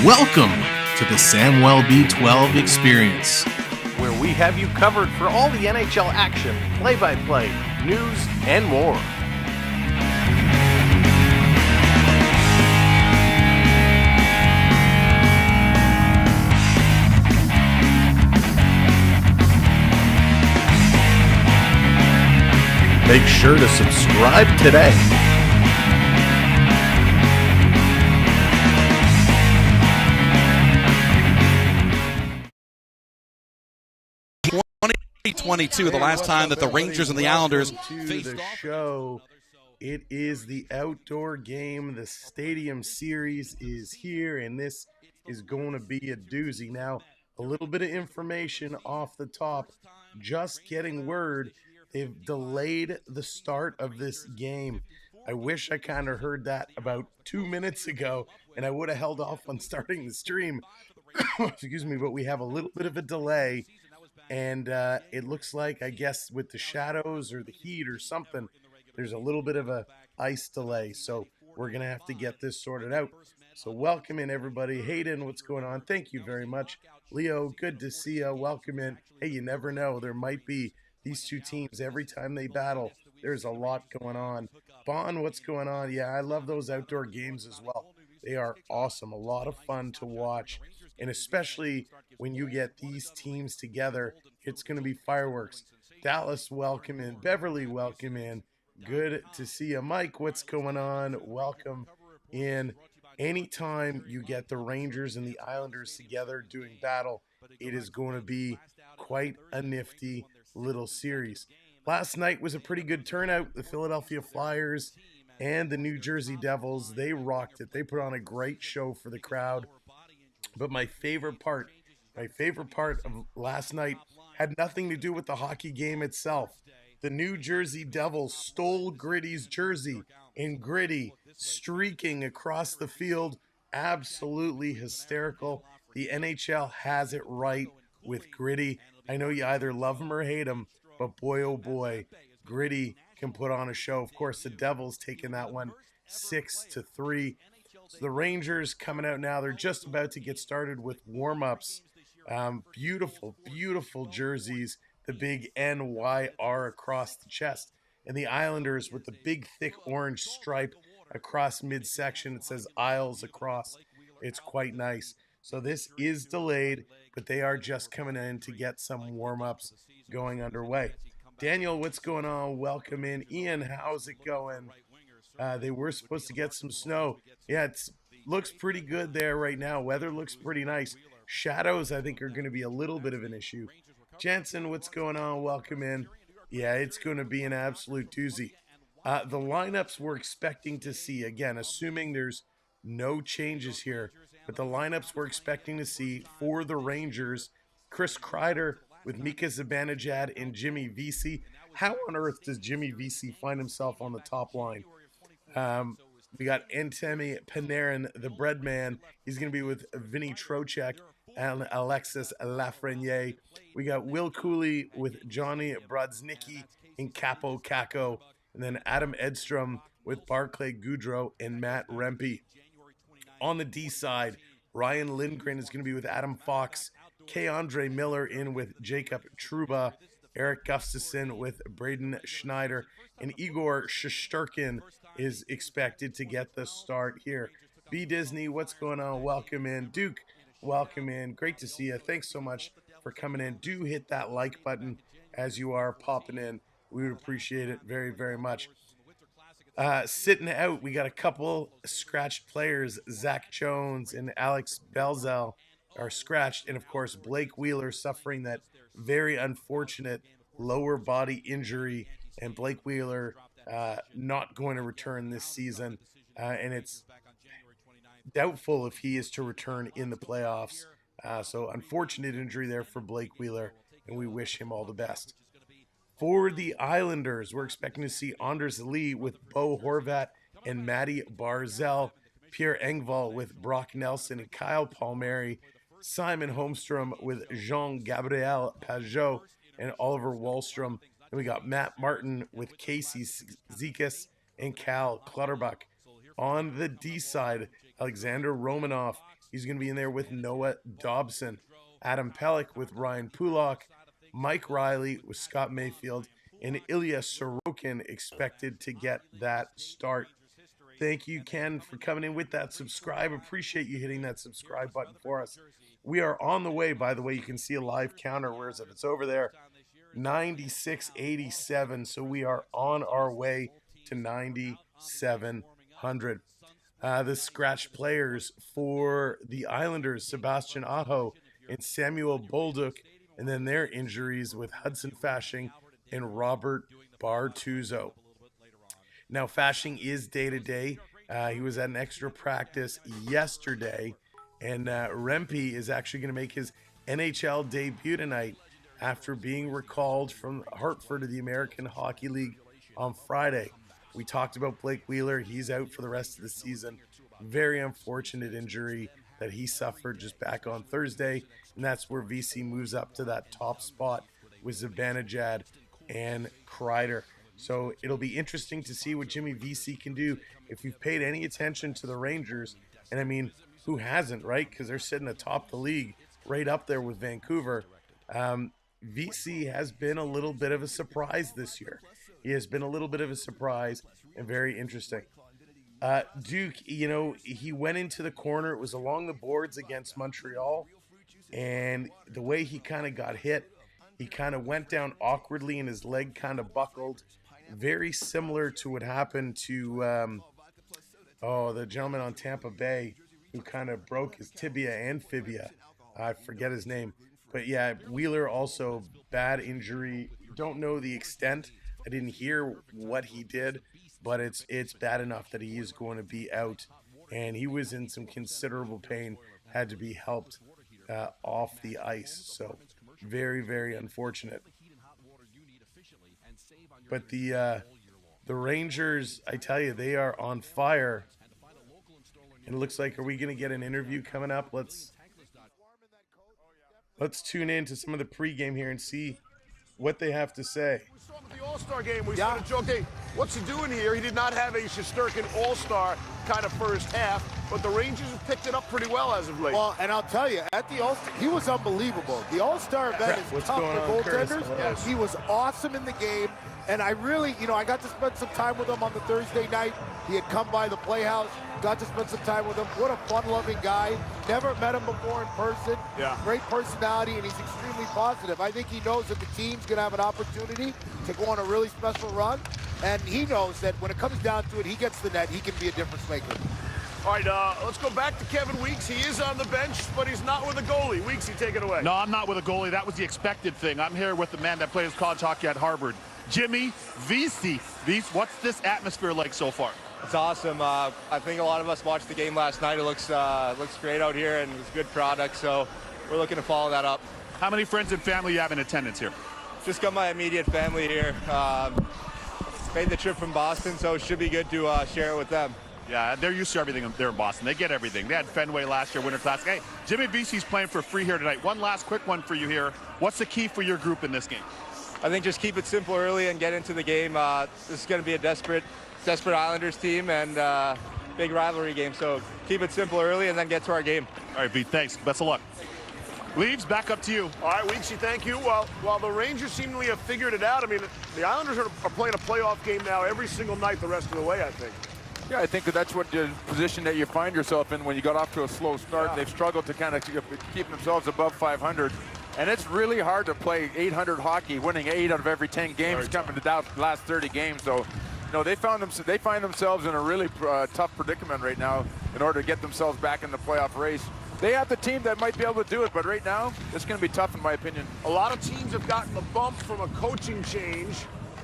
Welcome to the Samwelb B12 experience, where we have you covered for all the NHL action, play-by-play, news, and more. Make sure to subscribe today. The last time that the Rangers and the Islanders faced the show. It is the outdoor game. The Stadium Series is here, and this is going to be a doozy. Now, a little bit of information off the top. Just getting word, they've delayed the start of this game. I wish I kind of heard that about 2 minutes ago, and I would have held off on starting the stream. Excuse me, but we have a little bit of a delay. And it looks like, I guess, with the shadows or the heat or something, there's a little bit of a ice delay. So we're going to have to get this sorted out. So welcome in, everybody. Hayden, what's going on? Thank you very much. Leo, good to see you. Welcome in. Hey, you never know. There might be these two teams. Every time they battle, there's a lot going on. Bon, what's going on? Yeah, I love those outdoor games as well. They are awesome. A lot of fun to watch. And especially when you get these teams together, it's going to be fireworks. Dallas, welcome in. Beverly, welcome in. Good to see you. Mike, what's going on? Welcome in. Anytime you get the Rangers and the Islanders together doing battle, it is going to be quite a nifty little series. Last night was a pretty good turnout. The Philadelphia Flyers and the New Jersey Devils, they rocked it. They put on a great show for the crowd. But my favorite part of last night had nothing to do with the hockey game itself. The New Jersey Devils stole Gritty's jersey, and Gritty streaking across the field, absolutely hysterical. The NHL has it right with Gritty. I know you either love him or hate him, but boy, oh boy, Gritty can put on a show. Of course, the Devils taking that one 6-3. So the Rangers coming out now. They're just about to get started with warm-ups. Beautiful, beautiful jerseys. The big NYR across the chest. And the Islanders with the big, thick orange stripe across midsection. It says Isles across. It's quite nice. So this is delayed, but they are just coming in to get some warm-ups going underway. Daniel, what's going on? Welcome in. Ian, how's it going? They were supposed to get some snow. Yeah, it looks pretty good there right now. Weather looks pretty nice. Shadows, I think, are going to be a little bit of an issue. Jensen, what's going on? Welcome in. Yeah, it's going to be an absolute doozy. The lineups we're expecting to see, again, assuming there's no changes here, but the lineups we're expecting to see for the Rangers, Chris Kreider with Mika Zibanejad and Jimmy Vesey. How on earth does Jimmy Vesey find himself on the top line? We got Antemi Panarin, the bread man. He's going to be with Vinny Trocheck and Alexis Lafreniere. We got Will Cooley with Johnny Brodnicki and Capo Caco. And then Adam Edstrom with Barclay Goodrow and Matt Rempe. On the D side, Ryan Lindgren is going to be with Adam Fox. K-Andre Miller in with Jacob Trouba. Eric Gustafson with Braden Schneider. And Igor Shesterkin is expected to get the start here. B. Disney, what's going on? Welcome in. Duke, welcome in. Great to see you. Thanks so much for coming in. Do hit that like button as you are popping in. We would appreciate it very, very much. Sitting out, we got a couple scratched players. Zach Jones and Alex Belzell are scratched. And, of course, Blake Wheeler suffering that very unfortunate lower body injury. And Blake Wheeler not going to return this season. And it's doubtful if he is to return in the playoffs. So unfortunate injury there for Blake Wheeler, and we wish him all the best. For the Islanders, we're expecting to see Anders Lee with Bo Horvat and Matty Barzell, Pierre Engvall with Brock Nelson and Kyle Palmieri, Simon Holmstrom with Jean-Gabriel Pajot and Oliver Wahlstrom. And we got Matt Martin with Casey Zikas and Cal Clutterbuck. On the D side, Alexander Romanov He's going to be in there with Noah Dobson, Adam Pelech with Ryan Pulak, Mike Riley with Scott Mayfield, and Ilya Sorokin expected to get that start. Thank you, Ken, for coming in with that subscribe. Appreciate you hitting that subscribe button for us. We are on the way, by the way. You can see a live counter. Where is it? It's over there. 9687. So we are on our way to 9,700. The scratch players for the Islanders, Sebastian Aho and Samuel Bolduc, and then their injuries with Hudson Fasching and Robert Bartuzzo. Now, Fasching is day-to-day. He was at an extra practice yesterday, and Rempe is actually going to make his NHL debut tonight after being recalled from Hartford to the American Hockey League on Friday. We talked about Blake Wheeler. He's out for the rest of the season. Very unfortunate injury that he suffered just back on Thursday, and that's where VC moves up to that top spot with Zibanejad and Kreider. So it'll be interesting to see what Jimmy VC can do. If you've paid any attention to the Rangers, and I mean, who hasn't, right? Because they're sitting atop the league, right up there with Vancouver. VC has been a little bit of a surprise this year. He has been a little bit of a surprise and very interesting. Duke, you know, he went into the corner. It was along the boards against Montreal. And the way he kind of got hit, he kind of went down awkwardly and his leg kind of buckled. Very similar to what happened to, the gentleman on Tampa Bay who kind of broke his tibia and fibia. I forget his name. But yeah, Wheeler also, bad injury. Don't know the extent. I didn't hear what he did, but it's bad enough that he is going to be out. And he was in some considerable pain, had to be helped off the ice. So very, very unfortunate. But the Rangers, I tell you, they are on fire. And it looks like, are we going to get an interview coming up? Let's tune in to some of the pregame here and see what they have to say. We saw him at the All-Star game. We started joking, what's he doing here? He did not have a Shesterkin All-Star kind of first half, but the Rangers have picked it up pretty well as of late. Well, and I'll tell you, at the All-Star, he was unbelievable. The All-Star event is tough for goaltenders. Yes. He was awesome in the game, and I really, I got to spend some time with him on the Thursday night. He had come by the Playhouse, got to spend some time with him. What a fun-loving guy. Never met him before in person. Yeah. Great personality, and he's extremely positive. I think he knows that the team's going to have an opportunity to go on a really special run, and he knows that when it comes down to it, he gets the net, he can be a difference maker. All right, let's go back to Kevin Weeks. He is on the bench, but he's not with a goalie. Weeksy, take it away. No, I'm not with a goalie. That was the expected thing. I'm here with the man that plays college hockey at Harvard, Jimmy VC. What's this atmosphere like so far? It's awesome. I think a lot of us watched the game last night. It looks great out here, and it's a good product, so we're looking to follow that up. How many friends and family you have in attendance here? Just got my immediate family here. Made the trip from Boston, so it should be good to share it with them. Yeah, they're used to everything there in Boston. They get everything. They had Fenway last year, Winter Classic. Hey, Jimmy VC's playing for free here tonight. One last quick one for you here. What's the key for your group in this game? I think just keep it simple early and get into the game. This is going to be a desperate Islanders team and big rivalry game. So keep it simple early and then get to our game. All right, V, thanks. Best of luck. Leaves, back up to you. All right, Weeksy, thank you. While the Rangers seemingly have figured it out, I mean, the Islanders are playing a playoff game now every single night the rest of the way, I think. Yeah, I think that's what the position that you find yourself in when you got off to a slow start. Yeah. They've struggled to kind of keep themselves above 500. And it's really hard to play 800 hockey, winning 8 out of every 10 games coming to the last 30 games. So, they find themselves in a really tough predicament right now in order to get themselves back in the playoff race. They have the team that might be able to do it, but right now, it's going to be tough in my opinion. A lot of teams have gotten the bump from a coaching change.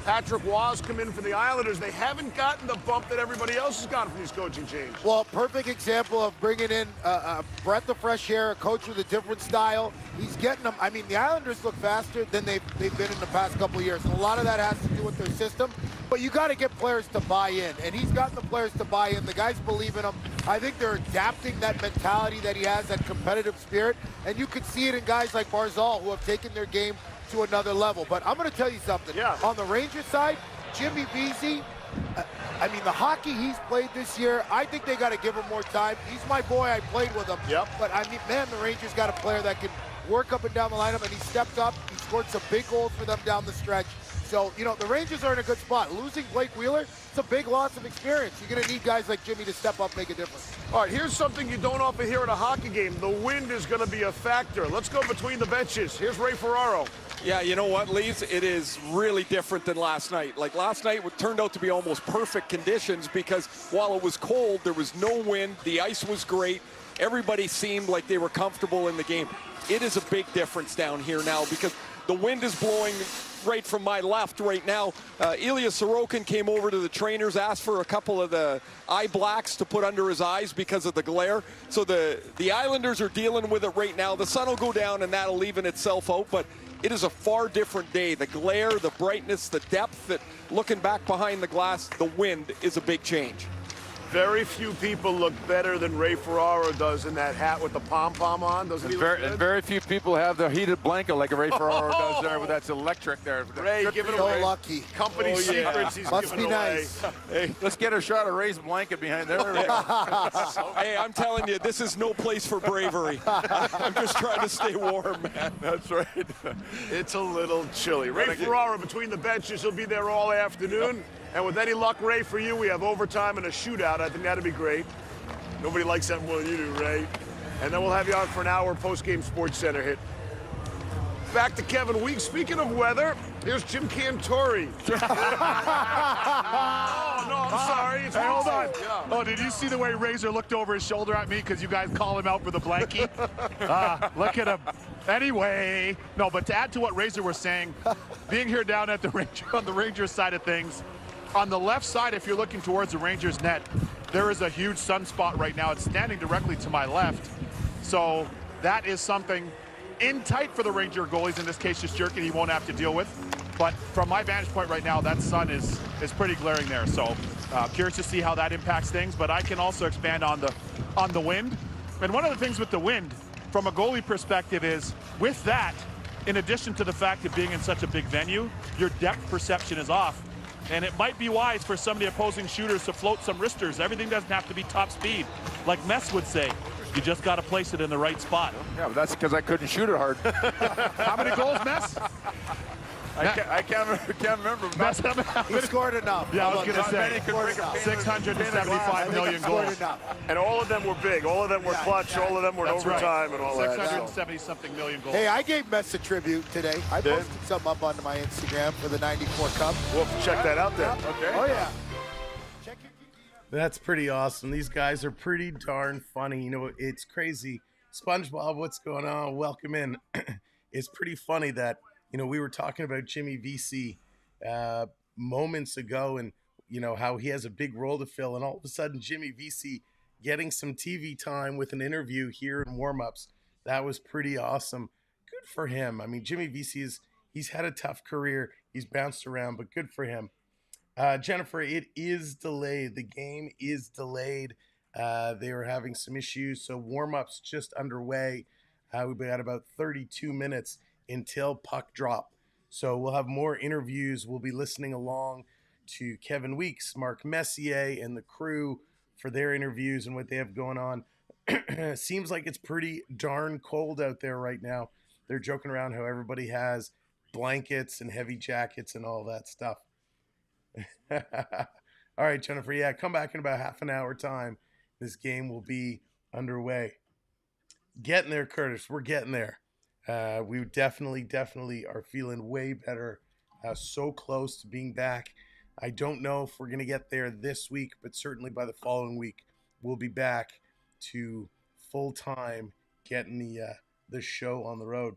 Patrick Waugh's come in for the Islanders. They haven't gotten the bump that everybody else has gotten from these coaching changes. Well, perfect example of bringing in a breath of fresh air, a coach with a different style. He's getting them. I mean, the Islanders look faster than they've been in the past couple of years. And a lot of that has to do with their system. But you got to get players to buy in. And he's gotten the players to buy in. The guys believe in him. I think they're adapting that mentality that he has, that competitive spirit. And you can see it in guys like Barzal, who have taken their game to another level. But I'm going to tell you something. Yeah. On the Rangers side, Jimmy Vesey I mean, the hockey he's played this year, I think they got to give him more time. He's my boy. I played with him. Yep. But, I mean, man, the Rangers got a player that can work up and down the lineup, and he stepped up. He scored some big goals for them down the stretch. So, you know, the Rangers are in a good spot. Losing Blake Wheeler, it's a big loss of experience. You're going to need guys like Jimmy to step up, make a difference. All right, here's something you don't often hear at a hockey game. The wind is going to be a factor. Let's go between the benches. Here's Ray Ferraro. Yeah, you know what, Leaves? It is really different than last night. Like last night, it turned out to be almost perfect conditions because while it was cold, there was no wind. The ice was great. Everybody seemed like they were comfortable in the game. It is a big difference down here now because the wind is blowing right from my left right now. Ilya Sorokin came over to the trainers, asked for a couple of the eye blacks to put under his eyes because of the glare. So the Islanders are dealing with it right now. The sun will go down and that'll even itself out, but it is a far different day. The glare, the brightness, the depth, that looking back behind the glass, the wind is a big change. Very few people look better than Ray Ferraro does in that hat with the pom-pom on. Doesn't he look good? And very few people have the heated blanket like Ray Ferraro does there, but that's electric there. Ray, give it away. So lucky. Company secrets he's Must giving be away. nice. Hey, let's get a shot of Ray's blanket behind there. Hey, I'm telling you, this is no place for bravery. I'm just trying to stay warm, man. That's right. It's a little chilly. Ray Ferraro between the benches. He'll be there all afternoon. And with any luck, Ray, for you, we have overtime and a shootout. I think that'd be great. Nobody likes that more than you do, Ray. And then we'll have you on for an hour post-game Sports Center hit. Back to Kevin Weeks. Speaking of weather, here's Jim Cantori. Oh, no, I'm sorry. It's Hey, hold on. Yeah. Oh, did you see the way Razor looked over his shoulder at me because you guys call him out for the blankie? Look at him. Anyway, no, but to add to what Razor was saying, being here down at the on the Rangers side of things, on the left side, if you're looking towards the Rangers net, there is a huge sunspot right now. It's standing directly to my left. So that is something in tight for the Ranger goalies, in this case just Jerkin, he won't have to deal with. But from my vantage point right now, that sun is pretty glaring there. So curious to see how that impacts things. But I can also expand on the wind. And one of the things with the wind, from a goalie perspective, is with that, in addition to the fact of being in such a big venue, your depth perception is off. And it might be wise for some of the opposing shooters to float some wristers. Everything doesn't have to be top speed. Like Mess would say, you just got to place it in the right spot. Yeah, but that's because I couldn't shoot it hard. How many goals, Mess? I can't remember. Mess, He scored enough. yeah, I was going to say, Many could break a pane of- 675 million goals. And all of them were big. All of them were clutch. All of them were in That's right. overtime and all that. 670-something million goals. Hey, I gave Mess a tribute today. I posted something up onto my Instagram for the '94 Cup. We'll have to check that out then. Okay. Oh, yeah. Check your That's pretty awesome. These guys are pretty darn funny. You know, it's crazy. SpongeBob, what's going on? Welcome in. It's pretty funny that, you know, we were talking about Jimmy Vesey moments ago and, you know, how he has a big role to fill. And all of a sudden, Jimmy Vesey getting some TV time with an interview here in warmups. That was pretty awesome. Good for him. I mean, Jimmy Vesey he's had a tough career. He's bounced around, but good for him. Jennifer, it is delayed. The game is delayed. They were having some issues, so warm-up's just underway. We've got about 32 minutes until puck drop. So we'll have more interviews. We'll be listening along to Kevin Weeks, Mark Messier, and the crew for their interviews and what they have going on. Seems like it's pretty darn cold out there right now. They're joking around how everybody has blankets and heavy jackets and all that stuff. All right, Jennifer. Yeah, come back in about half an hour time. This game will be underway. Getting there, Curtis. We're getting there. We definitely are feeling way better. So close to being back. I don't know if we're going to get there this week, but certainly by the following week, we'll be back to full time getting the show on the road.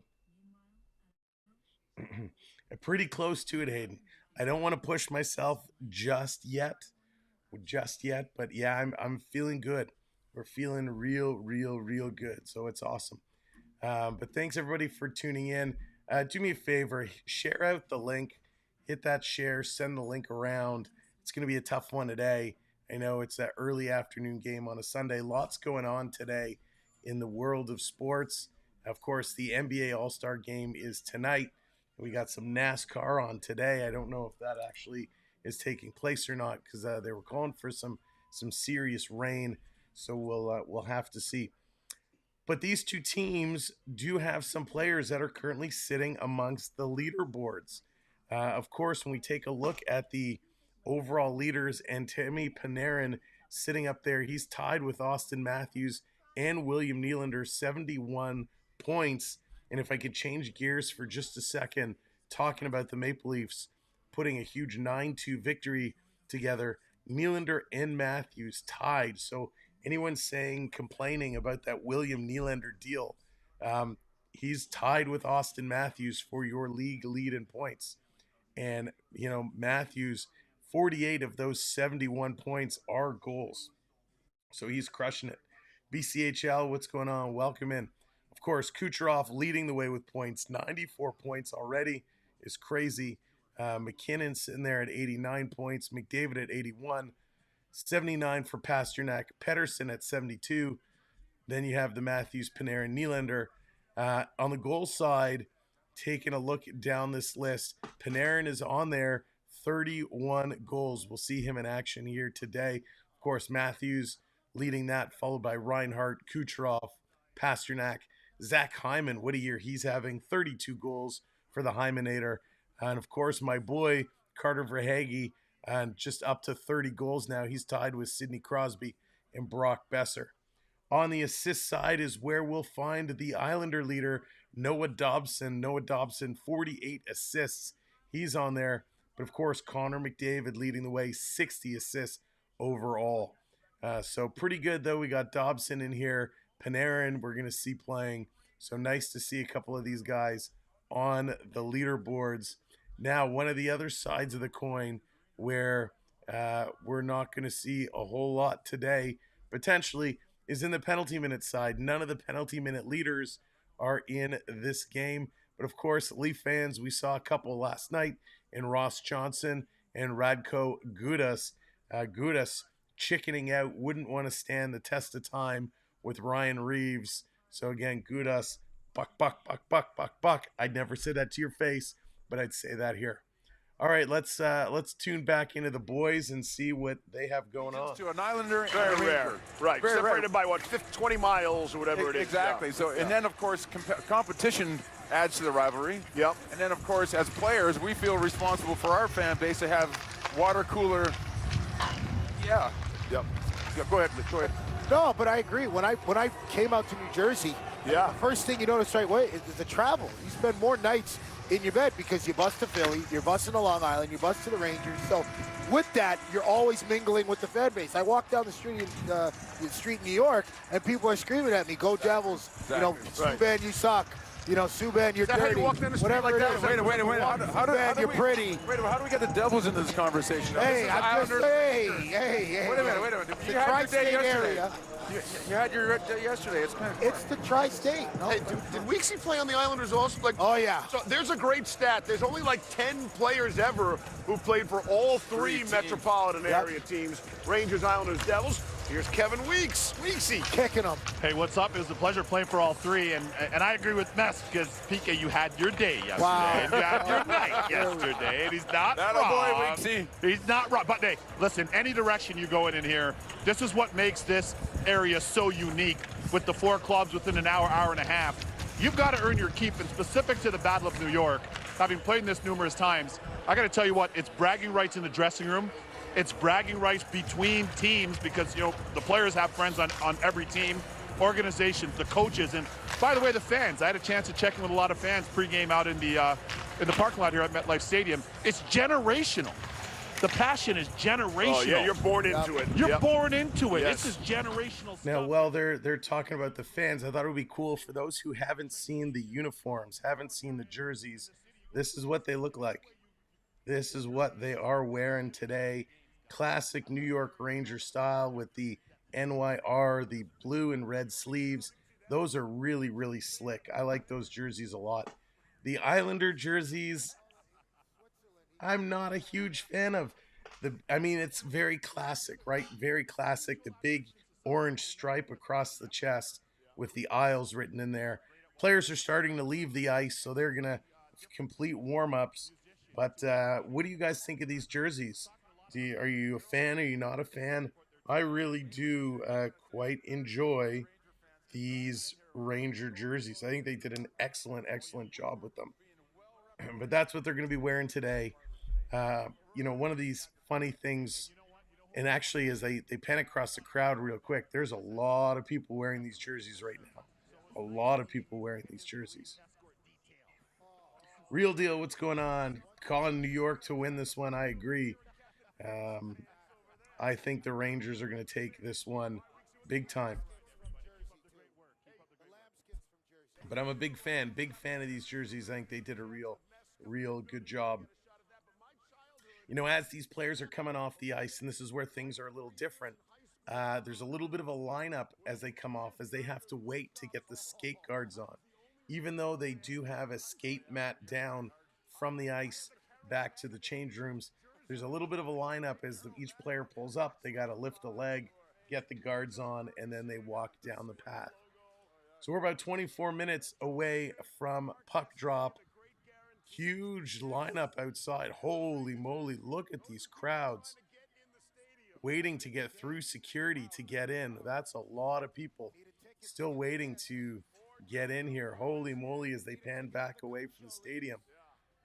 Pretty close to it, Hayden. I don't want to push myself just yet, but yeah, I'm feeling good. We're feeling real good. So it's awesome. But thanks everybody for tuning in. Do me a favor, share out the link, hit that share, send the link around. It's going to be a tough one today. I know it's that early afternoon game on a Sunday. Lots going on today in the world of sports. Of course, the NBA All-Star game is tonight. We got some NASCAR on today. I don't know if that actually is taking place or not, because they were calling for some serious rain. So we'll have to see. But these two teams do have some players that are currently sitting amongst the leaderboards. Of course, when we take a look at the overall leaders, and Timmy Panarin sitting up there, he's tied with Austin Matthews and William Nylander, 71 points. And if I could change gears for just a second, talking about the Maple Leafs putting a huge 9-2 victory together, Nylander and Matthews tied. So anyone complaining about that William Nylander deal, he's tied with Austin Matthews for your league lead in points. And, Matthews, 48 of those 71 points are goals. So he's crushing it. BCHL, what's going on? Welcome in. Of course, Kucherov leading the way with points. 94 points already is crazy. McKinnon sitting there at 89 points. McDavid at 81. 79 for Pasternak. Pettersson at 72. Then you have the Matthews, Panarin, Nylander. On the goal side, taking a look down this list, Panarin is on there, 31 goals. We'll see him in action here today. Of course, Matthews leading that, followed by Reinhart, Kucherov, Pasternak. Zach Hyman, what a year he's having, 32 goals for the Hymenator. And of course, my boy, Carter Verhaeghe, and just up to 30 goals now. He's tied with Sidney Crosby and Brock Besser. On the assist side is where we'll find the Islander leader, Noah Dobson. Noah Dobson, 48 assists. He's on there. But of course, Connor McDavid leading the way, 60 assists overall. So pretty good, though. We got Dobson in here. Panarin, we're going to see playing. So nice to see a couple of these guys on the leaderboards. Now, one of the other sides of the coin where we're not going to see a whole lot today, potentially, is in the penalty minute side. None of the penalty minute leaders are in this game. But of course, Leaf fans, we saw a couple last night in Ross Johnson and Radko Gudas. Gudas chickening out, wouldn't want to stand the test of time with Ryan Reeves. So again, Gudas, buck. I'd never say that to your face, but I'd say that here. All right, let's tune back into the boys and see what they have going on. To an Islander, very and a rare, Ranger. right? Very Separated rare. by 20 miles or whatever it is. Exactly. Yeah. So, and then of course, competition adds to the rivalry. Yep. And then of course, as players, we feel responsible for our fan base to have water cooler. Yeah. Yep. Yeah, go ahead. No, but I agree. When I came out to New Jersey, yeah, the first thing you notice right away is the travel. You spend more nights in your bed because you bus to Philly, you're busing to Long Island, you bus to the Rangers. So with that, you're always mingling with the fan base. I walk down the street in New York, and people are screaming at me, "Go Devils!" Exactly. Subban, you suck. Subban, you're dirty. How you walk down the street whatever like it that? is. Wait. Subban, you're pretty. Wait a minute. How do we get the Devils into this conversation? Now, Hey, this is I'm just Islanders. hey. Wait a minute. The You had your day tri-state yesterday. area. You had your day yesterday. It's kind of. It's the tri-state. No? Hey, did Weeksy play on the Islanders also? Oh, yeah. So there's a great stat. There's only like 10 players ever who played for all three metropolitan area teams: Rangers, Islanders, Devils. Here's Kevin Weeksy. Kicking them. Hey, what's up? It was a pleasure playing for all three, and I agree with Mess because PK, you had your day yesterday. Wow. And you had your night yesterday, and he's not That wrong. boy, Weeksy. He's not wrong. But hey, listen, any direction you go in here, this is what makes this area so unique. With the 4 clubs within an hour and a half, you've got to earn your keep. And specific to the Battle of New York, having played in this numerous times, I got to tell you what, it's bragging rights in the dressing room. It's bragging rights between teams because, the players have friends on every team, organizations, the coaches, and by the way, the fans. I had a chance to check in with a lot of fans pregame out in the parking lot here at MetLife Stadium. It's generational. The passion is generational. Oh, yeah, you're born into it. You're born into it. Yes. This is generational stuff. Now, while they're talking about the fans, I thought it would be cool for those who haven't seen the uniforms, haven't seen the jerseys. This is what they look like. This is what they are wearing today. Classic New York Ranger style with the NYR, the blue and red sleeves. Those are really, really slick. I like those jerseys a lot. The Islander jerseys, I'm not a huge fan of. It's very classic, right? Very classic. The big orange stripe across the chest with the Isles written in there. Players are starting to leave the ice, so they're going to complete warm-ups. But what do you guys think of these jerseys? Are you a fan? Are you not a fan? I really do quite enjoy these Ranger jerseys. I think they did an excellent job with them. But that's what they're going to be wearing today. You know, one of these funny things, and actually as they pan across the crowd real quick, there's a lot of people wearing these jerseys right now. A lot of people wearing these jerseys. Real deal, what's going on? Calling New York to win this one, I agree. I think the Rangers are going to take this one big time. But I'm a big fan of these jerseys. I think they did a real good job. You know, as these players are coming off the ice, and this is where things are a little different, there's a little bit of a lineup as they come off, as they have to wait to get the skate guards on. Even though they do have a skate mat down from the ice back to the change rooms, there's a little bit of a lineup as each player pulls up. They got to lift a leg, get the guards on, and then they walk down the path. So we're about 24 minutes away from puck drop. Huge lineup outside. Holy moly, look at these crowds waiting to get through security to get in. That's a lot of people still waiting to get in here. Holy moly, as they pan back away from the stadium.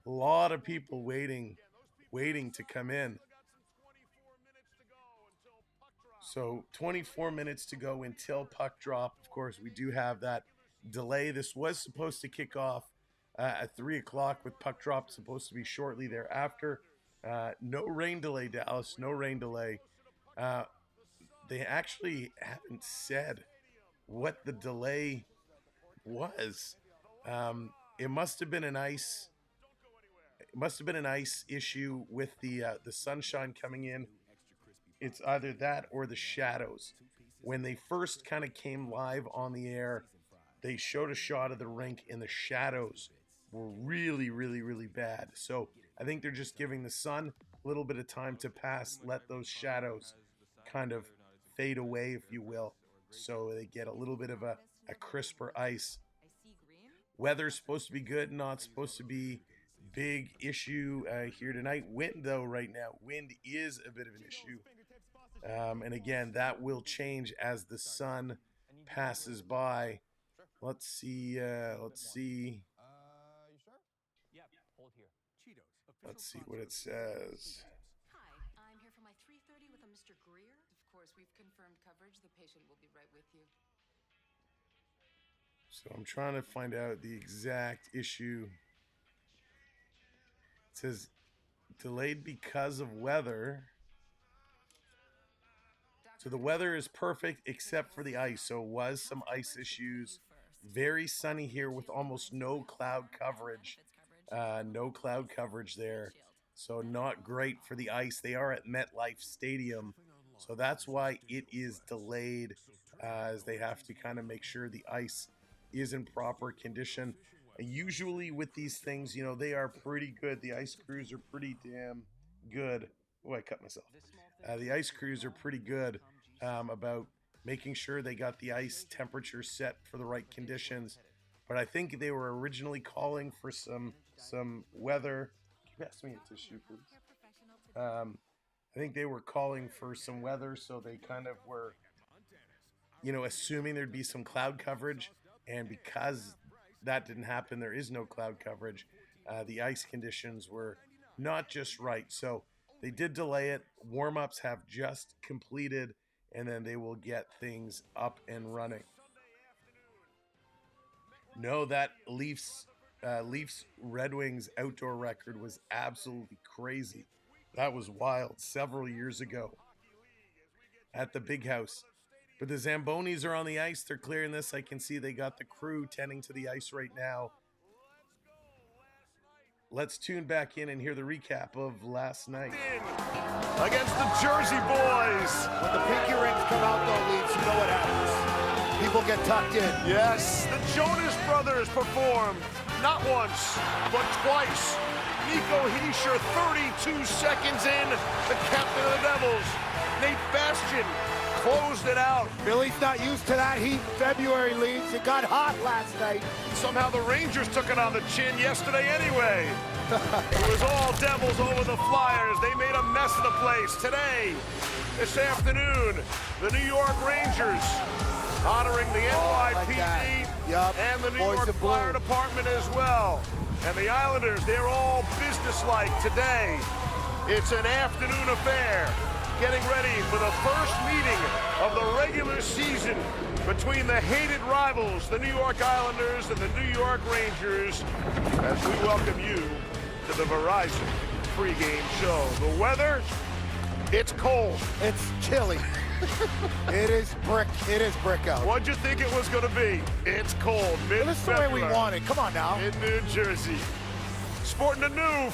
A lot of people waiting to come in. So 24 minutes to go until puck drop. Of course, we do have that delay. This was supposed to kick off at 3 o'clock, with puck drop supposed to be shortly thereafter. No rain delay, Dallas. No rain delay. They actually haven't said what the delay was. It must have been an ice. It must have been an ice issue with the sunshine coming in. It's either that or the shadows. When they first kind of came live on the air, they showed a shot of the rink, and the shadows were really bad. So I think they're just giving the sun a little bit of time to pass, let those shadows kind of fade away, if you will, so they get a little bit of a crisper ice. Weather's supposed to be good, not supposed to be big issue here tonight. Wind, though, right now, wind is a bit of an issue. And again, that will change as the sun passes by. Let's see. Let's see what it says. Hi, I'm here for my 3:30 with a Mr. Greer. Of course, we've confirmed coverage. The patient will be right with you. So I'm trying to find out the exact issue. It says delayed because of weather. So the weather is perfect except for the ice. So it was some ice issues. Very sunny here with almost no cloud coverage. No cloud coverage there. So not great for the ice. They are at MetLife Stadium. So that's why it is delayed, as they have to kind of make sure the ice is in proper condition. Usually with these things, you know, they are pretty good. The ice crews are pretty damn good. Oh, I cut myself. The ice crews are pretty good about making sure they got the ice temperature set for the right conditions. But I think they were originally calling for some weather. Can you pass me a tissue, please? I think they were calling for some weather, so they kind of were, you know, assuming there'd be some cloud coverage. And because that didn't happen, there is no cloud coverage. The ice conditions were not just right. So they did delay it. Warm-ups have just completed, and then they will get things up and running. No, that Leafs Red Wings outdoor record was absolutely crazy. That was wild several years ago at the Big House. But the Zambonis are on the ice. They're clearing this. I can see they got the crew tending to the ice right now. Let's tune back in and hear the recap of last night. Against the Jersey boys. When the pinky rings come out, though, Leafs, you know what happens. People get tucked in. Yes, the Jonas Brothers performed not once, but twice. Nico Hischier, 32 seconds in, the captain of the Devils. Nate Bastian closed it out. Billy's not used to that heat in February, Leafs. It got hot last night. Somehow the Rangers took it on the chin yesterday anyway. It was all Devils over the Flyers. They made a mess of the place. Today, this afternoon, the New York Rangers honoring the NYPD and the New York Fire Department as well. And the Islanders, they're all businesslike today. It's an afternoon affair, getting ready for the first meeting of the regular season between the hated rivals, the New York Islanders and the New York Rangers, as we welcome you to the Verizon pregame show. The weather, it's cold. It's chilly. It is brick out. What'd you think it was going to be? It's cold. This is the way we want it. Come on now. In New Jersey. Sporting a new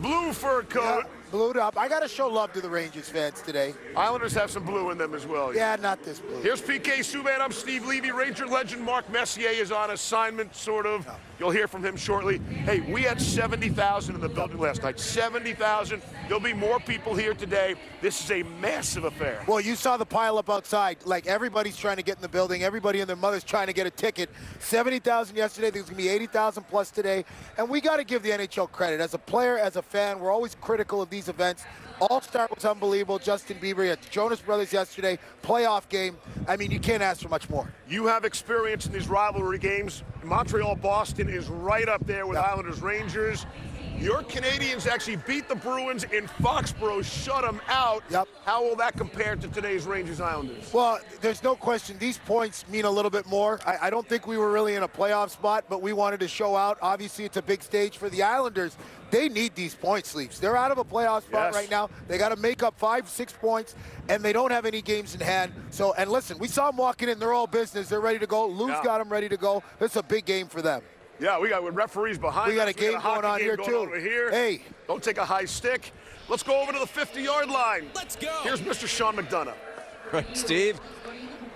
blue fur coat. Yeah, blued up. I got to show love to the Rangers fans today. Islanders have some blue in them as well. Yeah, not this blue. Here's PK Subban. I'm Steve Levy. Ranger legend Mark Messier is on assignment, sort of. No. You'll hear from him shortly. Hey, we had 70,000 in the building last night. 70,000. There'll be more people here today. This is a massive affair. Well, you saw the pileup outside. Like, everybody's trying to get in the building. Everybody and their mother's trying to get a ticket. 70,000 yesterday. There's going to be 80,000 plus today. And we got to give the NHL credit. As a player, as a fan, we're always critical of these events. All-Star was unbelievable. Justin Bieber, you had Jonas Brothers yesterday, playoff game. I mean, you can't ask for much more. You have experience in these rivalry games. Montreal-Boston is right up there with Islanders-Rangers. Your Canadians actually beat the Bruins in Foxborough, shut them out. Yep. How will that compare to today's Rangers-Islanders? Well, there's no question. These points mean a little bit more. I don't think we were really in a playoff spot, but we wanted to show out. Obviously, it's a big stage for the Islanders. They need these points, Leafs. They're out of a playoff spot right now. They got to make up 5-6 points, and they don't have any games in hand. So, and listen, we saw them walking in. They're all business. They're ready to go. Lou's got them ready to go. This is a big game for them. Yeah, we got referees behind us. We got a game going on here, too. Over here. Hey. Don't take a high stick. Let's go over to the 50-yard line. Let's go. Here's Mr. Sean McDonough. Right, Steve.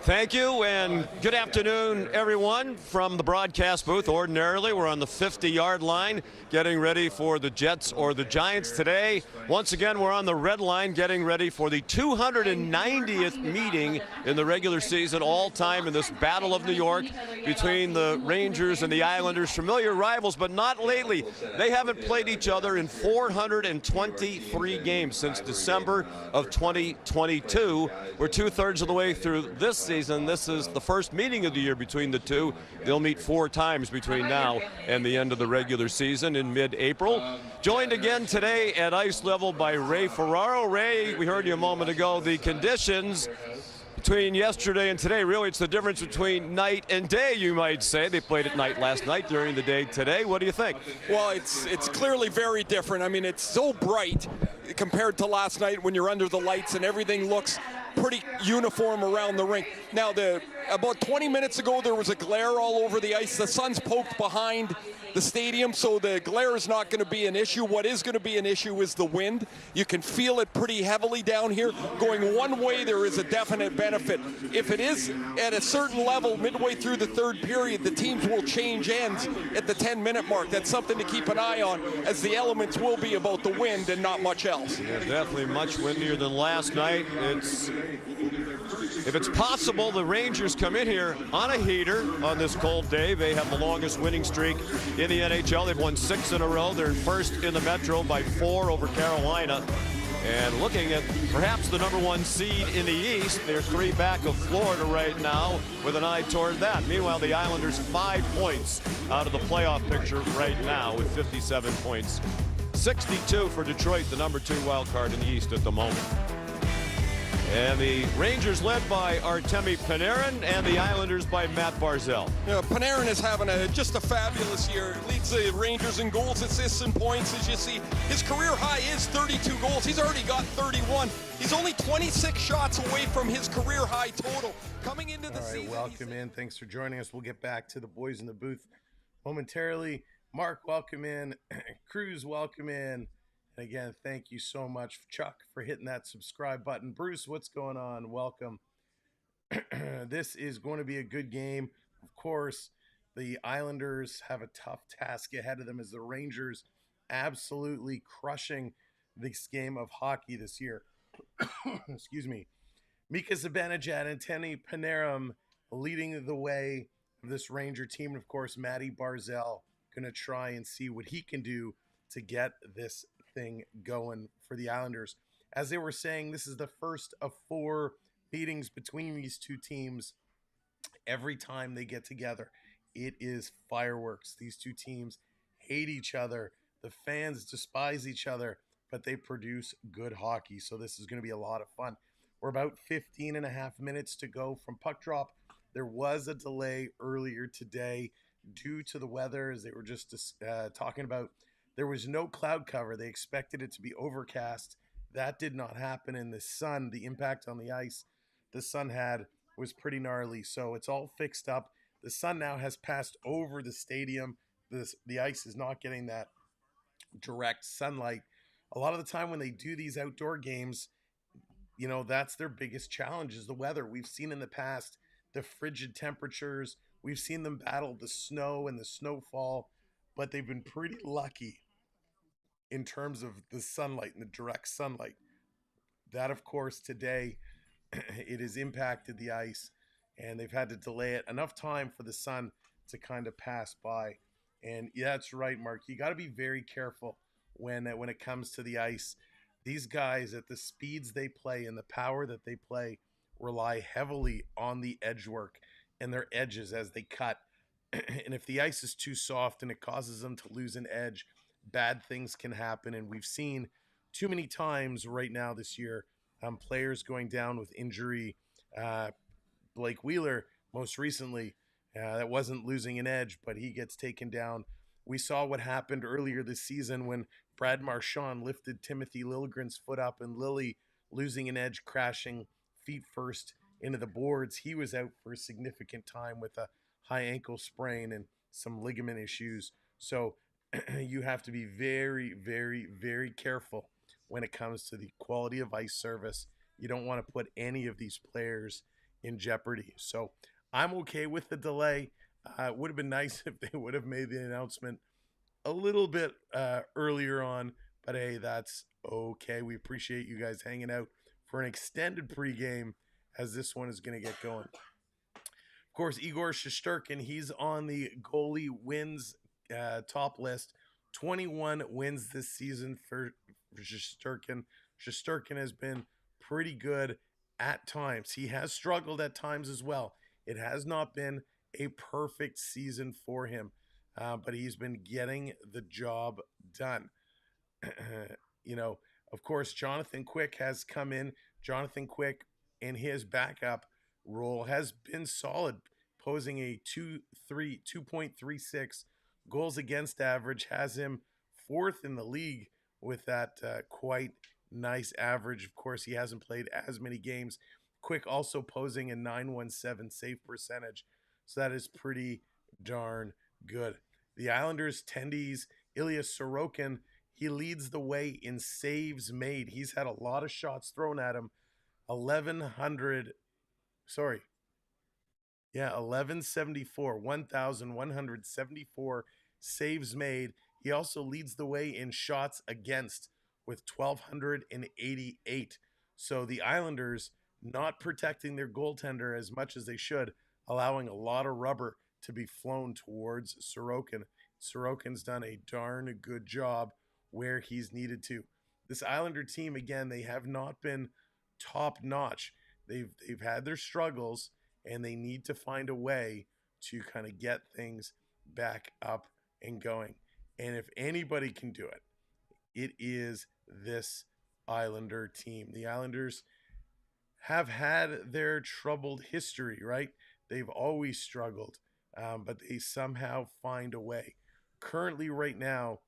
Thank you, and good afternoon, everyone, from the broadcast booth. Ordinarily, we're on the 50-yard line, getting ready for the Jets or the Giants today. Once again, we're on the red line, getting ready for the 290th meeting in the regular season, all-time in this Battle of New York between the Rangers and the Islanders. Familiar rivals, but not lately. They haven't played each other in 423 games since December of 2022. We're two-thirds of the way through this season. This is the first meeting of the year between the two. They'll meet 4 times between now and the end of the regular season in mid-April. Joined again today at ice level by Ray Ferraro. Ray, we heard you a moment ago. The conditions between yesterday and today, really it's the difference between night and day, you might say. They played at night last night, during the day today. What do you think? Well, it's clearly very different. I mean, it's so bright compared to last night when you're under the lights and everything looks pretty uniform around the rink. Now, about 20 minutes ago, there was a glare all over the ice. The sun's poked behind the stadium, so the glare is not going to be an issue. What is going to be an issue is the wind. You can feel it pretty heavily down here. Going one way, there is a definite benefit. If it is at a certain level midway through the third period, the teams will change ends at the 10-minute mark. That's something to keep an eye on, as the elements will be about the wind and not much else. Yeah, definitely much windier than last night. If it's possible, the Rangers come in here on a heater on this cold day. They have the longest winning streak in the NHL. They've won 6 in a row. They're first in the Metro by 4 over Carolina. And looking at perhaps the #1 seed in the East, they're 3 back of Florida right now with an eye toward that. Meanwhile, the Islanders 5 points out of the playoff picture right now with 57 points. 62 for Detroit, the #2 wild card in the East at the moment. And the Rangers led by Artemi Panarin and the Islanders by Matt Barzal. You know, Panarin is having just a fabulous year. Leads the Rangers in goals, assists, and points. As you see, his career high is 32 goals. He's already got 31. He's only 26 shots away from his career high total. Coming into the season. Welcome in. Thanks for joining us. We'll get back to the boys in the booth momentarily. Mark, welcome in. Cruz, welcome in. And again, thank you so much, Chuck, for hitting that subscribe button. Bruce, what's going on? Welcome. This is going to be a good game. Of course, the Islanders have a tough task ahead of them as the Rangers absolutely crushing this game of hockey this year. Excuse me. Mika Zibanejad and Artemi Panarin leading the way of this Ranger team. And, of course, Matty Barzal going to try and see what he can do to get this thing going for the Islanders. As they were saying, this is the first of 4 meetings between these two teams. Every time they get together, it is fireworks. These two teams hate each other. The fans despise each other, but they produce good hockey. So this is going to be a lot of fun. We're about 15 and a half minutes to go from puck drop. There was a delay earlier today due to the weather, as they were just talking about. There was no cloud cover. They expected it to be overcast. That did not happen. And the sun, the impact on the ice the sun had was pretty gnarly. So it's all fixed up. The sun now has passed over the stadium. The ice is not getting that direct sunlight. A lot of the time when they do these outdoor games, you know, that's their biggest challenge is the weather. We've seen in the past the frigid temperatures. We've seen them battle the snow and the snowfall, but they've been pretty lucky in terms of the sunlight and the direct sunlight. That, of course, today it has impacted the ice, and they've had to delay it enough time for the sun to kind of pass by. And yeah, that's right, Mark. You got to be very careful when it comes to the ice. These guys, at the speeds they play and the power that they play, rely heavily on the edge work and their edges as they cut. And if the ice is too soft and it causes them to lose an edge, bad things can happen. And we've seen too many times right now this year players going down with injury. Blake Wheeler, most recently, that wasn't losing an edge, but he gets taken down. We saw what happened earlier this season when Brad Marchand lifted Timothy Liljegren's foot up and Lily losing an edge, crashing feet first into the boards. He was out for a significant time with a high ankle sprain and some ligament issues. So you have to be very, very, very careful when it comes to the quality of ice service. You don't want to put any of these players in jeopardy. So I'm okay with the delay. It would have been nice if they would have made the announcement a little bit earlier on, but hey, that's okay. We appreciate you guys hanging out for an extended pregame as this one is going to get going. Of course, Igor Shesterkin, he's on the goalie wins top list. 21 wins this season for Shesterkin. Shesterkin has been pretty good at times. He has struggled at times as well. It has not been a perfect season for him, but he's been getting the job done. You know, of course, Jonathan Quick has come in. Jonathan Quick in his backup role has been solid, posing a 2.36 goals against average, has him 4th in the league with that quite nice average. Of course, he hasn't played as many games. Quick also posing a 917 save percentage, so that is pretty darn good. The Islanders' tendies, Ilya Sorokin, he leads the way in saves made. He's had a lot of shots thrown at him. 1,174 saves made. He also leads the way in shots against with 1,288. So the Islanders not protecting their goaltender as much as they should, allowing a lot of rubber to be flown towards Sorokin. Sorokin's done a darn good job where he's needed to. This Islander team, again, they have not been top-notch. They've had their struggles, and they need to find a way to kind of get things back up and going. And if anybody can do it, it is this Islander team. The Islanders have had their troubled history, right? They've always struggled, but they somehow find a way. Currently, right now,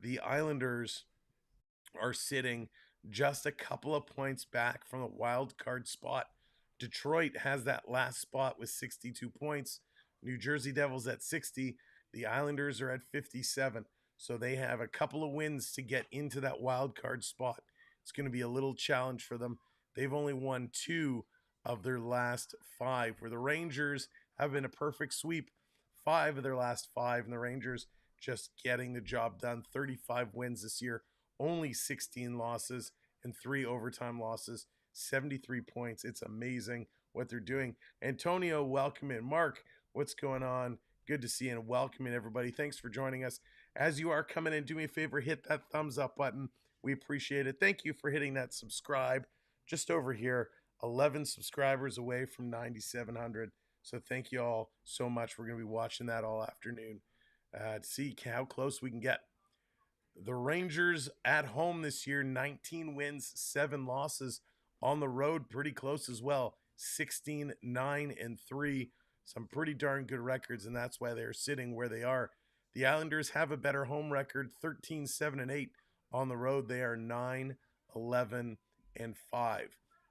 the Islanders are sitting just a couple of points back from the wild card spot. Detroit has that last spot with 62 points. New Jersey Devils at 60. The Islanders are at 57. So they have a couple of wins to get into that wild card spot. It's going to be a little challenge for them. They've only won 2 of their last 5, where the Rangers have been a perfect sweep. 5 of their last 5, and the Rangers just getting the job done. 35 wins this year, only 16 losses and 3 overtime losses, 73 points. It's amazing what they're doing. Antonio, welcome in. Mark, what's going on? Good to see you and welcome in, everybody. Thanks for joining us. As you are coming in, do me a favor, hit that thumbs up button. We appreciate it. Thank you for hitting that subscribe. Just over here, 11 subscribers away from 9,700. So thank you all so much. We're going to be watching that all afternoon to see how close we can get. The Rangers at home this year, 19 wins, 7 losses. On the road, pretty close as well, 16, 9, and 3. Some pretty darn good records, and that's why they're sitting where they are. The Islanders have a better home record, 13, 7, and 8. On the road, they are 9, 11, and 5.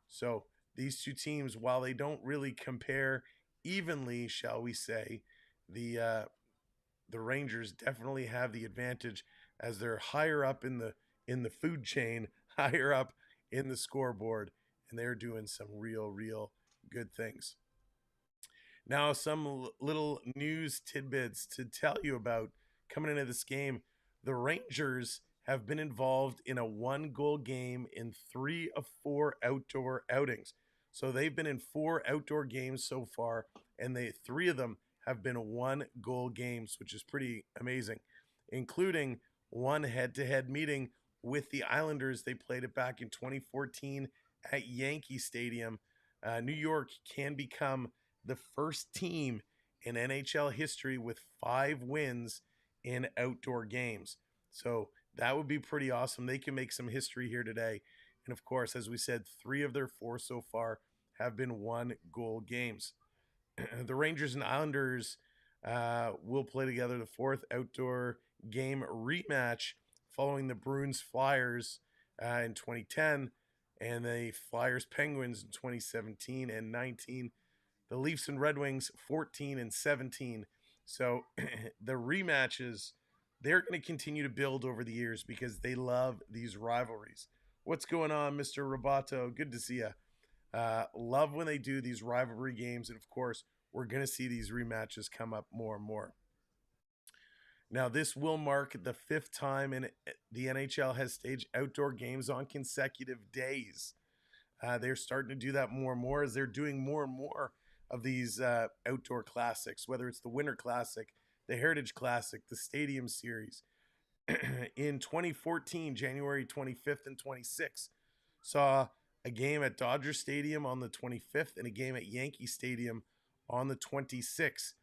So these two teams, while they don't really compare evenly, shall we say, the Rangers definitely have the advantage as they're higher up in the food chain, higher up in the scoreboard, and they're doing some real good things. Now, some little news tidbits to tell you about coming into this game. The Rangers have been involved in a 1-goal game in 3 of 4 outdoor outings. So they've been in 4 outdoor games so far, and 3 of them have been 1-goal games, which is pretty amazing, including one head-to-head meeting with the Islanders. They played it back in 2014 at Yankee Stadium. New York can become the first team in NHL history with 5 wins in outdoor games. So that would be pretty awesome. They can make some history here today. And of course, as we said, 3 of their 4 so far have been 1-goal games. The Rangers and Islanders will play together the 4th outdoor game rematch following the Bruins Flyers in 2010 and the Flyers Penguins in 2017 and 19. The Leafs and Red Wings 14 and 17. So the rematches, they're going to continue to build over the years because they love these rivalries. What's going on, Mr. Roboto? Good to see you. Love when they do these rivalry games. And of course, we're going to see these rematches come up more and more. Now, this will mark the 5th time the NHL has staged outdoor games on consecutive days. They're starting to do that more and more as they're doing more and more of these outdoor classics, whether it's the Winter Classic, the Heritage Classic, the Stadium Series. In 2014, January 25th and 26th, saw a game at Dodger Stadium on the 25th and a game at Yankee Stadium on the 26th.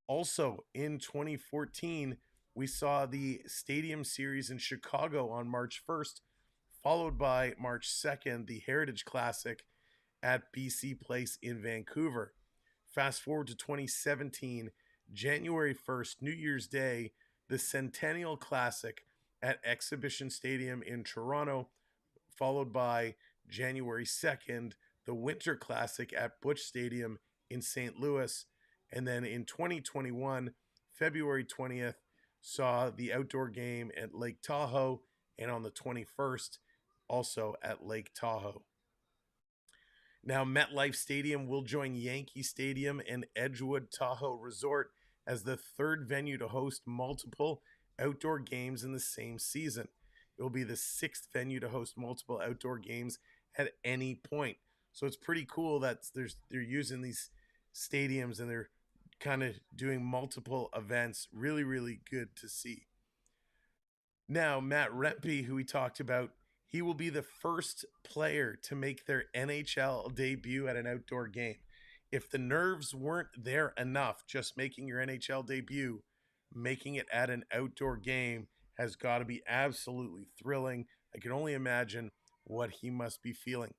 Also, in 2014, we saw the Stadium Series in Chicago on March 1st, followed by March 2nd, the Heritage Classic at BC Place in Vancouver. Fast forward to 2017, January 1st, New Year's Day, the Centennial Classic at Exhibition Stadium in Toronto, followed by January 2nd, the Winter Classic at Busch Stadium in St. Louis. And then in 2021, February 20th, saw the outdoor game at Lake Tahoe, and on the 21st, also at Lake Tahoe. Now, MetLife Stadium will join Yankee Stadium and Edgewood Tahoe Resort as the 3rd venue to host multiple outdoor games in the same season. It will be the 6th venue to host multiple outdoor games at any point. So it's pretty cool that they're using these stadiums and they're kind of doing multiple events. Really good to see. Now, Matt Rempe, who we talked about, he will be the first player to make their NHL debut at an outdoor game. If the nerves weren't there enough, just making your NHL debut, making it at an outdoor game has got to be absolutely thrilling. I can only imagine what he must be feeling.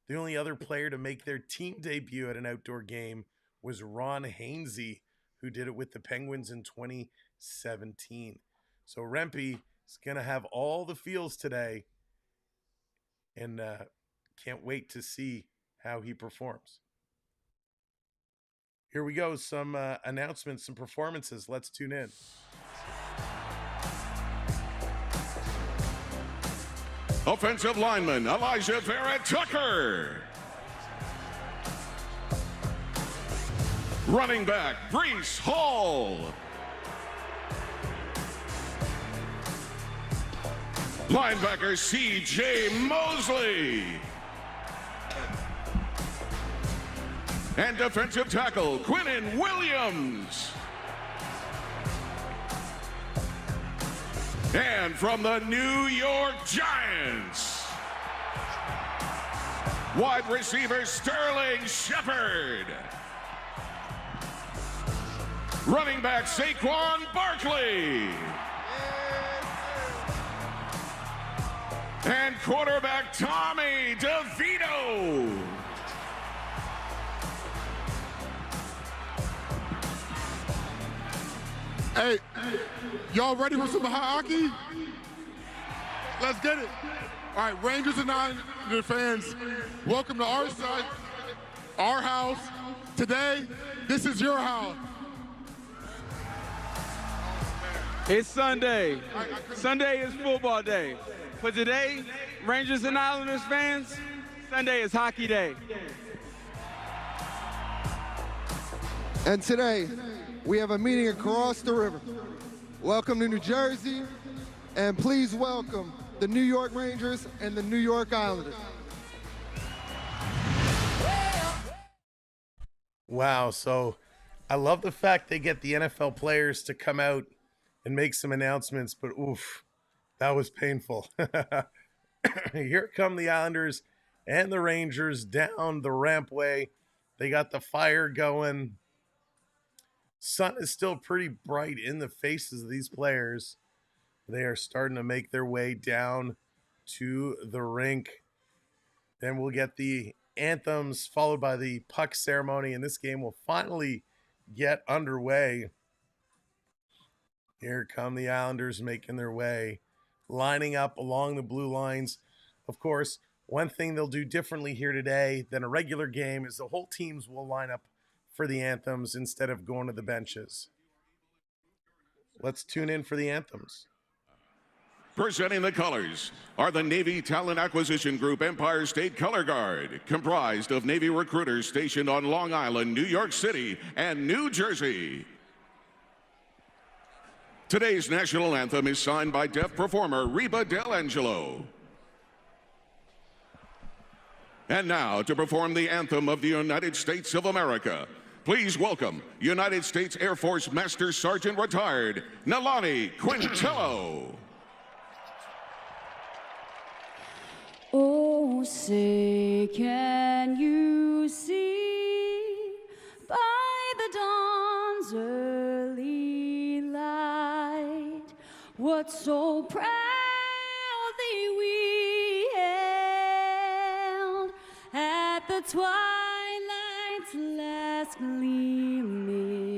The only other player to make their team debut at an outdoor game was Ron Hainsey, who did it with the Penguins in 2017. So Rempe is going to have all the feels today, and can't wait to see how he performs. Here we go, some announcements, some performances. Let's tune in. Offensive lineman Elijah Barrett-Tucker. Running back Brees Hall. Linebacker C.J. Mosley. And defensive tackle Quinnen Williams. And from the New York Giants, wide receiver Sterling Shepard. Running back Saquon Barkley. And quarterback Tommy DeVito. Hey, y'all ready for some hockey? Let's get it. All right, Rangers and Islanders fans, welcome to our side, our house. Today, this is your house. It's Sunday. Sunday is football day. But today, Rangers and Islanders fans, Sunday is hockey day. And today, we have a meeting across the river. Welcome to New Jersey, and please welcome the New York Rangers and the New York Islanders. Wow, so I love the fact they get the NFL players to come out and make some announcements, but oof, that was painful. Here come the Islanders and the Rangers down the rampway. They got the fire going. Sun is still pretty bright in the faces of these players. They are starting to make their way down to the rink. Then we'll get the anthems followed by the puck ceremony, and this game will finally get underway. Here come the Islanders making their way, lining up along the blue lines. Of course, one thing they'll do differently here today than a regular game is the whole teams will line up for the anthems instead of going to the benches. Let's tune in for the anthems. Presenting the colors are the Navy Talent Acquisition Group Empire State Color Guard, comprised of Navy recruiters stationed on Long Island, New York City, and New Jersey. Today's national anthem is signed by deaf performer Reba Delangelo. And now, to perform the anthem of the United States of America, please welcome United States Air Force Master Sergeant Retired, Nalani Quintello. Oh, say, can you see by the dawn's early light what so proudly we hailed at the twilight's last gleaming,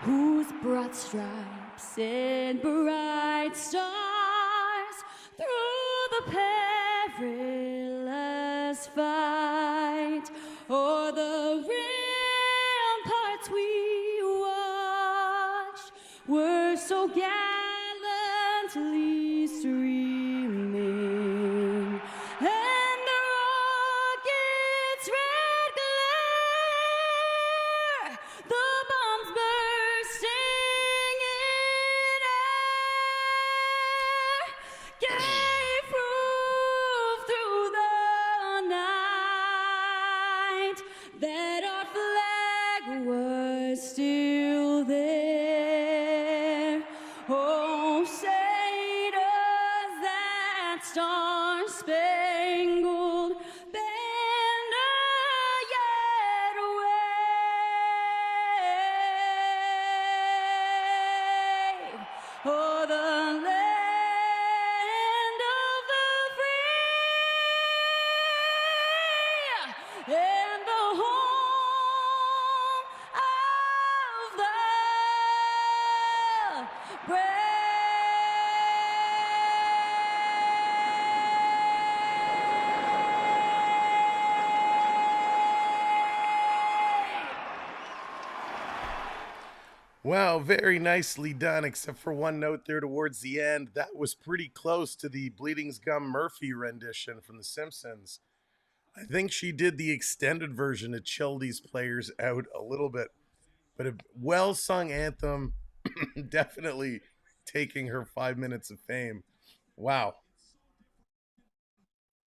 whose broad stripes and bright stars through the perilous fight o'er the ramparts we watched were so gallantly streaming, and the rocket's red glare, the bombs bursting in air, gave proof through the night that our flag was still there. Oh, say does that star-spangled banner yet wave o'er the land of the free and the home of the brave? Wow, very nicely done, except for one note there towards the end. That was pretty close to the Bleeding Gum Murphy rendition from The Simpsons. I think she did the extended version to chill these players out a little bit. But a well-sung anthem, definitely taking her 5 minutes of fame. Wow.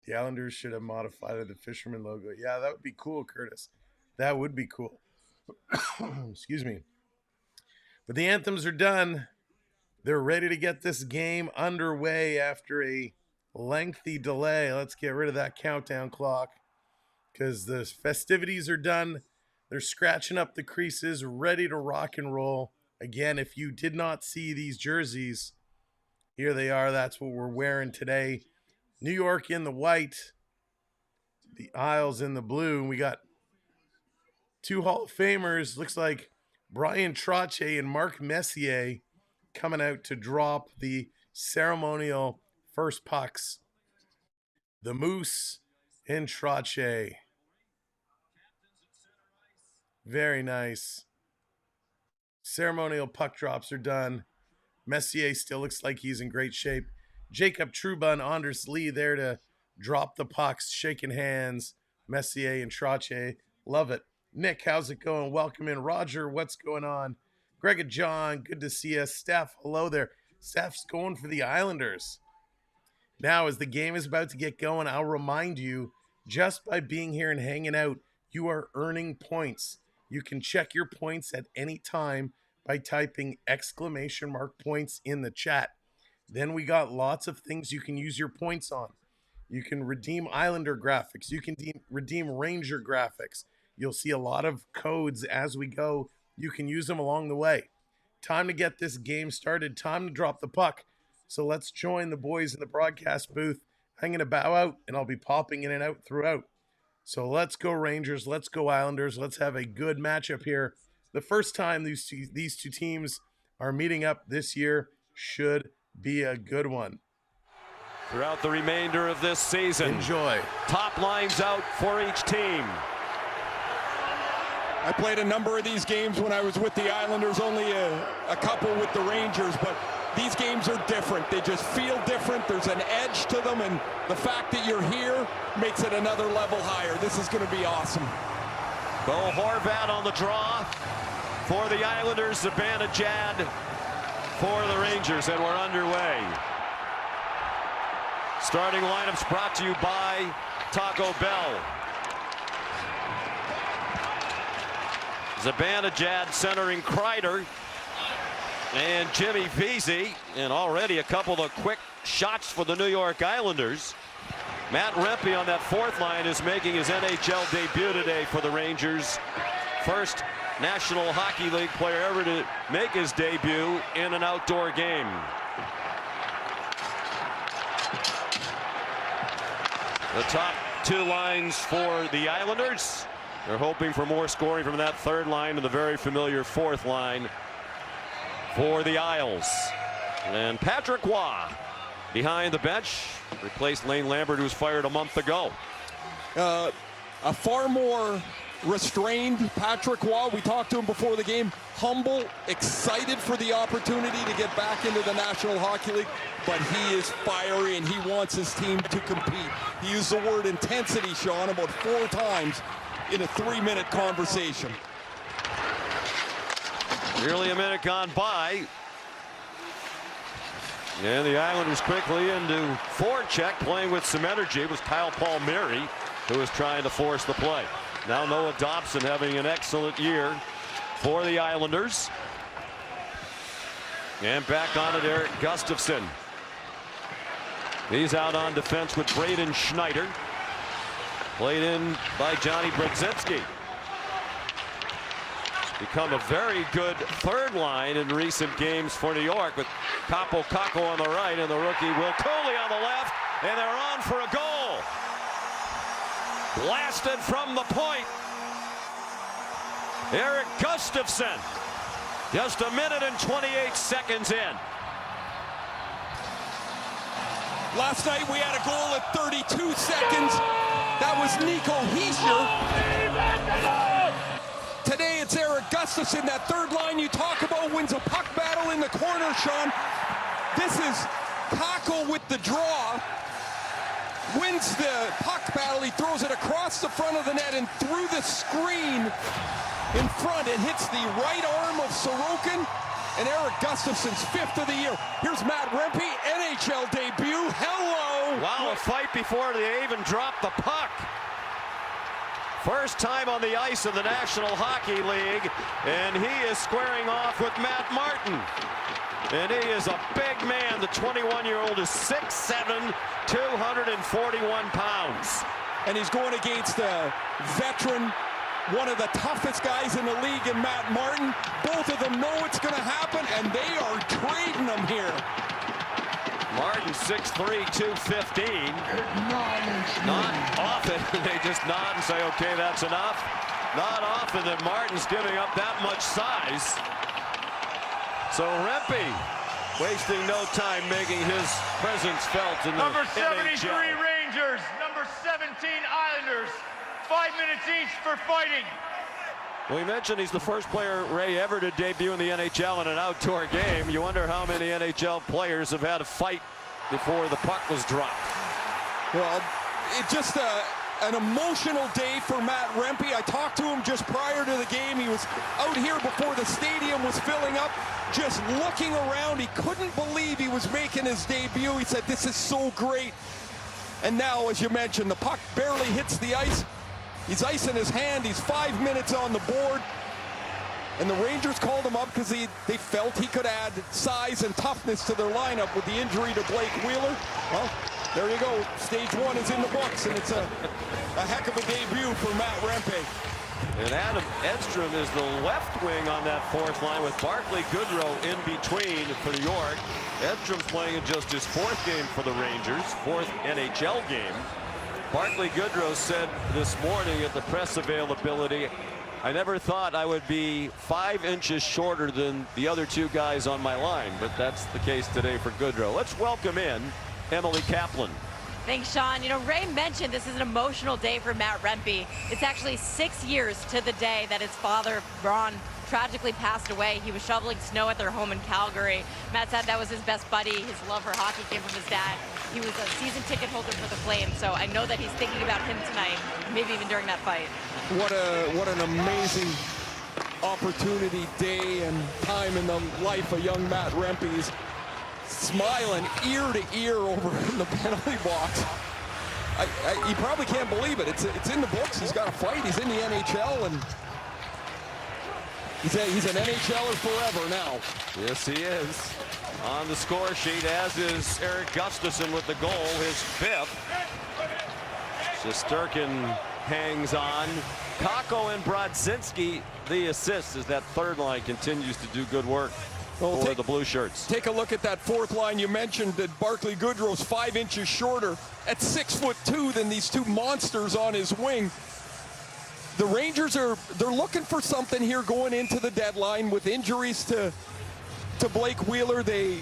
The Islanders should have modified the Fisherman logo. Yeah, that would be cool, Curtis. That would be cool. Excuse me. But the anthems are done. They're ready to get this game underway after a lengthy delay. Let's get rid of that countdown clock because the festivities are done. They're scratching up the creases, ready to rock and roll. Again, if you did not see these jerseys, here they are. That's what we're wearing today. New York in the white, the Isles in the blue. And we got two Hall of Famers. Looks like Brian Trottier and Mark Messier coming out to drop the ceremonial first pucks. The Moose and Trottier. Very nice. Ceremonial puck drops are done. Messier still looks like he's in great shape. Jacob Trouba and Anders Lee there to drop the pucks, shaking hands. Messier and Trottier. Love it. Nick, how's it going? Welcome in. Roger, what's going on? Greg and John, good to see us. Steph, hello there. Steph's going for the Islanders. Now, as the game is about to get going, I'll remind you, just by being here and hanging out, you are earning points. You can check your points at any time by typing !points in the chat. Then we got lots of things you can use your points on. You can redeem Islander graphics. You can redeem Ranger graphics. You'll see a lot of codes as we go. You can use them along the way. Time to get this game started. Time to drop the puck. So let's join the boys in the broadcast booth. I'm going to bow out, and I'll be popping in and out throughout. So let's go Rangers. Let's go Islanders. Let's have a good matchup here. The first time these two teams are meeting up this year should be a good one. Throughout the remainder of this season. Enjoy. Top lines out for each team. I played a number of these games when I was with the Islanders, only a couple with the Rangers, but these games are different. They just feel different. There's an edge to them, and the fact that you're here makes it another level higher. This is going to be awesome. Bo Horvat on the draw for the Islanders, Zibanejad for the Rangers, and we're underway. Starting lineups brought to you by Taco Bell. Zibanejad centering Kreider and Jimmy Vesey, and already a couple of quick shots for the New York Islanders. Matt Rempe on that fourth line is making his NHL debut today for the Rangers. First National Hockey League player ever to make his debut in an outdoor game. The top two lines for the Islanders. They're hoping for more scoring from that third line and the very familiar fourth line for the Isles. And Patrick Waugh behind the bench, replaced Lane Lambert, who was fired a month ago. A far more restrained Patrick Waugh. We talked to him before the game. Humble, excited for the opportunity to get back into the National Hockey League, but he is fiery and he wants his team to compete. He used the word intensity, Sean, about 4 times in a 3-minute conversation. Nearly a minute gone by. And the Islanders quickly into forecheck, playing with some energy. It was Kyle Palmieri who was trying to force the play. Now Noah Dobson having an excellent year for the Islanders. And back on it, Eric Gustafsson. He's out on defense with Braden Schneider. Played in by Johnny Brodzinski. Become a very good third line in recent games for New York, with Capo Caco on the right and the rookie Will Cooley on the left, and they're on for a goal. Blasted from the point. Eric Gustafsson, just a minute and 28 seconds in. Last night we had a goal at 32 seconds. That was Nico Hischier. Today it's Eric Gustafsson. That third line you talk about wins a puck battle in the corner, Sean. This is Kako with the draw. Wins the puck battle. He throws it across the front of the net and through the screen in front. It hits the right arm of Sorokin. And Eric Gustafsson's 5th of the year. Here's Matt Rempe, NHL debut. Hello! Wow, a fight before they even dropped the puck. First time on the ice in the National Hockey League, and he is squaring off with Matt Martin. And he is a big man. The 21-year-old is 6'7", 241 pounds. And he's going against a veteran, one of the toughest guys in the league in Matt Martin. Both of them know it's going to happen, and they are trading him here. Martin 6'3", 215. Not often. They just nod and say, okay, that's enough. Not often that Martin's giving up that much size. So Rempe wasting no time making his presence felt in the Number 73 NHL. Rangers, number 17 Islanders. 5 minutes each for fighting. We mentioned he's the first player, Ray, ever to debut in the NHL in an outdoor game. You wonder how many NHL players have had a fight before the puck was dropped. Well, it's just an emotional day for Matt Rempe. I talked to him just prior to the game. He was out here before the stadium was filling up, just looking around. He couldn't believe he was making his debut. He said, this is so great. And now, as you mentioned, the puck barely hits the ice. He's icing his hand. He's 5 minutes on the board. And the Rangers called him up because they felt he could add size and toughness to their lineup with the injury to Blake Wheeler. Well, there you go. Stage 1 is in the books, and it's a heck of a debut for Matt Rempe. And Adam Edstrom is the left wing on that fourth line with Barclay Goodrow in between for New York. Edstrom's playing in just his fourth game for the Rangers, fourth NHL game. Barclay Goodrow said this morning at the press availability, I never thought I would be 5 inches shorter than the other two guys on my line, but that's the case today for Goodrow. Let's welcome in Emily Kaplan. Thanks, Sean. You know, Ray mentioned this is an emotional day for Matt Rempe. It's actually 6 years to the day that his father, Ron, tragically passed away. He was shoveling snow at their home in Calgary. Matt said that was his best buddy. His love for hockey came from his dad. He was a season ticket holder for the Flames, so I know that he's thinking about him tonight, maybe even during that fight. What an amazing opportunity, day, and time in the life of young Matt Rempe. He's smiling ear to ear over in the penalty box. He probably can't believe it. It's in the books. He's got a fight. He's in the NHL, and he's an NHLer forever now. Yes, he is. On the score sheet, as is Eric Gustafsson with the goal, his 5th. Shesterkin hangs on. Kakko and Brodzinski, the assists, as that third line continues to do good work for the Blue Shirts. Take a look at that fourth line. You mentioned that Barclay Goodrow's 5 inches shorter at 6'2" than these two monsters on his wing. The Rangers they're looking for something here going into the deadline with injuries to Blake Wheeler. They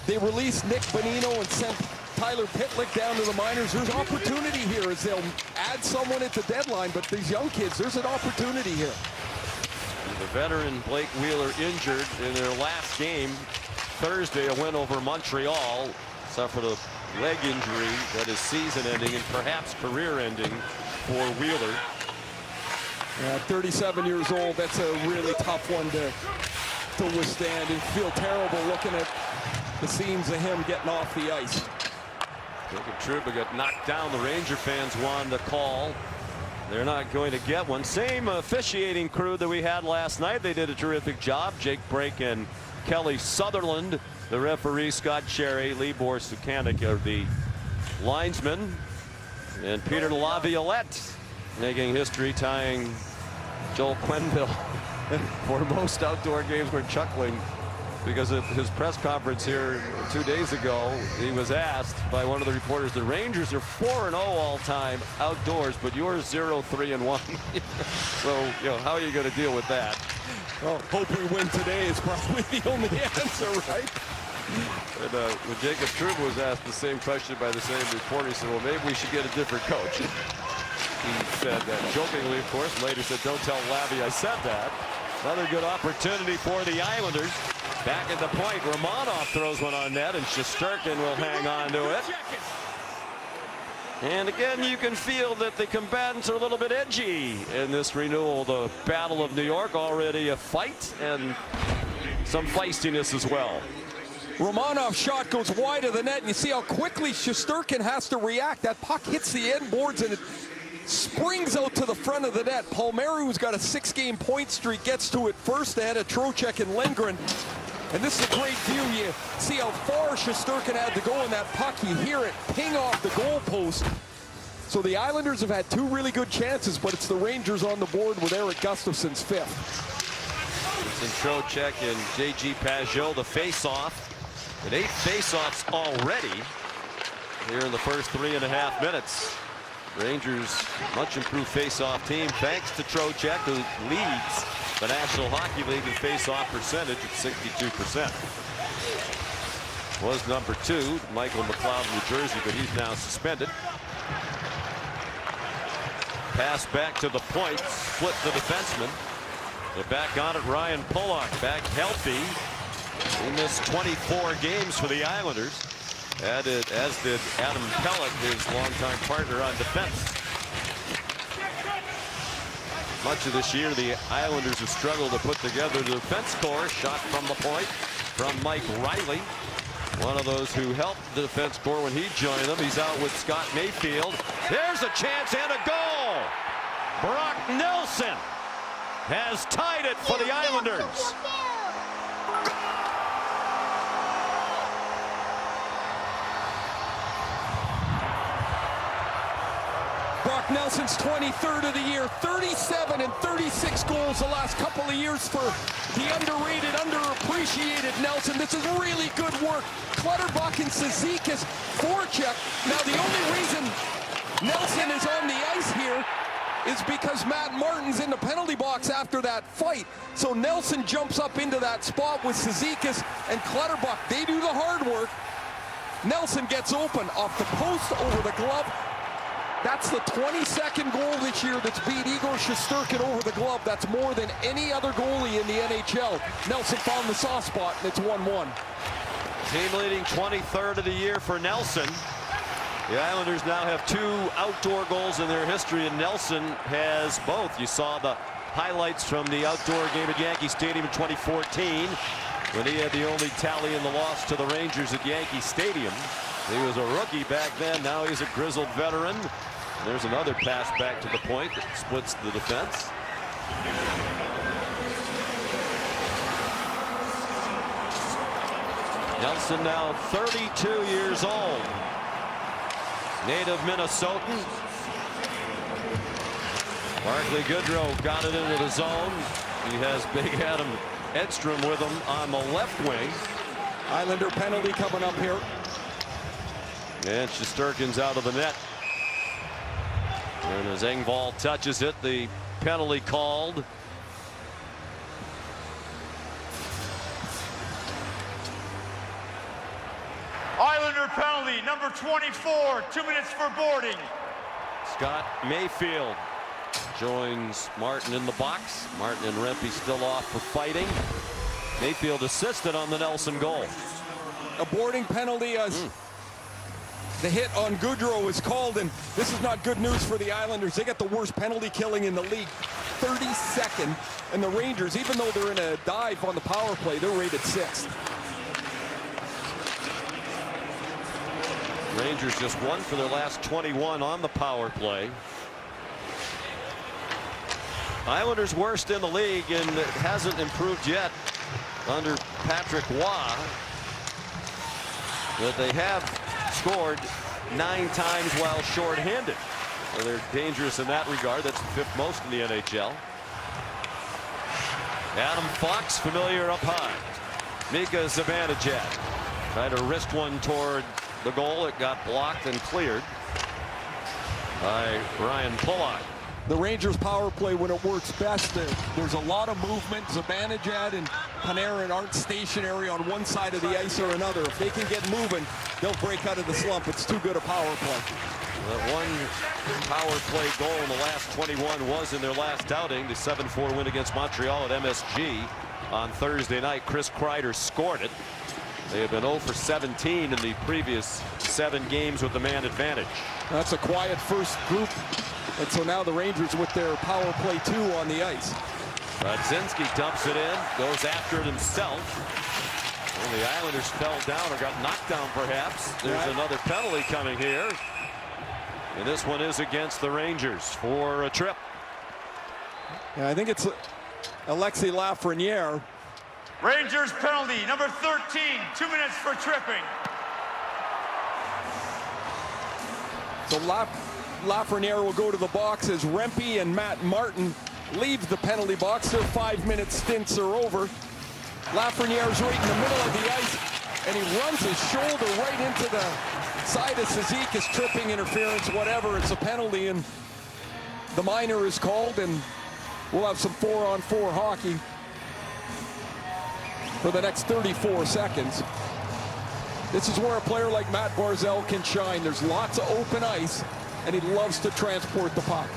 released Nick Bonino and sent Tyler Pitlick down to the minors. There's opportunity here as they'll add someone at the deadline, but these young kids, there's an opportunity here. The veteran Blake Wheeler injured in their last game Thursday, a win over Montreal. Suffered a leg injury that is season-ending and perhaps career-ending for Wheeler. Yeah, 37 years old, that's a really tough one to withstand, and feel terrible looking at the scenes of him getting off the ice. Jacob Trouba got knocked down. The Ranger fans wanted the call. They're not going to get one. Same officiating crew that we had last night. They did a terrific job. Jake Brake and Kelly Sutherland, the referee. Scott Cherry, Libor Sukanik are the linesmen, and Peter Laviolette making history, tying Joel Quenneville for most outdoor games. We're chuckling because of his press conference here 2 days ago. He was asked by one of the reporters, the Rangers are 4-0 all time outdoors, but you're 0-3-1. So, you know, how are you going to deal with that? Well, hope we win today is probably the only answer, right? And when Jacob Trouba was asked the same question by the same reporter, he said, well, maybe we should get a different coach. He said that jokingly, of course. Later said, don't tell Lavie I said that. Another good opportunity for the Islanders. Back at the point, Romanov throws one on net, and Shesterkin will hang on to it. And again, you can feel that the combatants are a little bit edgy in this renewal. The Battle of New York, already a fight, and some feistiness as well. Romanov's shot goes wide of the net, and you see how quickly Shesterkin has to react. That puck hits the end boards, and it springs out to the front of the net. Palmieri, who's got a 6-game point streak, gets to it first ahead of Trocheck and Lindgren. And this is a great view. You see how far Shesterkin had to go in that puck. You hear it ping off the goalpost. So the Islanders have had 2 really good chances, but it's the Rangers on the board with Eric Gustafsson's 5th. It's Trocheck and J.G. Pajot, the face-off. And 8 face-offs already here in the first 3.5 minutes. Rangers, much improved face-off team, thanks to Trocheck, who leads the National Hockey League in face-off percentage at 62%. Was number 2, Michael McLeod, New Jersey, but he's now suspended. Pass back to the point, split the defenseman. But back on it, Ryan Pulock, back healthy. He missed 24 games for the Islanders, as did Adam Pelech, his longtime partner on defense. Much of this year, the Islanders have struggled to put together the defense core. Shot from the point from Mike Riley, one of those who helped the defense core when he joined them. He's out with Scott Mayfield. There's a chance and a goal. Brock Nelson has tied it for the Islanders. Brock Nelson's 23rd of the year, 37 and 36 goals the last couple of years for the underrated, underappreciated Nelson. This is really good work. Clutterbuck and Cizikas forecheck. Now the only reason Nelson is on the ice here is because Matt Martin's in the penalty box after that fight. So Nelson jumps up into that spot with Cizikas and Clutterbuck. They do the hard work. Nelson gets open off the post over the glove. That's the 22nd goal this year that's beat Igor Shesterkin over the glove. That's more than any other goalie in the NHL. Nelson found the soft spot, and it's 1-1. Team leading 23rd of the year for Nelson. The Islanders now have 2 outdoor goals in their history, and Nelson has both. You saw the highlights from the outdoor game at Yankee Stadium in 2014 when he had the only tally in the loss to the Rangers at Yankee Stadium. He was a rookie back then. Now he's a grizzled veteran. There's another pass back to the point that splits the defense. Nelson now 32 years old. Native Minnesotan. Barclay Goodrow got it into the zone. He has Big Adam Edstrom with him on the left wing. Islander penalty coming up here. And Shesterkin's out of the net. And as Engvall touches it, the penalty called. Islander penalty, number 24, 2 minutes for boarding. Scott Mayfield joins Martin in the box. Martin and Rempe still off for fighting. Mayfield assisted on the Nelson goal. A boarding penalty as the hit on Goodrow is called, and this is not good news for the Islanders. They got the worst penalty killing in the league, 32nd, and the Rangers, even though they're in a dive on the power play, they're rated 6th. Rangers just 1 for their last 21 on the power play. Islanders worst in the league, and it hasn't improved yet under Patrick Waugh. But they have scored 9 times while shorthanded. So they're dangerous in that regard. That's the 5th most in the NHL. Adam Fox, familiar up high. Mika Zibanejad tried to wrist one toward the goal. It got blocked and cleared by Ryan Pulock. The Rangers power play, when it works best, there's a lot of movement. Zibanejad and Panarin aren't stationary on one side of the ice or another. If they can get moving, they'll break out of the slump. It's too good a power play. That one power play goal in the last 21 was in their last outing. The 7-4 win against Montreal at MSG on Thursday night. Chris Kreider scored it. They have been 0 for 17 in the previous 7 games with the man advantage. That's a quiet first group. And so now the Rangers with their power play 2 on the ice. Radzinski dumps it in, goes after it himself. And the Islanders fell down or got knocked down perhaps. There's another penalty coming here. And this one is against the Rangers for a trip. Yeah, I think it's Alexis Lafreniere. Rangers penalty, number 13, 2 minutes for tripping. So Lafreniere will go to the box as Rempe and Matt Martin leave the penalty box. Their 5-minute stints are over. Lafreniere's right in the middle of the ice, and he runs his shoulder right into the side of Cizikas, tripping, interference, whatever. It's a penalty, and the minor is called, and we'll have some 4-on-4 hockey for the next 34 seconds. This is where a player like Matt Barzal can shine. There's lots of open ice, and he loves to transport the puck.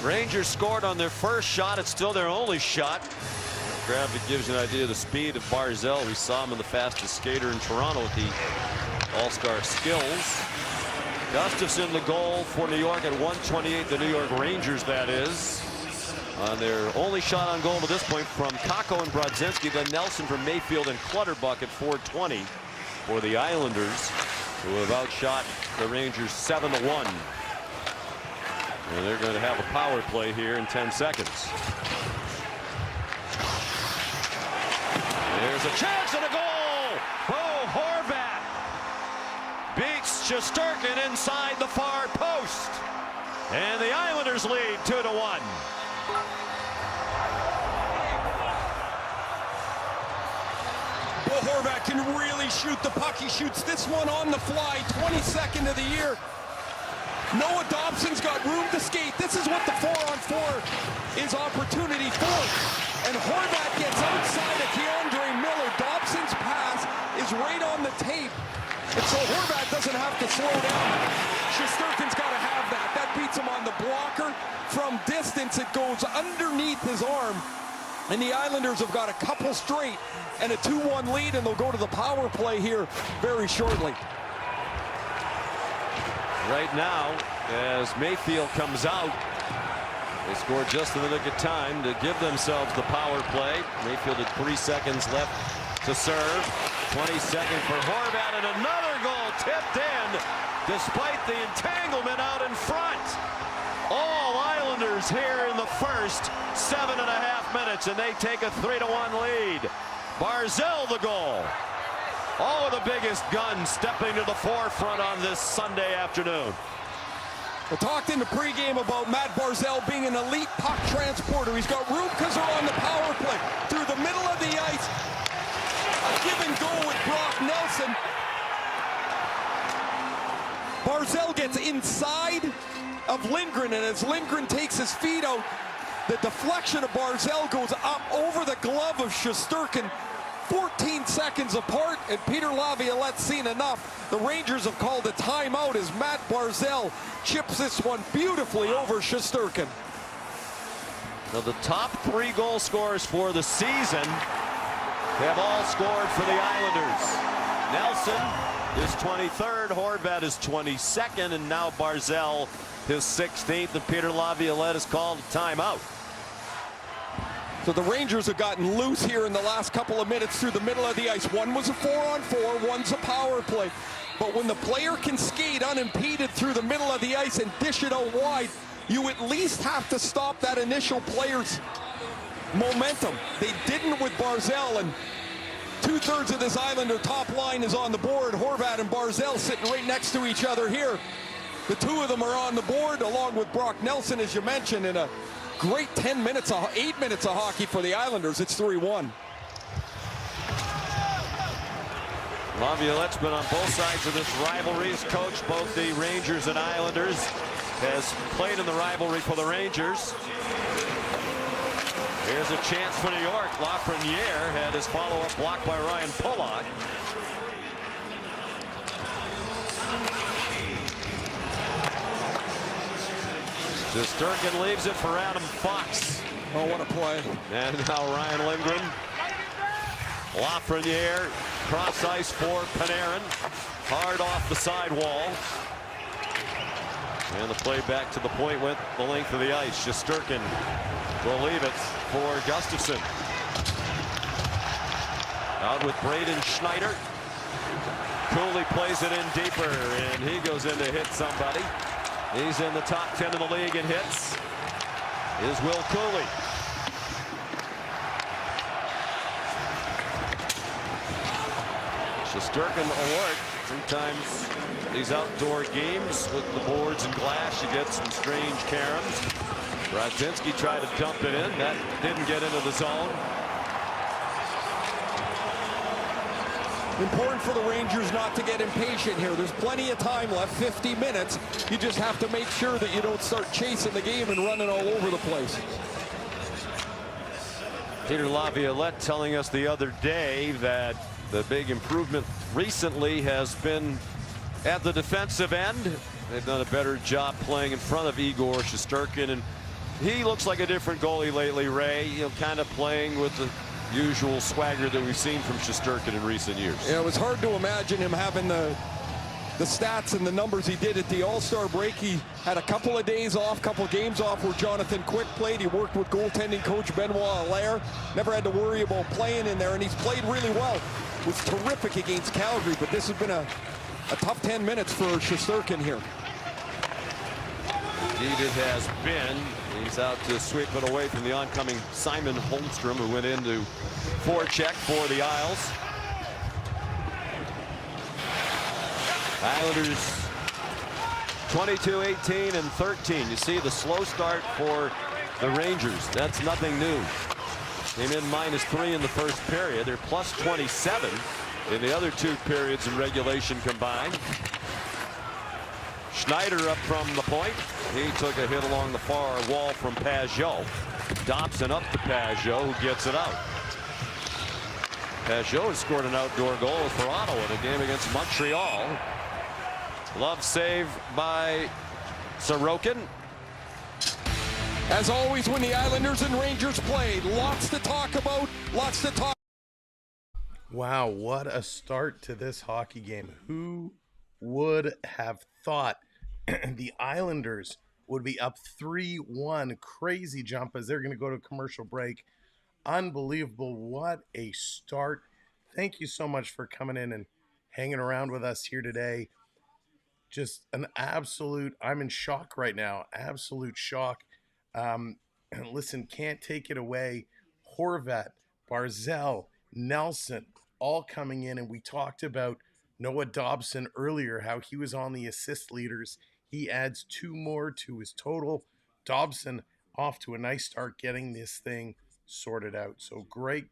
Rangers scored on their first shot. It's still their only shot. Gravity gives you an idea of the speed of Barzal. We saw him in the fastest skater in Toronto with the all-star skills. Gustafson the goal for New York at 1:28. The New York Rangers, that is. On their only shot on goal to this point from Kakko and Brodzinski, then Nelson from Mayfield and Clutterbuck at 4:20 for the Islanders, who have outshot the Rangers 7-1. And they're going to have a power play here in 10 seconds. There's a chance and a goal! Bo Horvat beats Shesterkin inside the far post. And the Islanders lead 2-1. Bo Horvat can really shoot the puck. He shoots this one on the fly, 22nd of the year. Noah Dobson's got room to skate. This is what the 4-on-4 is opportunity for. And Horvat gets outside of Keandre Miller. Dobson's pass is right on the tape. And so Horvat doesn't have to slow down. Shesterkin's got to have that. That beats him on the blocker. From distance, it goes underneath his arm. And the Islanders have got a couple straight and a 2-1 lead, and they'll go to the power play here very shortly. Right now, as Mayfield comes out, they scored just in the nick of time to give themselves the power play. Mayfield had 3 seconds left to serve. 22nd for Horvat, and another goal tipped in despite the entanglement out in front. All Islanders here in the first 7.5 minutes, and they take a 3-1 lead. Barzal the goal. All of the biggest guns stepping to the forefront on this Sunday afternoon. We talked in the pregame about Matt Barzal being an elite puck transporter. He's got room because they're on the power play. Through the middle of the ice, a give and go with Brock Nelson. Barzal gets inside of Lindgren, and as Lindgren takes his feet out, the deflection of Barzal goes up over the glove of Shesterkin. 14 seconds apart, and Peter Laviolette's seen enough. The Rangers have called a timeout as Matt Barzal chips this one beautifully over Shesterkin. Now the top 3 goal scorers for the season have all scored for the Islanders. Nelson is 23rd, Horvat is 22nd, and now Barzal his 16th, and Peter Laviolette has called a timeout. So the Rangers have gotten loose here in the last couple of minutes through the middle of the ice. One was a 4-on-4, one's a power play. But when the player can skate unimpeded through the middle of the ice and dish it out wide, you at least have to stop that initial player's momentum. They didn't with Barzal, and 2/3 of this Islander top line is on the board. Horvat and Barzal sitting right next to each other here. The two of them are on the board, along with Brock Nelson, as you mentioned, in a great 8 minutes of hockey for the Islanders. It's 3-1. Laviolette's been on both sides of this rivalry. He's coached both the Rangers and Islanders. Has played in the rivalry for the Rangers. Here's a chance for New York. Lafreniere had his follow-up blocked by Ryan Pulock. Shesterkin leaves it for Adam Fox. Oh, what a play. And now Ryan Lindgren. Lafreniere, cross ice for Panarin. Hard off the sidewall. And the play back to the point went the length of the ice. Shesterkin will leave it for Gustafson. Out with Braden Schneider. Cooley plays it in deeper, and he goes in to hit somebody. He's in the top 10 in the league in hits. Is Will Cooley. Shesterkin alert. Sometimes these outdoor games with the boards and glass, you get some strange caroms. Brodzinski tried to dump it in. That didn't get into the zone. Important for the Rangers not to get impatient here. There's plenty of time left, 50 minutes. You just have to make sure that you don't start chasing the game and running all over the place. Peter Laviolette telling us the other day that the big improvement recently has been at the defensive end. They've done a better job playing in front of Igor Shesterkin, and he looks like a different goalie lately, Ray. You know, kind of playing with the usual swagger that we've seen from Shesterkin in recent years. Yeah, it was hard to imagine him having the stats and the numbers he did at the All-Star break. He had a couple of days off, couple of games off where Jonathan Quick played. He worked with goaltending coach Benoit Allaire. Never had to worry about playing in there, and he's played really well. Was terrific against Calgary, but this has been a tough 10 minutes for Shesterkin here. Indeed it has been. He's out to sweep it away from the oncoming Simon Holmstrom, who went into forecheck for the Isles. Islanders 22-18 and 13. You see the slow start for the Rangers. That's nothing new. Came in -3 in the first period. They're plus 27 in the other two periods in regulation combined. Schneider up from the point. He took a hit along the far wall from Pajot. Dobson up to Pajot, who gets it out. Pajot has scored an outdoor goal for Ottawa in a game against Montreal. Love save by Sorokin. As always, when the Islanders and Rangers play, lots to talk about, lots to talk. Wow, what a start to this hockey game. Who would have thought the Islanders would be up 3-1? Crazy jump as they're going to go to commercial break. Unbelievable. What a start. Thank you so much for coming in and hanging around with us here today. Just an absolute, I'm in shock right now. Absolute shock. Listen, can't take it away. Horvat, Barzell, Nelson, all coming in. And we talked about Noah Dobson earlier, how he was on the assist leaders. He adds 2 more to his total. Dobson off to a nice start getting this thing sorted out. So great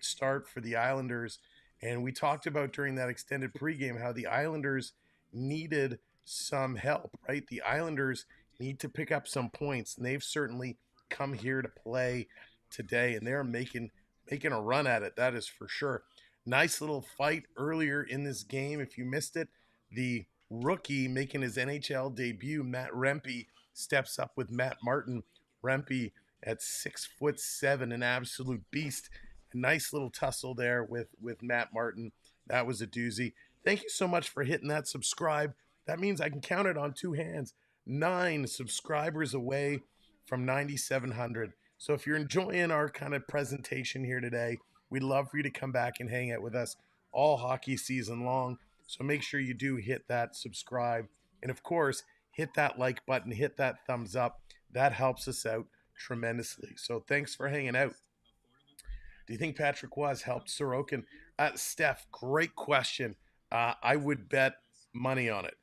start for the Islanders. And we talked about during that extended pregame how the Islanders needed some help, right? The Islanders need to pick up some points, and they've certainly come here to play today, and they're making a run at it. That is for sure. Nice little fight earlier in this game. If you missed it, the rookie making his NHL debut, Matt Rempe, steps up with Matt Martin. Rempe at 6'7", an absolute beast. A nice little tussle there with Matt Martin. That was a doozy. Thank you so much for hitting that subscribe. That means I can count it on 2 hands. 9 subscribers away from 9,700. So if you're enjoying our kind of presentation here today, we'd love for you to come back and hang out with us all hockey season long. So make sure you do hit that subscribe. And of course, hit that like button, hit that thumbs up. That helps us out tremendously. So thanks for hanging out. Do you think Patrick Roy helped Sorokin? Steph, great question. I would bet money on it.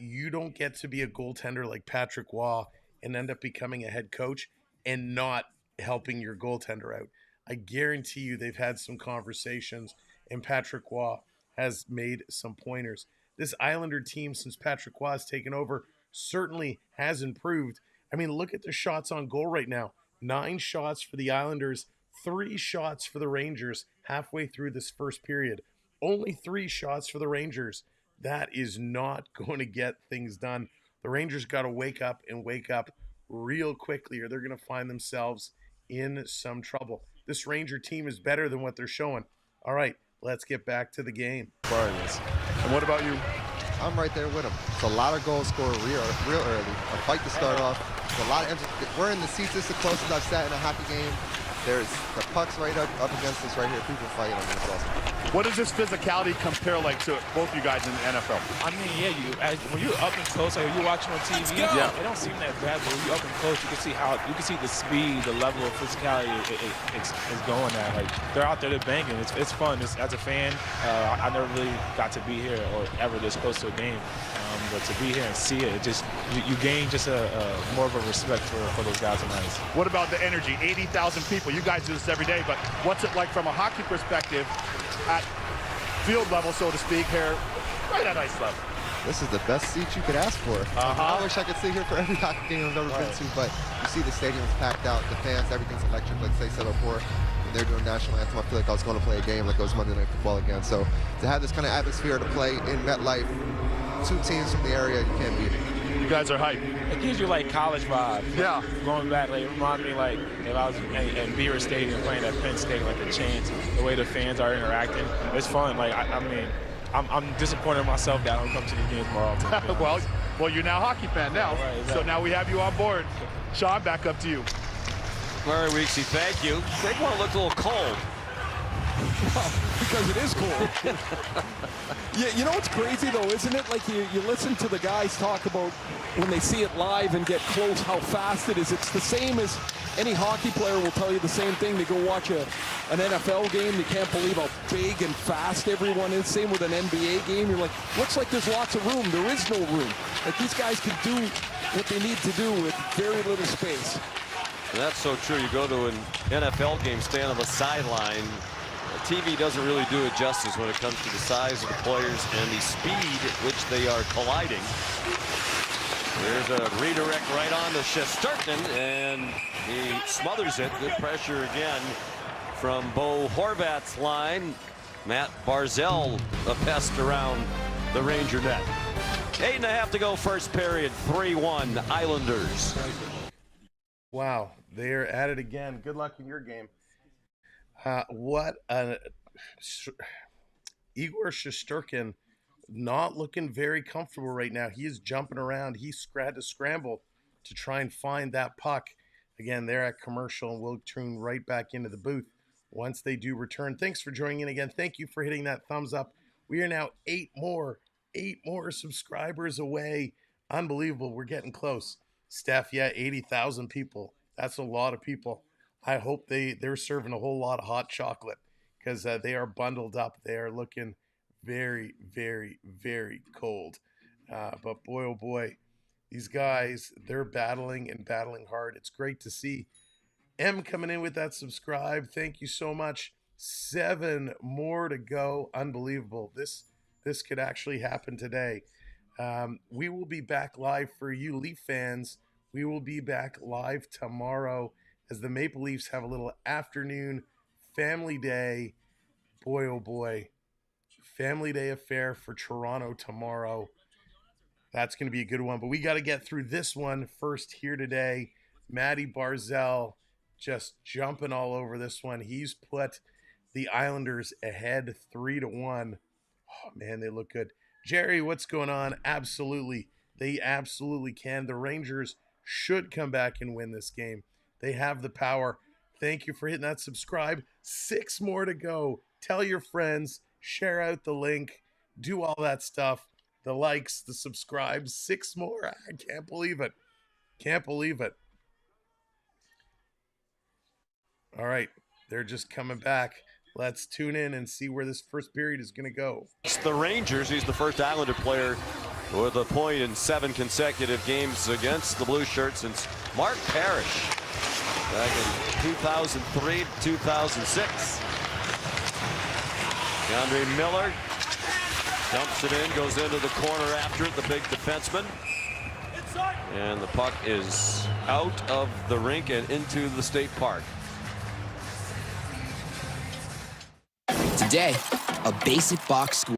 You don't get to be a goaltender like Patrick Roy and end up becoming a head coach and not helping your goaltender out. I guarantee you they've had some conversations, and Patrick Roy has made some pointers. This Islander team, since Patrick Roy has taken over, certainly has improved. I mean, look at the shots on goal right now. 9 shots for the Islanders, 3 shots for the Rangers halfway through this first period. Only 3 shots for the Rangers. That is not going to get things done. The Rangers got to wake up real quickly, or they're going to find themselves in some trouble. This Ranger team is better than what they're showing. All right, let's get back to the game. And what about you? I'm right there with him. It's a lot of goals scored real early. A fight to start off. It's a lot of we're in the seats. This is the closest I've sat in a hockey game There's the puck's right up against us right here. People fighting. I mean, it's awesome. What does this physicality compare like to both you guys in the NFL? I mean, yeah, when you're up and close, like you're watching on TV, it don't seem that bad, but when you're up and close, you can see the speed, the level of physicality is going at. Like they're out there, they're banging. It's fun. As a fan, I never really got to be here or ever this close to a game, but to be here and see it, you gain just more of a respect for those guys on ice. What about the energy? 80,000 people. You guys do this every day, but what's it like from a hockey perspective at field level, so to speak, here, right at ice level? This is the best seat you could ask for. I wish I could sit here for every hockey game I've ever been to, but you see the stadium's packed out, the fans, everything's electric, like they said before. When they're doing national anthem, I feel like I was going to play a game like it was Monday Night Football again. So to have this kind of atmosphere to play in MetLife, two teams from the area, you can't beat it. You guys are hype. It gives you like college vibes. Yeah. Going back, like it reminded me like if I was in Beaver Stadium playing at Penn State, like the chants, the way the fans are interacting. It's fun. Like I mean, I'm disappointed in myself that I don't come to these games more often. well, you're now a hockey fan now. Right, exactly. So now we have you on board. Sean, back up to you. All right, Weeksy, thank you. Big one looked a little cold. Because it is cool. Yeah, you know what's crazy though, isn't it? Like you listen to the guys talk about when they see it live and get close, how fast it is. It's the same as any hockey player will tell you the same thing. They go watch an NFL game, they can't believe how big and fast everyone is. Same with an NBA game. You're like, looks like there's lots of room. There is no room. Like these guys can do what they need to do with very little space. And that's so true. You go to an NFL game, stand on the sideline. TV doesn't really do it justice when it comes to the size of the players and the speed at which they are colliding. There's a redirect right on to Shesterkin, and he smothers it. Good pressure again from Bo Horvat's line. Matt Barzal, a pest around the Ranger net. 8.5 to go first period, 3-1 Islanders. Wow, they're at it again. Good luck in your game. Igor Shesterkin not looking very comfortable right now. He is jumping around. He had to scramble to try and find that puck. Again, they're at commercial, and we'll tune right back into the booth once they do return. Thanks for joining in again. Thank you for hitting that thumbs up. We are now 8 more subscribers away. Unbelievable. We're getting close. Steph, 80,000 people. That's a lot of people. I hope they're serving a whole lot of hot chocolate because they are bundled up. They are looking very, very, very cold. But boy, oh boy, these guys, they're battling and battling hard. It's great to see. M coming in with that subscribe. Thank you so much. 7 more to go. Unbelievable. This could actually happen today. We will be back live for you Leaf fans. We will be back live tomorrow as the Maple Leafs have a little afternoon family day. Boy, oh boy. Family day affair for Toronto tomorrow. That's going to be a good one. But we got to get through this one first here today. Matty Barzal just jumping all over this one. He's put the Islanders ahead 3-1. Oh, man, they look good. Jerry, what's going on? Absolutely. They absolutely can. The Rangers should come back and win this game. They have the power. Thank you for hitting that subscribe. 6 more to go. Tell your friends. Share out the link. Do all that stuff. The likes, the subscribes. 6 more. I can't believe it. Can't believe it. All right. They're just coming back. Let's tune in and see where this first period is going to go. It's the Rangers. He's the first Islander player with a point in 7 consecutive games against the Blue Shirts since Mark Parrish back in 2003 to 2006. DeAndre Miller dumps it in, goes into the corner after it, the big defenseman. And the puck is out of the rink and into the state park. Today, a basic box score.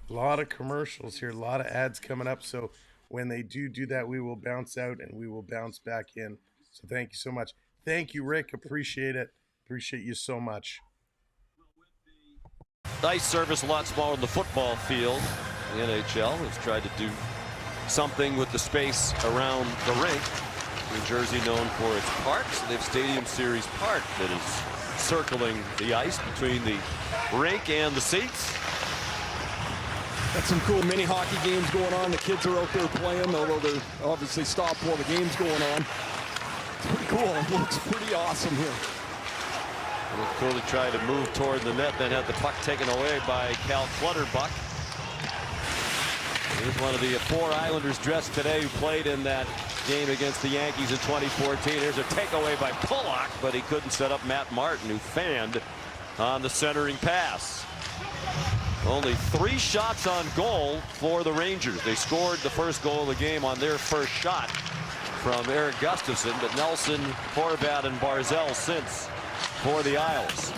A lot of commercials here, a lot of ads coming up. So when they do that, we will bounce out and we will bounce back in. So thank you so much. Thank you, Rick. Appreciate it. Appreciate you so much. Ice surface a lot smaller than the football field. The NHL has tried to do something with the space around the rink. New Jersey known for its parks. They have Stadium Series Park that is circling the ice between the rink and the seats. Got some cool mini hockey games going on. The kids are out there playing, although they're obviously stopped while the game's going on. It's pretty cool. It looks pretty awesome here. Cooley tried to move toward the net, then had the puck taken away by Cal Clutterbuck. Here's one of the 4 Islanders dressed today who played in that game against the Yankees in 2014. Here's a takeaway by Pulock, but he couldn't set up Matt Martin, who fanned on the centering pass. Only 3 shots on goal for the Rangers. They scored the first goal of the game on their first shot from Eric Gustafson, but Nelson, Horvat, and Barzell since for the Isles.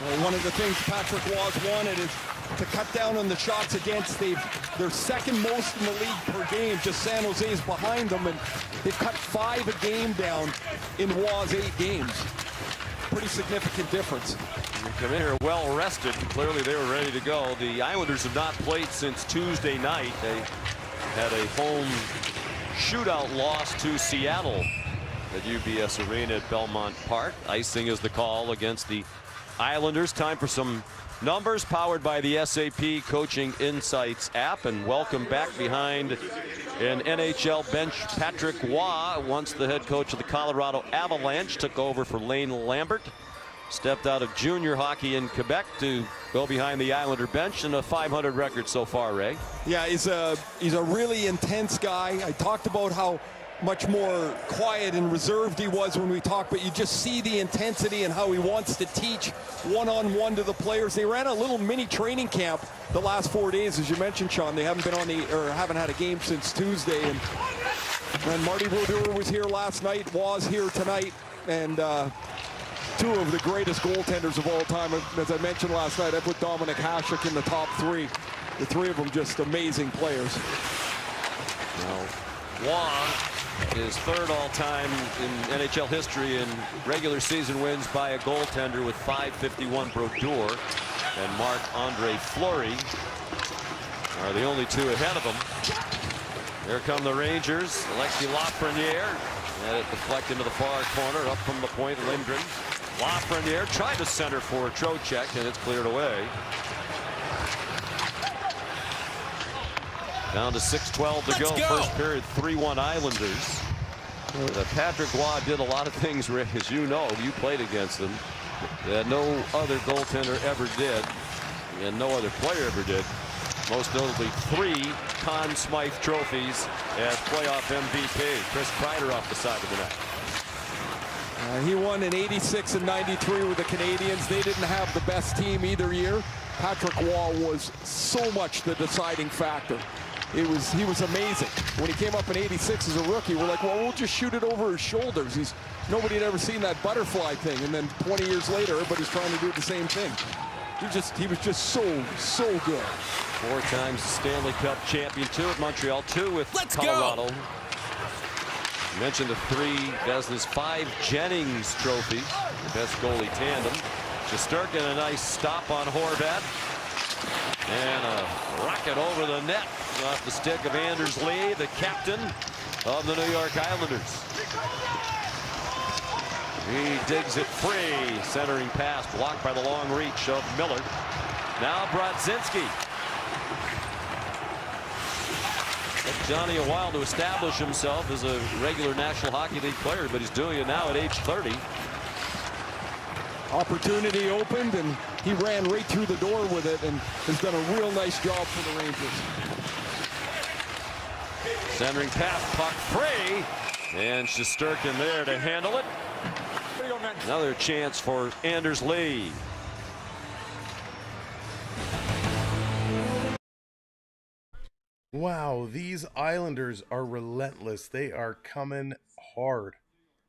Well, one of the things Patrick Waugh's wanted is to cut down on the shots against. They're second most in the league per game. Just San Jose is behind them, and they've cut 5 a game down in Waugh's 8 games. Pretty significant difference. They come in here well rested. Clearly they were ready to go. The Islanders have not played since Tuesday night. They had a home shootout loss to Seattle at UBS Arena at Belmont Park. Icing is the call against the Islanders. Time for some numbers powered by the SAP Coaching Insights app. And welcome back behind an NHL bench, Patrick Waugh, once the head coach of the Colorado Avalanche, took over for Lane Lambert. Stepped out of junior hockey in Quebec to go behind the Islander bench, and a .500 record so far, Ray. Yeah, he's a really intense guy. I talked about how much more quiet and reserved he was when we talked, but you just see the intensity and how he wants to teach one-on-one to the players. They ran a little mini training camp the last 4 days, as you mentioned, Sean. They haven't been haven't had a game since Tuesday, and Marty Brodeur was here last night, was here tonight, and 2 of the greatest goaltenders of all time. As I mentioned last night, I put Dominic Hasek in the top 3. The 3 of them just amazing players. Now, Waugh is 3rd all-time in NHL history in regular season wins by a goaltender with 551. Brodeur and Marc-Andre Fleury are the only 2 ahead of him. Here come the Rangers. Alexis Lafreniere had it deflected into the far corner. Up from the point, Lindgren. Lafreniere tried to center for Trocheck, and it's cleared away. Down to 6:12 to go. First period, 3-1 Islanders. Patrick Waugh did a lot of things, Rick, as you know. You played against them that no other goaltender ever did, and no other player ever did. Most notably, 3 Conn Smythe trophies as playoff MVP. Chris Kreider off the side of the net. He won in '86 and '93 with the Canadiens. They didn't have the best team either year. Patrick Waugh was so much the deciding factor. He was amazing. When he came up in '86 as a rookie, we're like, well, we'll just shoot it over his shoulders. Nobody had ever seen that butterfly thing. And then 20 years later, everybody's trying to do the same thing. He was just so good. 4 times Stanley Cup champion, 2 at Montreal, 2 with Colorado. You mentioned the 3 Vesna's 5 Jennings trophies, the best goalie tandem. Shesterkin, a nice stop on Horvat. And a rocket over the net off the stick of Anders Lee, the captain of the New York Islanders. He digs it free. Centering pass blocked by the long reach of Miller. Now Brodzinski. Took Johnny a while to establish himself as a regular National Hockey League player, but he's doing it now at age 30. Opportunity opened, and he ran right through the door with it and has done a real nice job for the Rangers. Centering pass, puck free, and Shesterkin there to handle it. Another chance for Anders Lee. Wow, these Islanders are relentless. They are coming hard.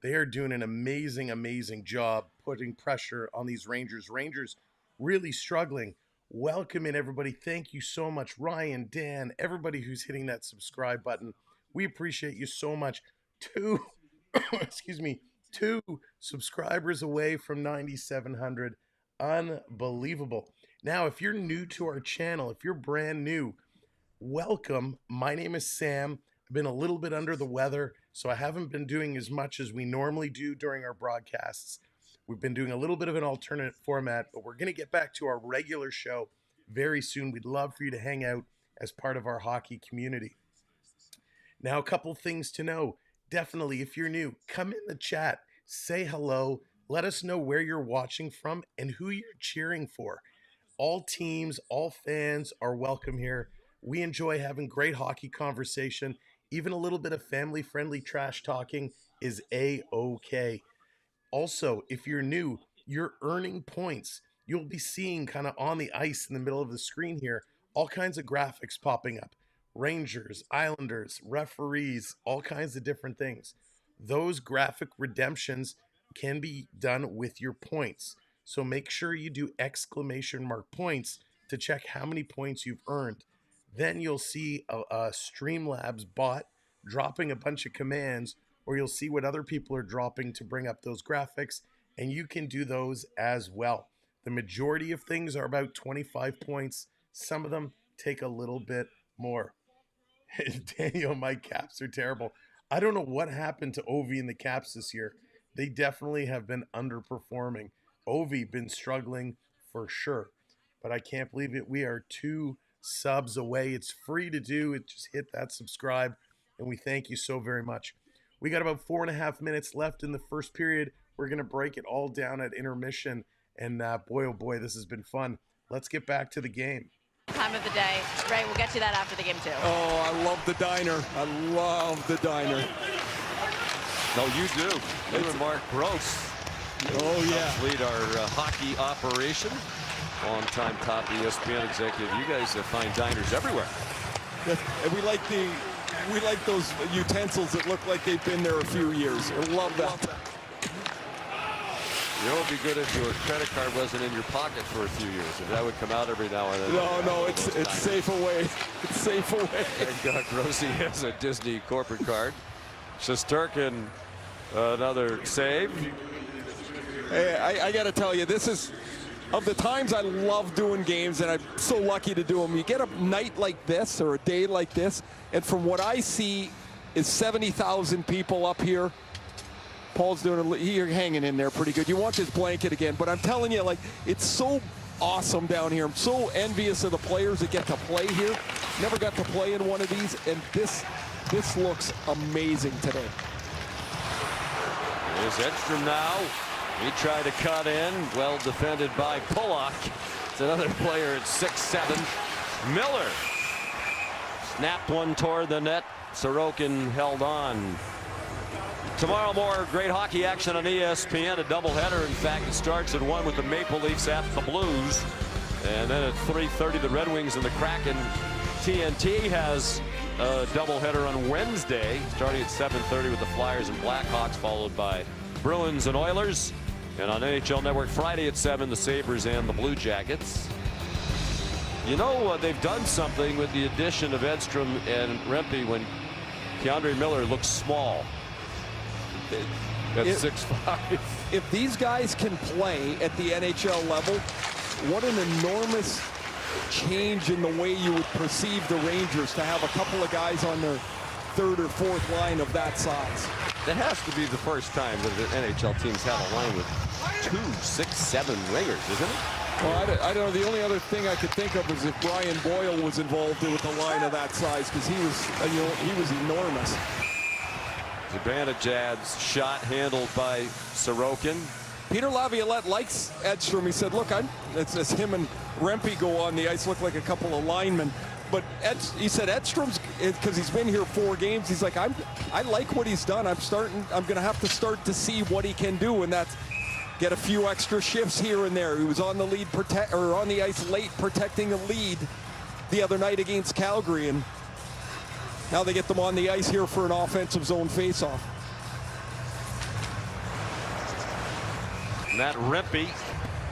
They are doing an amazing job putting pressure on these Rangers. Rangers really struggling. Welcome in, everybody. Thank you so much, Ryan, Dan, everybody who's hitting that subscribe button. We appreciate you so much. 2 subscribers away from 9,700. Unbelievable. Now, if you're new to our channel, if you're brand new, welcome. My name is Sam. been a little bit under the weather, so I haven't been doing as much as we normally do during our broadcasts. We've been doing a little bit of an alternate format, but we're going to get back to our regular show very soon. We'd love for you to hang out as part of our hockey community. Now, a couple things to know. Definitely, if you're new, come in the chat, say hello, let us know where you're watching from and who you're cheering for. All teams, all fans are welcome here. We enjoy having great hockey conversation. Even a little bit of family-friendly trash talking is A-OK. Also, if you're new, you're earning points. You'll be seeing kind of on the ice in the middle of the screen here, all kinds of graphics popping up. Rangers, Islanders, referees, all kinds of different things. Those graphic redemptions can be done with your points. So make sure you do exclamation mark points to check how many points you've earned. Then you'll see a Streamlabs bot dropping a bunch of commands, or you'll see what other people are dropping to bring up those graphics, and you can do those as well. The majority of things are about 25 points. Some of them take a little bit more. Daniel, my Caps are terrible. I don't know what happened to Ovi and the Caps this year. They definitely have been underperforming. Ovi been struggling for sure, but I can't believe it. We are 2 subs away. It's free to do. Just hit that subscribe, and we thank you so very much. We got about 4.5 minutes left in the first period. We're going to break it all down at intermission, and boy, oh boy, this has been fun. Let's get back to the game. Time of the day. Ray, we'll get you that after the game, too. Oh, I love the diner. I love the diner. No, you do. You and Mark Gross. Oh, yeah. Lead our hockey operation. Long-time top ESPN executive. You guys find diners everywhere. And we like those utensils that look like they've been there a few years. I love that. You know, it would be good if your credit card wasn't in your pocket for a few years. If that would come out every now and then. No, it's safe away. It's safe away. And Grossi has a Disney corporate card. Shesterkin, another save. Hey, I got to tell you, this is, of the times I love doing games, and I'm so lucky to do them. You get a night like this or a day like this, and from what I see is 70,000 people up here. Paul's you're hanging in there pretty good. You want this blanket again, but I'm telling you, like, it's so awesome down here. I'm so envious of the players that get to play here. Never got to play in one of these, and this looks amazing today. Here's Edstrom now. He tried to cut in, well defended by Pollock. It's another player at 6'7". Miller snapped one toward the net. Sorokin held on. Tomorrow, more great hockey action on ESPN. A doubleheader. In fact, it starts at 1 with the Maple Leafs at the Blues. And then at 3:30, the Red Wings and the Kraken. TNT has a doubleheader on Wednesday, starting at 7:30 with the Flyers and Blackhawks, followed by Bruins and Oilers. And on NHL Network Friday at 7, the Sabres and the Blue Jackets. You know, they've done something with the addition of Edstrom and Rempe when Keandre Miller looks small. At 6'5". If these guys can play at the NHL level, what an enormous change in the way you would perceive the Rangers to have a couple of guys on their 3rd or 4th line of that size. That has to be the first time that the NHL teams have a line with 2 6'7" wingers, isn't it? Well, I don't know. The only other thing I could think of is if Brian Boyle was involved with a line of that size, because he was enormous. Zibanejad's shot handled by Sorokin. Peter Laviolette likes Edstrom. He said, look, it's him and Rempe go on the ice, look like a couple of linemen. But he said Edstrom's, because he's been here 4 games, he's like, I like what he's done. I'm going to have to start to see what he can do, and that's get a few extra shifts here and there. He was on the lead on the ice late protecting a lead the other night against Calgary, and now they get them on the ice here for an offensive zone faceoff. Matt Rempe,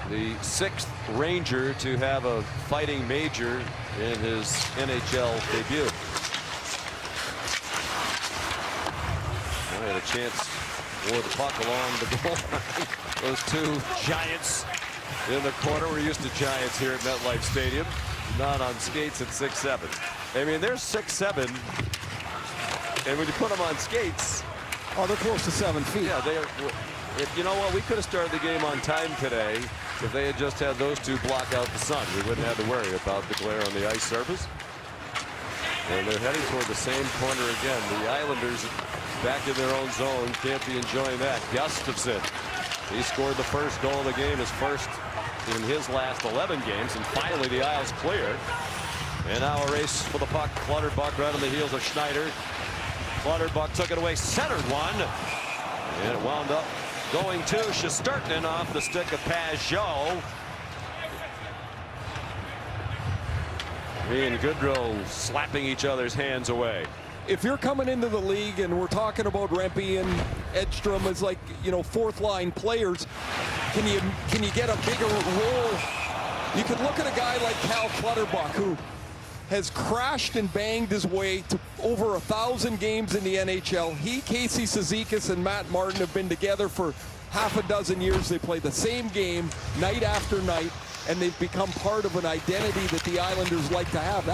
the 6th Ranger to have a fighting major in his NHL debut. I had a chance for the puck along the goal line. Those 2 Giants in the corner. We're used to Giants here at MetLife Stadium. Not on skates at 6'7". I mean, they're 6'7", And when you put them on skates, oh, they're close to 7 feet. Yeah, they are. You know what? We could have started the game on time today if they had just had those two block out the sun. We wouldn't have to worry about the glare on the ice surface. And they're heading toward the same corner again. The Islanders back in their own zone. Can't be enjoying that. Gustafsson. He scored the first goal of the game, his first in his last 11 games. And finally the Isles clear. And now a race for the puck. Clutterbuck right on the heels of Schneider. Clutterbuck took it away, centered one. And it wound up going to Shesterkin off the stick of Pajot. He and Goodrow slapping each other's hands away. If you're coming into the league and we're talking about Rempe and Edstrom as, like, you know, fourth line players, can you get a bigger role? You could look at a guy like Cal Clutterbuck, who has crashed and banged his way to over 1,000 games in the NHL. He, Casey Cizikas, and Matt Martin have been together for half a dozen years. They play the same game night after night, and they've become part of an identity that the Islanders like to have.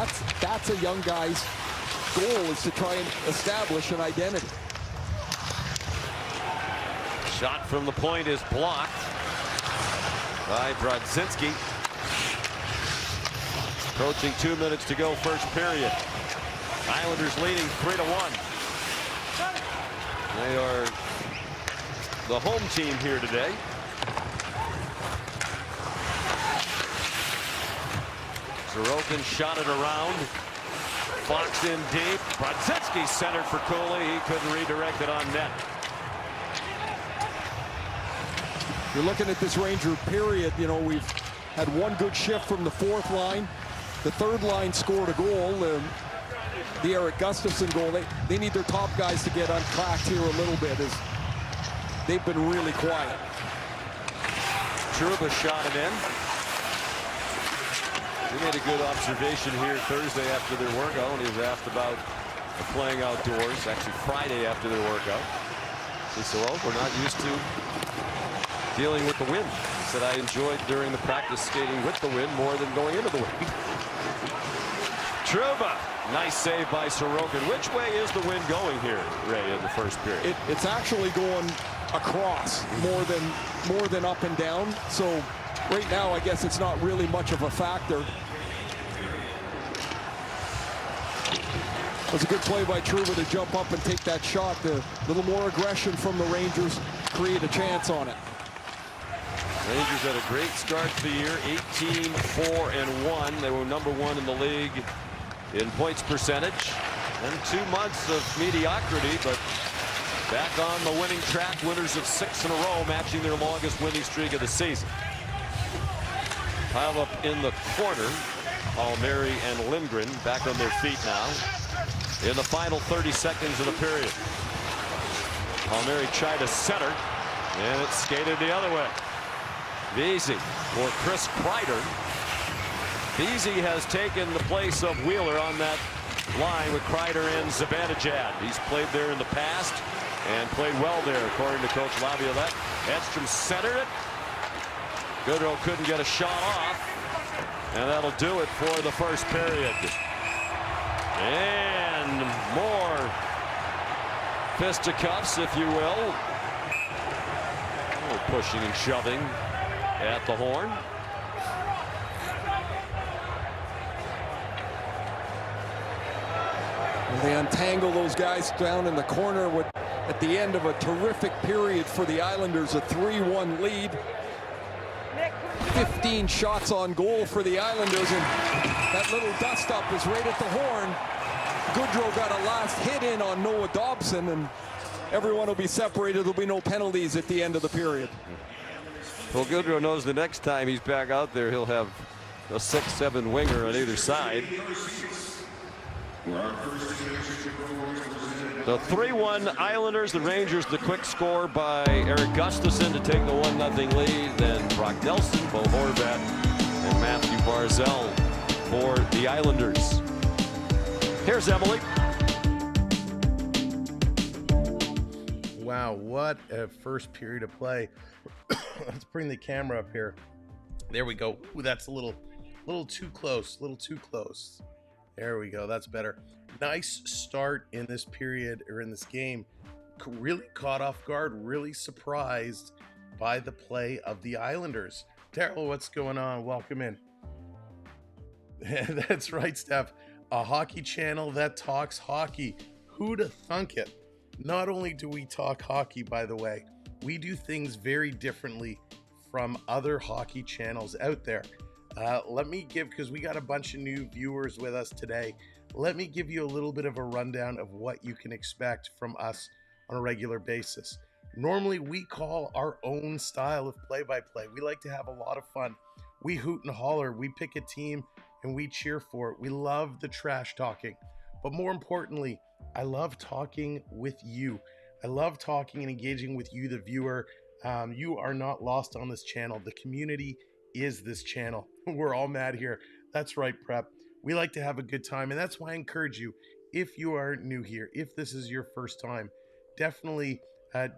That's a young guy's goal, is to try and establish an identity. Shot from the point is blocked by Brodzinski. Approaching 2 minutes to go, first period. Islanders leading 3-1. They are the home team here today. Sorokin shot it around. Fox in deep. Brodzinski centered for Cooley. He couldn't redirect it on net. You're looking at this Ranger period. You know, we've had one good shift from the fourth line. The third line scored a goal. The Eric Gustafsson goal. They need their top guys to get uncracked here a little bit, as they've been really quiet. Trouba shot it in. He made a good observation here Thursday after their workout when he was asked about playing outdoors. Actually, Friday after their workout. He said, well, we're not used to dealing with the wind. He said, I enjoyed during the practice skating with the wind more than going into the wind. Trouba, nice save by Sorokin. Which way is the wind going here, Ray, in the first period? It's actually going across more than up and down. So right now, I guess it's not really much of a factor. It was a good play by Trouba to jump up and take that shot. A little more aggression from the Rangers, create a chance on it. Rangers had a great start to the year, 18-4-1. They were #1 in the league in points percentage. And 2 months of mediocrity, but back on the winning track, winners of 6 in a row, matching their longest winning streak of the season. Pile up in the corner, Palmieri and Lindgren back on their feet now in the final 30 seconds of the period. Palmieri tried to center, and it skated the other way. Vesey for Chris Kreider. Vesey has taken the place of Wheeler on that line with Kreider and Zibanejad. He's played there in the past and played well there, according to Coach Laviolette. Edstrom centered it. Goodrow couldn't get a shot off, and that'll do it for the first period. And more fisticuffs, if you will. Pushing and shoving at the horn. And they untangle those guys down in the corner at the end of a terrific period for the Islanders, a 3-1 lead. 15 shots on goal for the Islanders, and that little dust up is right at the horn. Goodrow got a last hit in on Noah Dobson, and everyone will be separated. There'll be no penalties at the end of the period. Well, Goodrow knows the next time he's back out there, he'll have a 6-7 winger on either side. The 3-1 Islanders, the Rangers, the quick score by Eric Gustafsson to take the 1-0 lead. Then Brock Nelson, Bo Horvat, and Matthew Barzal for the Islanders. Here's Emily. Wow, what a first period of play. Let's bring the camera up here. There we go. Ooh, that's a little too close, There we go. That's better. Nice start in this period, or in this game. Really caught off guard, really surprised by the play of the Islanders. Daryl, what's going on? Welcome in. That's right, Steph. A hockey channel that talks hockey. Who'da thunk it? Not only do we talk hockey, by the way, we do things very differently from other hockey channels out there. Let me give, because we got a bunch of new viewers with us today, let me give you a little bit of a rundown of what you can expect from us on a regular basis. Normally, we call our own style of play-by-play. We like to have a lot of fun. We hoot and holler. We pick a team and we cheer for it. We love the trash talking. But more importantly, I love talking with you. I love talking and engaging with you, the viewer. You are not lost on this channel. The community is this channel. We're all mad here. That's right, Prep. We like to have a good time, and that's why I encourage you, if you are new here, if this is your first time, definitely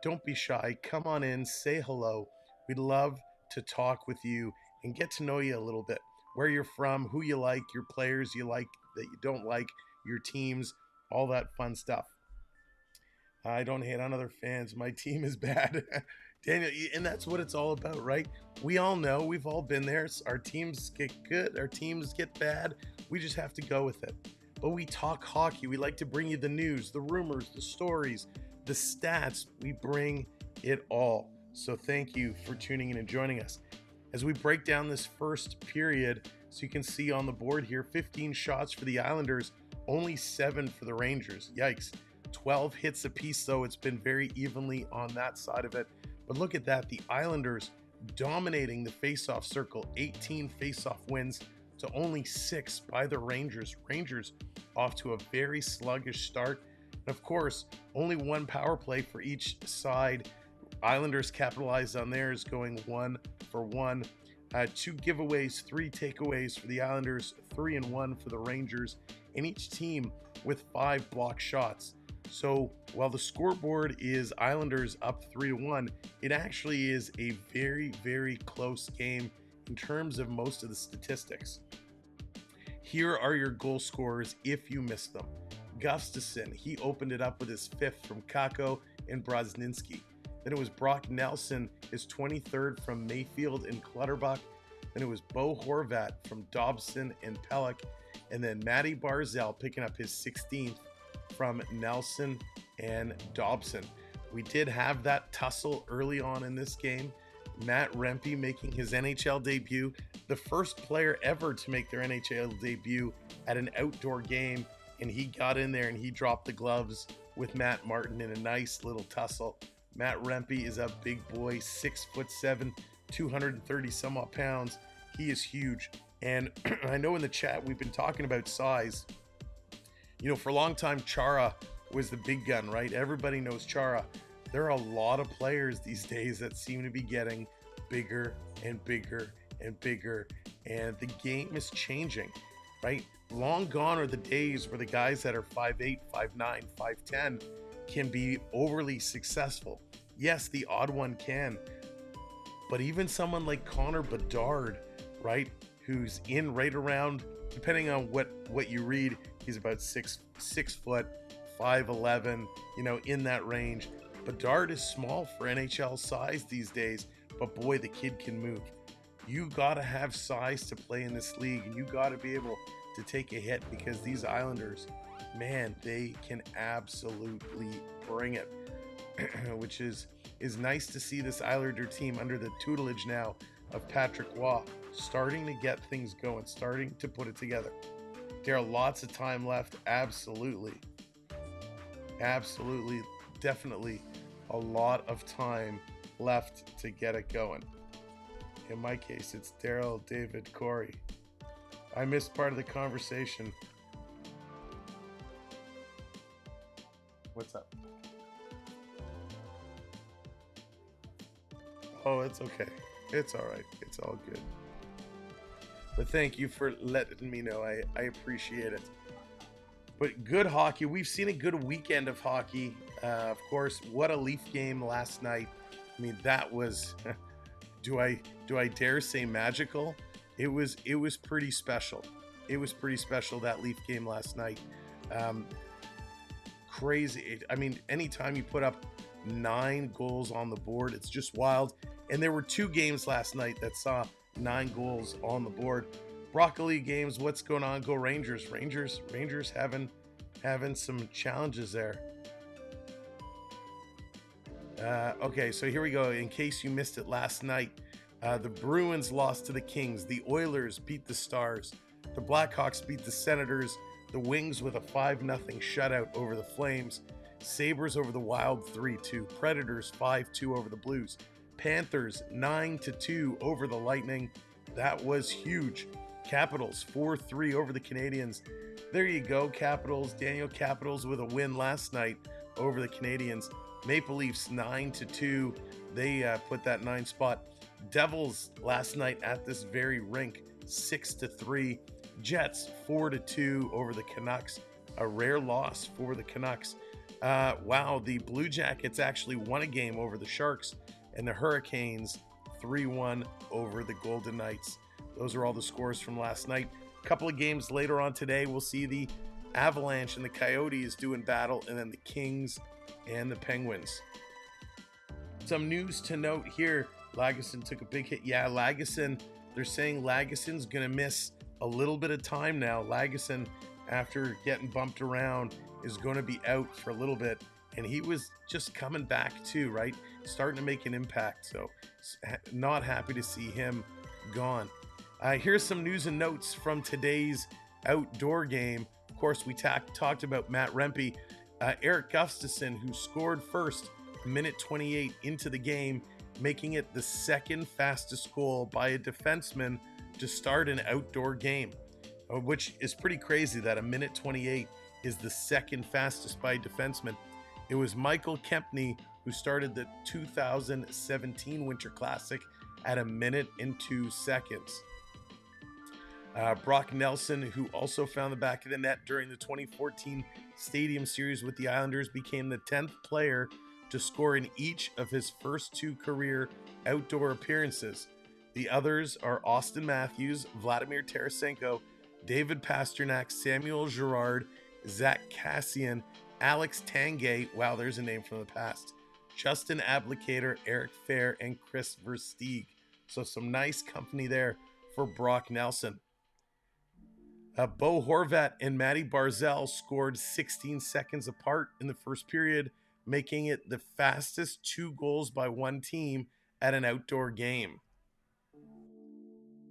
don't be shy. Come on in, say hello. We'd love to talk with you and get to know you a little bit. Where you're from, who you like, your players you like, that you don't like, your teams, all that fun stuff. I don't hate on other fans. My team is bad. Daniel, and that's what it's all about, right? We all know, we've all been there. Our teams get good, our teams get bad. We just have to go with it. But we talk hockey. We like to bring you the news, the rumors, the stories, the stats. We bring it all. So thank you for tuning in and joining us. As we break down this first period, so you can see on the board here, 15 shots for the Islanders, only 7 for the Rangers. Yikes. 12 hits apiece, though. It's been very evenly on that side of it. But look at that, the Islanders dominating the faceoff circle, 18 faceoff wins to only 6 by the Rangers. Rangers off to a very sluggish start. And of course, only 1 power play for each side. Islanders capitalized on theirs, going 1 for 1. 2 giveaways, 3 takeaways for the Islanders, 3 and 1 for the Rangers, and each team with 5 block shots. So while the scoreboard is Islanders up 3-1, it actually is a very, very close game in terms of most of the statistics. Here are your goal scorers if you missed them. Gustafsson, he opened it up with his 5th from Kakko and Brzezinski. Then it was Brock Nelson, his 23rd from Mayfield and Clutterbuck. Then it was Bo Horvat from Dobson and Pelech. And then Matty Barzal picking up his 16th from Nelson and Dobson. We did have that tussle early on in this game. Matt Rempe making his NHL debut, the first player ever to make their NHL debut at an outdoor game, and he got in there and he dropped the gloves with Matt Martin in a nice little tussle. Matt Rempe is a big boy, 6'7", 230 some odd pounds. He is huge. And I know in the chat we've been talking about size. You know, for a long time, Chara was the big gun, right? Everybody knows Chara. There are a lot of players these days that seem to be getting bigger and bigger and bigger, and the game is changing, right? Long gone are the days where the guys that are 5'8", 5'9", 5'10" can be overly successful. Yes, the odd one can, but even someone like Connor Bedard, right, who's in right around, depending on what you read, he's about 6 foot, 5'11", you know, in that range. Bedard is small for NHL size these days, but boy, the kid can move. You gotta have size to play in this league, and you gotta be able to take a hit, because these Islanders, man, they can absolutely bring it. Which is nice to see this Islander team under the tutelage now of Patrick Waugh starting to get things going, starting to put it together. There are lots of time left, absolutely, definitely a lot of time left to get it going. In my case, it's Daryl, David, Corey. I missed part of the conversation. What's up? Oh, it's okay. It's all right. It's all good. But thank you for letting me know. I appreciate it. But good hockey. We've seen a good weekend of hockey. Of course, what a Leaf game last night. I mean, that was, do I dare say magical? It was pretty special. it was pretty special, that Leaf game last night. Crazy. I mean, anytime you put up 9 goals on the board, it's just wild. And there were 2 games last night that saw 9 goals on the board. Broccoli games, what's going on? Go Rangers. Rangers having some challenges there. Okay, so here we go. In case you missed it last night, the Bruins lost to the Kings. The Oilers beat the Stars. The Blackhawks beat the Senators. The Wings with a 5-0 shutout over the Flames. Sabres over the Wild 3-2. Predators 5-2 over the Blues. Panthers 9-2 over the Lightning. That was huge. Capitals 4-3 over the Canadiens. There you go, Capitals. Daniel Capitals with a win last night over the Canadiens. Maple Leafs 9-2. They put that 9 spot. Devils last night at this very rink 6-3. Jets 4-2 over the Canucks. A rare loss for the Canucks. Wow, the Blue Jackets actually won a game over the Sharks, and the Hurricanes 3-1 over the Golden Knights. Those are all the scores from last night. A couple of games later on today, we'll see the Avalanche and the Coyotes doing battle, and then the Kings and the Penguins. Some news to note here. Lagesson took a big hit. Yeah, Lagesson, they're saying Lagesson's going to miss a little bit of time now. Lagesson, after getting bumped around, is going to be out for a little bit. And he was just coming back too, right? Starting to make an impact. So not happy to see him gone. Here's some news and notes from today's outdoor game. Of course, we talked about Matt Rempe. Eric Gustafson, who scored first, minute 28 into the game, making it the second fastest goal by a defenseman to start an outdoor game, which is pretty crazy that a minute 28 is the second fastest by a defenseman. It was Michael Kempney who started the 2017 Winter Classic at a minute and 2 seconds. Brock Nelson, who also found the back of the net during the 2014 Stadium Series with the Islanders, became the 10th player to score in each of his first 2 career outdoor appearances. The others are Austin Matthews, Vladimir Tarasenko, David Pasternak, Samuel Girard, Zach Kassian, Alex Tanguay, wow, there's a name from the past, Justin Abdicator, Eric Fair, and Chris Versteeg. So some nice company there for Brock Nelson. Bo Horvat and Matty Barzal scored 16 seconds apart in the first period, making it the fastest 2 goals by one team at an outdoor game.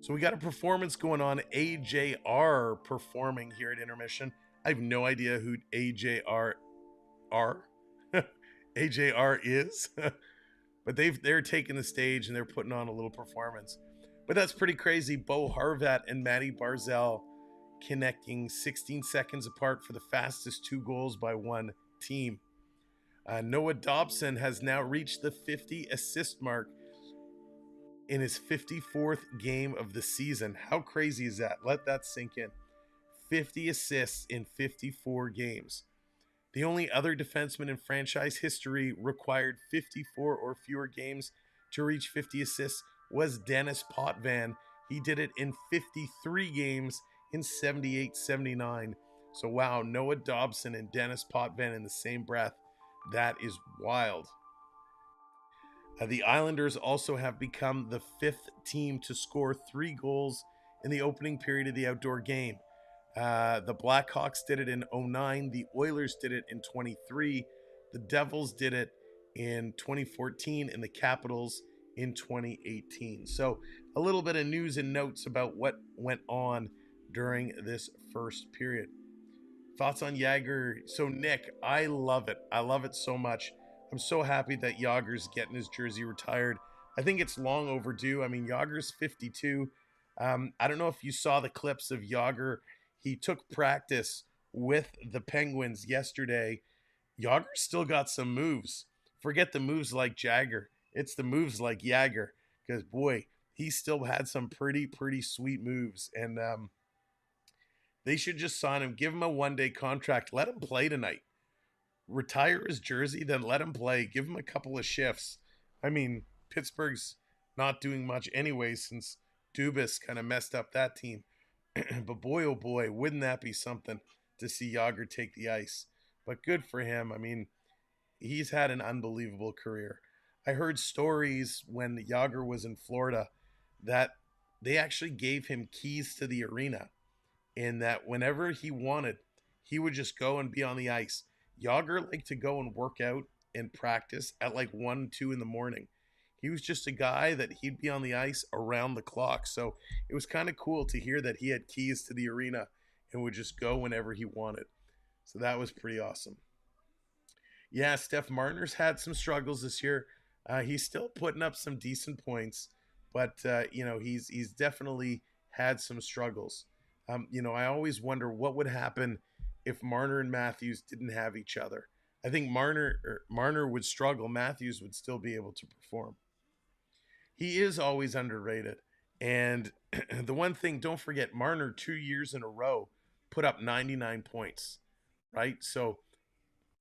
So we got a performance going on, AJR performing here at intermission. I have no idea who AJR is, but they're taking the stage and they're putting on a little performance. But that's pretty crazy. Bo Horvat and Matty Barzal connecting 16 seconds apart for the fastest 2 goals by one team. Noah Dobson has now reached the 50 assist mark in his 54th game of the season. How crazy is that? Let that sink in. 50 assists in 54 games. The only other defenseman in franchise history required 54 or fewer games to reach 50 assists was Dennis Potvin. He did it in 53 games in 78-79. So wow, Noah Dobson and Dennis Potvin in the same breath. That is wild. The Islanders also have become the 5th team to score 3 goals in the opening period of the outdoor game. The Blackhawks did it in 2009. The Oilers did it in 2023. The Devils did it in 2014, and the Capitals in 2018. So a little bit of news and notes about what went on during this first period. Thoughts on Jagger? So Nick, I love it. I love it so much. I'm so happy that Jagger's getting his jersey retired. I think it's long overdue. I mean, Jagger's 52. I don't know if you saw the clips of Jagger. He took practice with the Penguins yesterday. Jagger still got some moves. Forget the moves like Jagger. It's the moves like Jagger. Because, boy, he still had some pretty sweet moves. And they should just sign him. Give him a one-day contract. Let him play tonight. Retire his jersey, then let him play. Give him a couple of shifts. I mean, Pittsburgh's not doing much anyway since Dubas kind of messed up that team. But boy, oh boy, wouldn't that be something to see Yager take the ice. But good for him. I mean, he's had an unbelievable career. I heard stories when Yager was in Florida that they actually gave him keys to the arena, and that whenever he wanted, he would just go and be on the ice. Yager liked to go and work out and practice at like 1, 2 in the morning. He was just a guy that he'd be on the ice around the clock. So it was kind of cool to hear that he had keys to the arena and would just go whenever he wanted. So that was pretty awesome. Yeah, Steph Martin's had some struggles this year. He's still putting up some decent points, but he's definitely had some struggles. I always wonder what would happen if Marner and Matthews didn't have each other. I think Marner would struggle. Matthews would still be able to perform. He is always underrated. And the one thing, don't forget, Marner 2 years in a row put up 99 points, right? So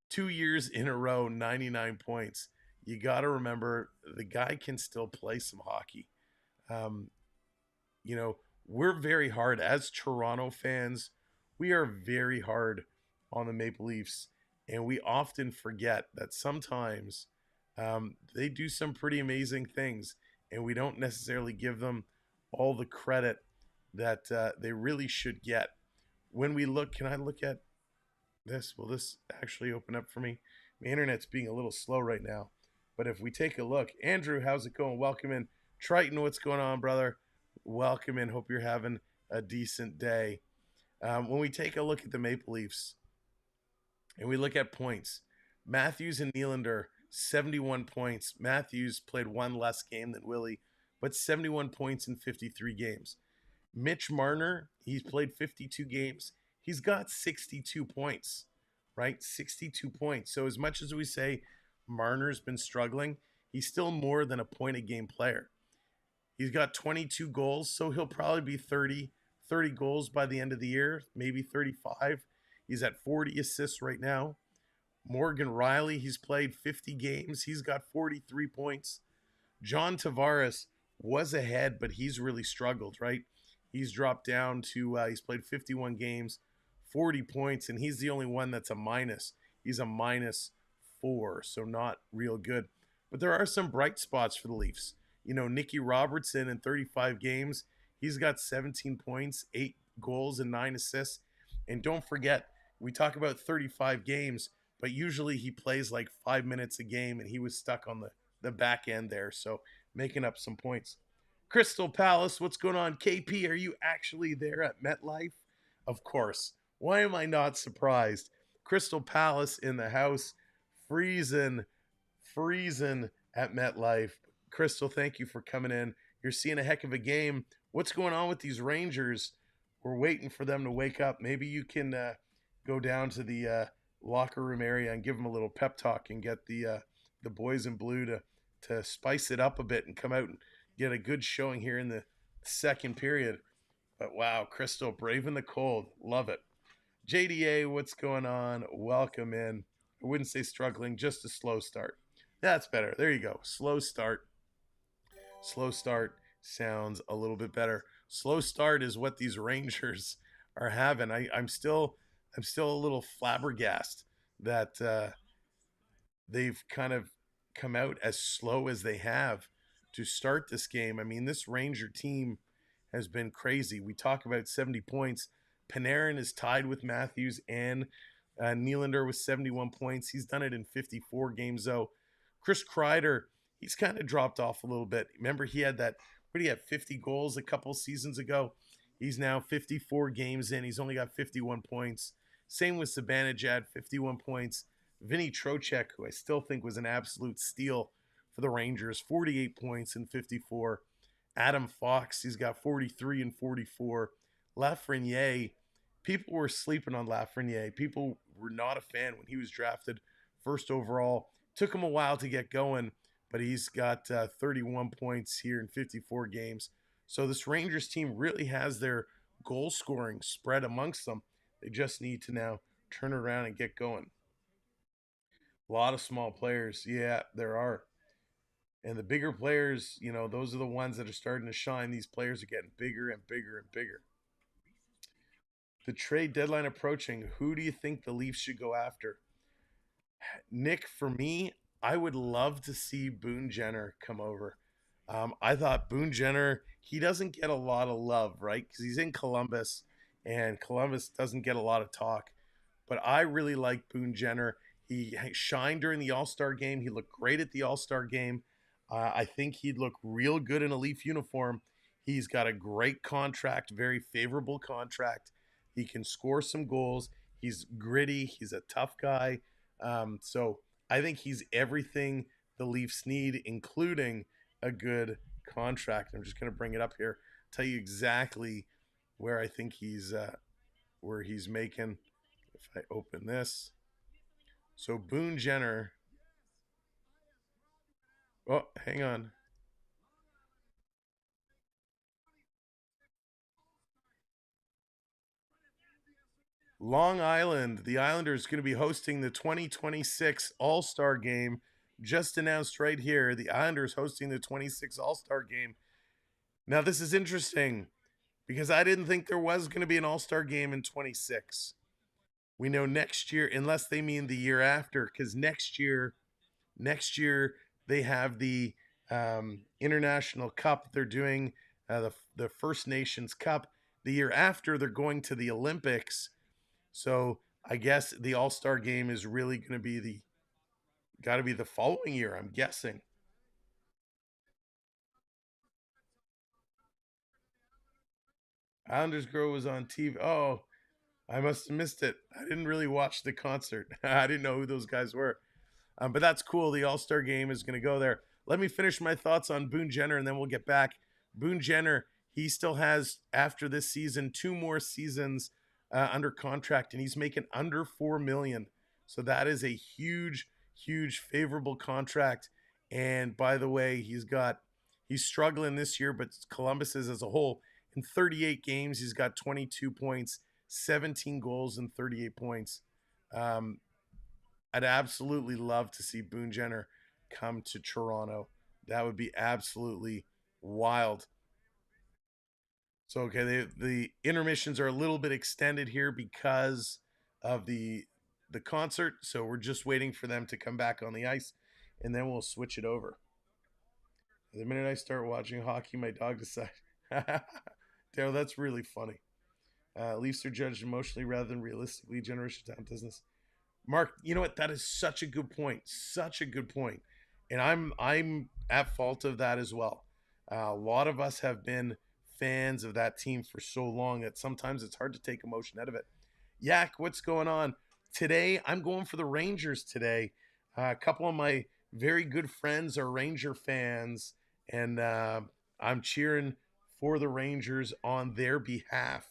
2 years in a row, 99 points. You got to remember the guy can still play some hockey. Um, we're very hard as Toronto fans. We are very hard on the Maple Leafs, and we often forget that sometimes they do some pretty amazing things, and we don't necessarily give them all the credit that they really should get. When we look, can I look at this? Will this actually open up for me? My internet's being a little slow right now. But if we take a look, Andrew, how's it going? Welcome in. Triton, what's going on, brother? Welcome in. Hope you're having a decent day. When we take a look at the Maple Leafs and we look at points, Matthews and Nylander, 71 points. Matthews played one less game than Willie, but 71 points in 53 games. Mitch Marner, he's played 52 games. He's got 62 points, right? 62 points. So as much as we say Marner's been struggling, he's still more than a point a game player. He's got 22 goals, so he'll probably be 30 goals by the end of the year, maybe 35. He's at 40 assists right now. Morgan Riley, he's played 50 games. He's got 43 points. John Tavares was ahead, but he's really struggled, right? He's dropped down to, he's played 51 games, 40 points, and he's the only one that's a minus. He's a -4, so not real good. But there are some bright spots for the Leafs. Nicky Robertson in 35 games, he's got 17 points, 8 goals, and 9 assists. And don't forget, we talk about 35 games, but usually he plays like 5 minutes a game, and he was stuck on the back end there, so making up some points. Crystal Palace, what's going on? KP, are you actually there at MetLife? Of course. Why am I not surprised? Crystal Palace in the house, freezing at MetLife. Crystal, thank you for coming in. You're seeing a heck of a game. What's going on with these Rangers? We're waiting for them to wake up. Maybe you can go down to the locker room area and give them a little pep talk and get the boys in blue to spice it up a bit and come out and get a good showing here in the second period. But wow, Crystal, braving the cold. Love it. JDA, what's going on? Welcome in. I wouldn't say struggling, just a slow start. That's better. There you go. Slow start. Slow start sounds a little bit better. Slow start is what these Rangers are having. I'm still a little flabbergasted that they've kind of come out as slow as they have to start this game. I mean, this Ranger team has been crazy. We talk about 70 points. Panarin is tied with Matthews and Nylander with 71 points. He's done it in 54 games, though. Chris Kreider, he's kind of dropped off a little bit. Remember, he had 50 goals a couple seasons ago. He's now 54 games in. He's only got 51 points. Same with Zibanejad, 51 points. Vinny Trocheck, who I still think was an absolute steal for the Rangers, 48 points in 54. Adam Fox, he's got 43 and 44. Lafreniere, people were sleeping on Lafreniere. People were not a fan when he was drafted first overall. Took him a while to get going, but he's got 31 points here in 54 games. So this Rangers team really has their goal scoring spread amongst them. They just need to now turn around and get going. A lot of small players. Yeah, there are. And the bigger players, those are the ones that are starting to shine. These players are getting bigger and bigger and bigger. the trade deadline approaching. Who do you think the Leafs should go after? Nick, for me, I would love to see Boone Jenner come over. I thought Boone Jenner, he doesn't get a lot of love, right? Because he's in Columbus, and Columbus doesn't get a lot of talk. But I really like Boone Jenner. He shined during the All-Star game. He looked great at the All-Star game. I think he'd look real good in a Leaf uniform. He's got a great contract, very favorable contract. He can score some goals. He's gritty. He's a tough guy. So I think he's everything the Leafs need, including a good contract. I'm just going to bring it up here, tell you exactly where I think he's making. If I open this, so Boone Jenner. Oh, hang on. Long Island, the Islanders going to be hosting the 2026 All-Star Game. Just announced right here, the Islanders hosting the 26 All-Star Game. Now, this is interesting because I didn't think there was going to be an All-Star Game in 26. We know next year, unless they mean the year after, because next year they have the International Cup. They're doing the First Nations Cup. The year after, they're going to the Olympics. So I guess the All-Star Game is really going to be the following year, I'm guessing. Islanders Girl was on TV. Oh, I must have missed it. I didn't really watch the concert. I didn't know who those guys were. But that's cool. The All-Star Game is going to go there. Let me finish my thoughts on Boone Jenner, and then we'll get back. Boone Jenner, he still has, after this season, 2 more seasons under contract, and he's making under $4 million. So that is a huge, huge favorable contract. And by the way, he's struggling this year, but Columbus is as a whole. In 38 games, he's got 22 points, 17 goals, and 38 points. I'd absolutely love to see Boone Jenner come to Toronto. That would be absolutely wild. So, okay, the intermissions are a little bit extended here because of the concert. So we're just waiting for them to come back on the ice, and then we'll switch it over. The minute I start watching hockey, my dog decides. Daryl, that's really funny. Leafs are judged emotionally rather than realistically. Generation Time business. Mark, you know what? That is such a good point. Such a good point. And I'm at fault of that as well. A lot of us have been fans of that team for so long that sometimes it's hard to take emotion out of it. Yak, what's going on? Today, I'm going for the Rangers today. A couple of my very good friends are Ranger fans, and I'm cheering for the Rangers on their behalf.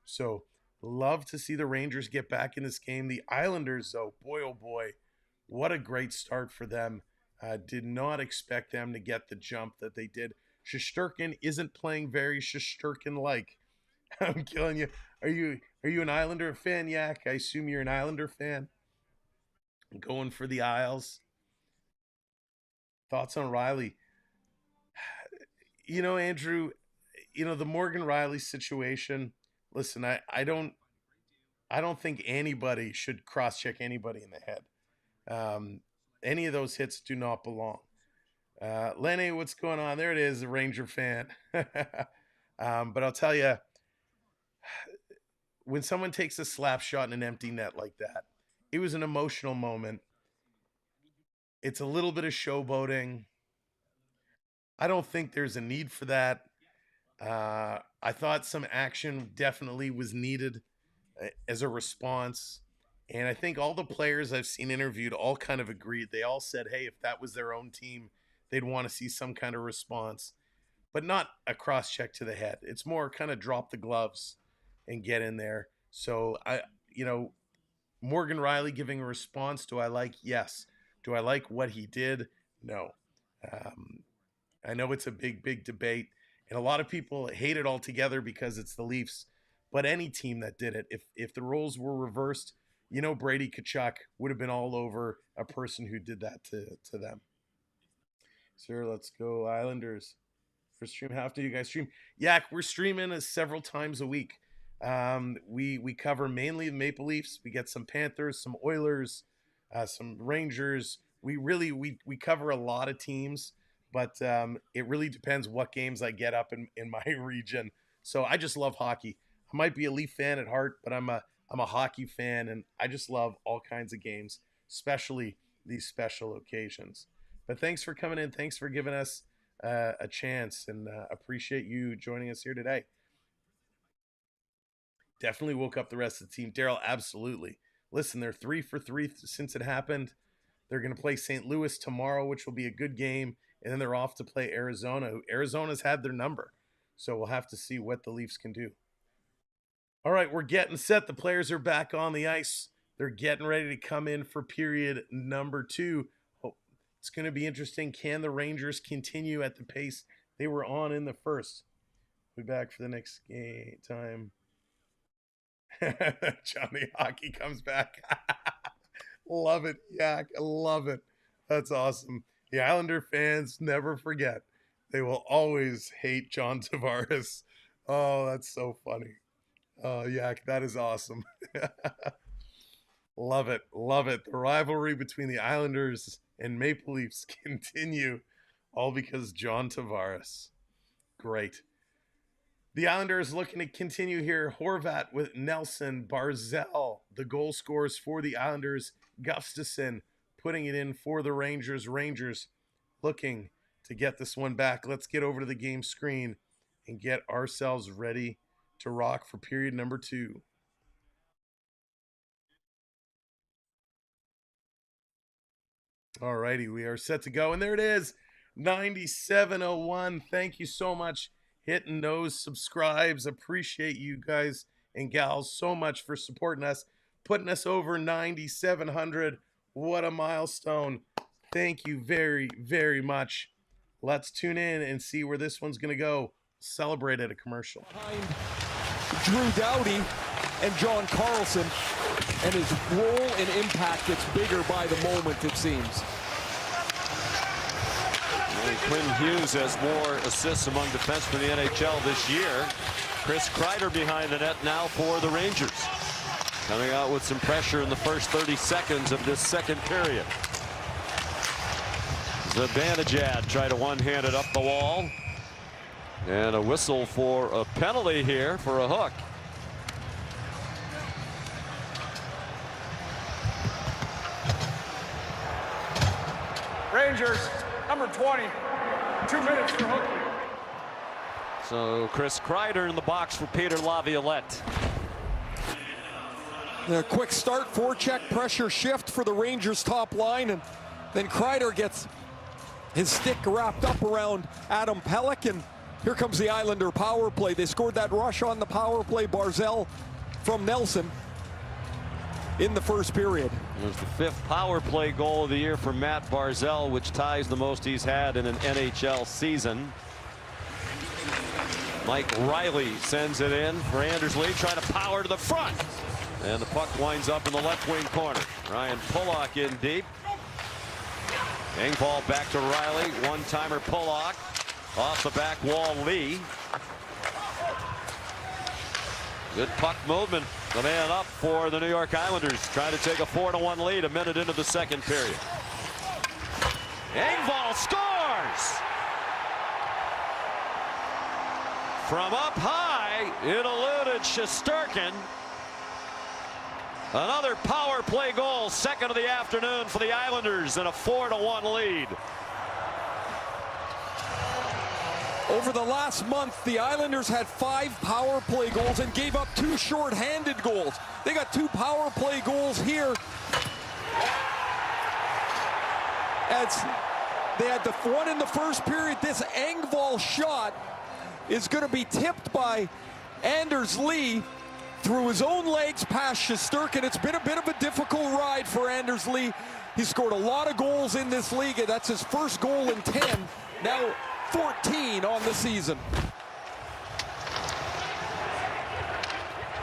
So, love to see the Rangers get back in this game. The Islanders, though, boy, oh boy, what a great start for them. Did not expect them to get the jump that they did. Shesterkin isn't playing very Shesterkin-like. I'm killing you. Are you an Islander fan, Yak? I assume you're an Islander fan. Going for the Isles. Thoughts on Riley? You know, Andrew, the Morgan Riley situation. Listen, I don't think anybody should cross-check anybody in the head. Any of those hits do not belong. Lenny, what's going on? There it is, a Ranger fan. But I'll tell you, when someone takes a slap shot in an empty net like that, it was an emotional moment. It's a little bit of showboating. I don't think there's a need for that. I thought some action definitely was needed as a response. And I think all the players I've seen interviewed all kind of agreed. They all said, hey, if that was their own team, they'd want to see some kind of response, but not a cross-check to the head. It's more kind of drop the gloves and get in there. So, Morgan Riley giving a response, do I like? Yes. Do I like what he did? No. I know it's a big, big debate, and a lot of people hate it altogether because it's the Leafs. But any team that did it, if the roles were reversed, Brady Tkachuk would have been all over a person who did that to them. Sir, let's go Islanders. For stream, how often do you guys stream? Yeah, we're streaming several times a week. We cover mainly the Maple Leafs. We get some Panthers, some Oilers, some Rangers. We cover a lot of teams, but it really depends what games I get up in my region. So I just love hockey. I might be a Leaf fan at heart, but I'm a hockey fan, and I just love all kinds of games, especially these special occasions. But thanks for coming in. Thanks for giving us a chance, and appreciate you joining us here today. Definitely woke up the rest of the team. Daryl, absolutely. Listen, they're 3 for 3 since it happened. They're going to play St. Louis tomorrow, which will be a good game, and then they're off to play Arizona. Arizona's had their number, so we'll have to see what the Leafs can do. All right, we're getting set. The players are back on the ice. They're getting ready to come in for period number 2. Oh, it's going to be interesting. Can the Rangers continue at the pace they were on in the first? We'll be back for the next game time. Johnny Hockey comes back. Love it, Yak. I love it. That's awesome. The Islander fans never forget. They will always hate John Tavares. Oh, that's so funny. Oh, Yak, that is awesome. Love it. Love it. The rivalry between the Islanders and Maple Leafs continue, all because John Tavares. Great. The Islanders looking to continue here. Horvat with Nelson, Barzal, the goal scorers for the Islanders. Gustafsson putting it in for the Rangers. Rangers looking to get this one back. Let's get over to the game screen and get ourselves ready to rock for period number 2. All righty, we are set to go. And there it is, 9701. Thank you so much. Hitting those subscribes. Appreciate you guys and gals so much for supporting us, putting us over 9,700. What a milestone. Thank you very, very much. Let's tune in and see where this one's going to go. Celebrate at a commercial. Drew Doughty and John Carlson, and his role and impact gets bigger by the moment, it seems. Quinn Hughes has more assists among defensemen in the NHL this year. Chris Kreider behind the net now for the Rangers. Coming out with some pressure in the first 30 seconds of this second period. Zibanejad tried to one-hand it up the wall. And a whistle for a penalty here for a hook. Rangers, number 20, 2 minutes for hooking. So Chris Kreider in the box for Peter Laviolette. A quick start, forecheck, pressure shift for the Rangers top line, and then Kreider gets his stick wrapped up around Adam Pelech, and here comes the Islander power play. They scored that rush on the power play, Barzal from Nelson, in the first period. It was the 5th power play goal of the year for Matt Barzal, which ties the most he's had in an NHL season. Mike Riley sends it in for Anders Lee, trying to power to the front. And the puck winds up in the left wing corner. Ryan Pulock in deep. Engvall back to Riley. One-timer Pulock. Off the back wall, Lee. Good puck movement. The man up for the New York Islanders, trying to take a 4-1 lead a minute into the second period. Engvall scores! From up high, it eluded Shesterkin. Another power play goal, second of the afternoon for the Islanders, and a 4-1 lead. Over the last month, the Islanders had 5 power play goals and gave up 2 short-handed goals. They got 2 power play goals here. As they had the one in the first period, this Engvall shot is going to be tipped by Anders Lee through his own legs past Shesterkin. It's been a bit of a difficult ride for Anders Lee. He scored a lot of goals in this league. That's his first goal in 10. Now 14 on the season.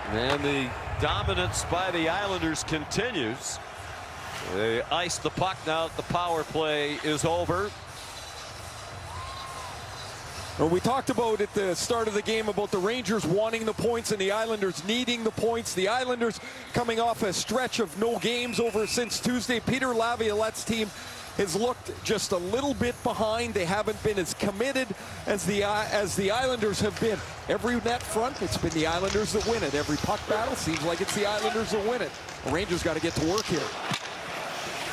And the dominance by the Islanders continues. They ice the puck now that the power play is over. We talked about at the start of the game about the Rangers wanting the points and the Islanders needing the points. The Islanders coming off a stretch of no games over since Tuesday. Peter Laviolette's team has looked just a little bit behind. They haven't been as committed as the Islanders have been. Every net front, it's been the Islanders that win it. Every puck battle seems like it's the Islanders that win it. The Rangers got to get to work here.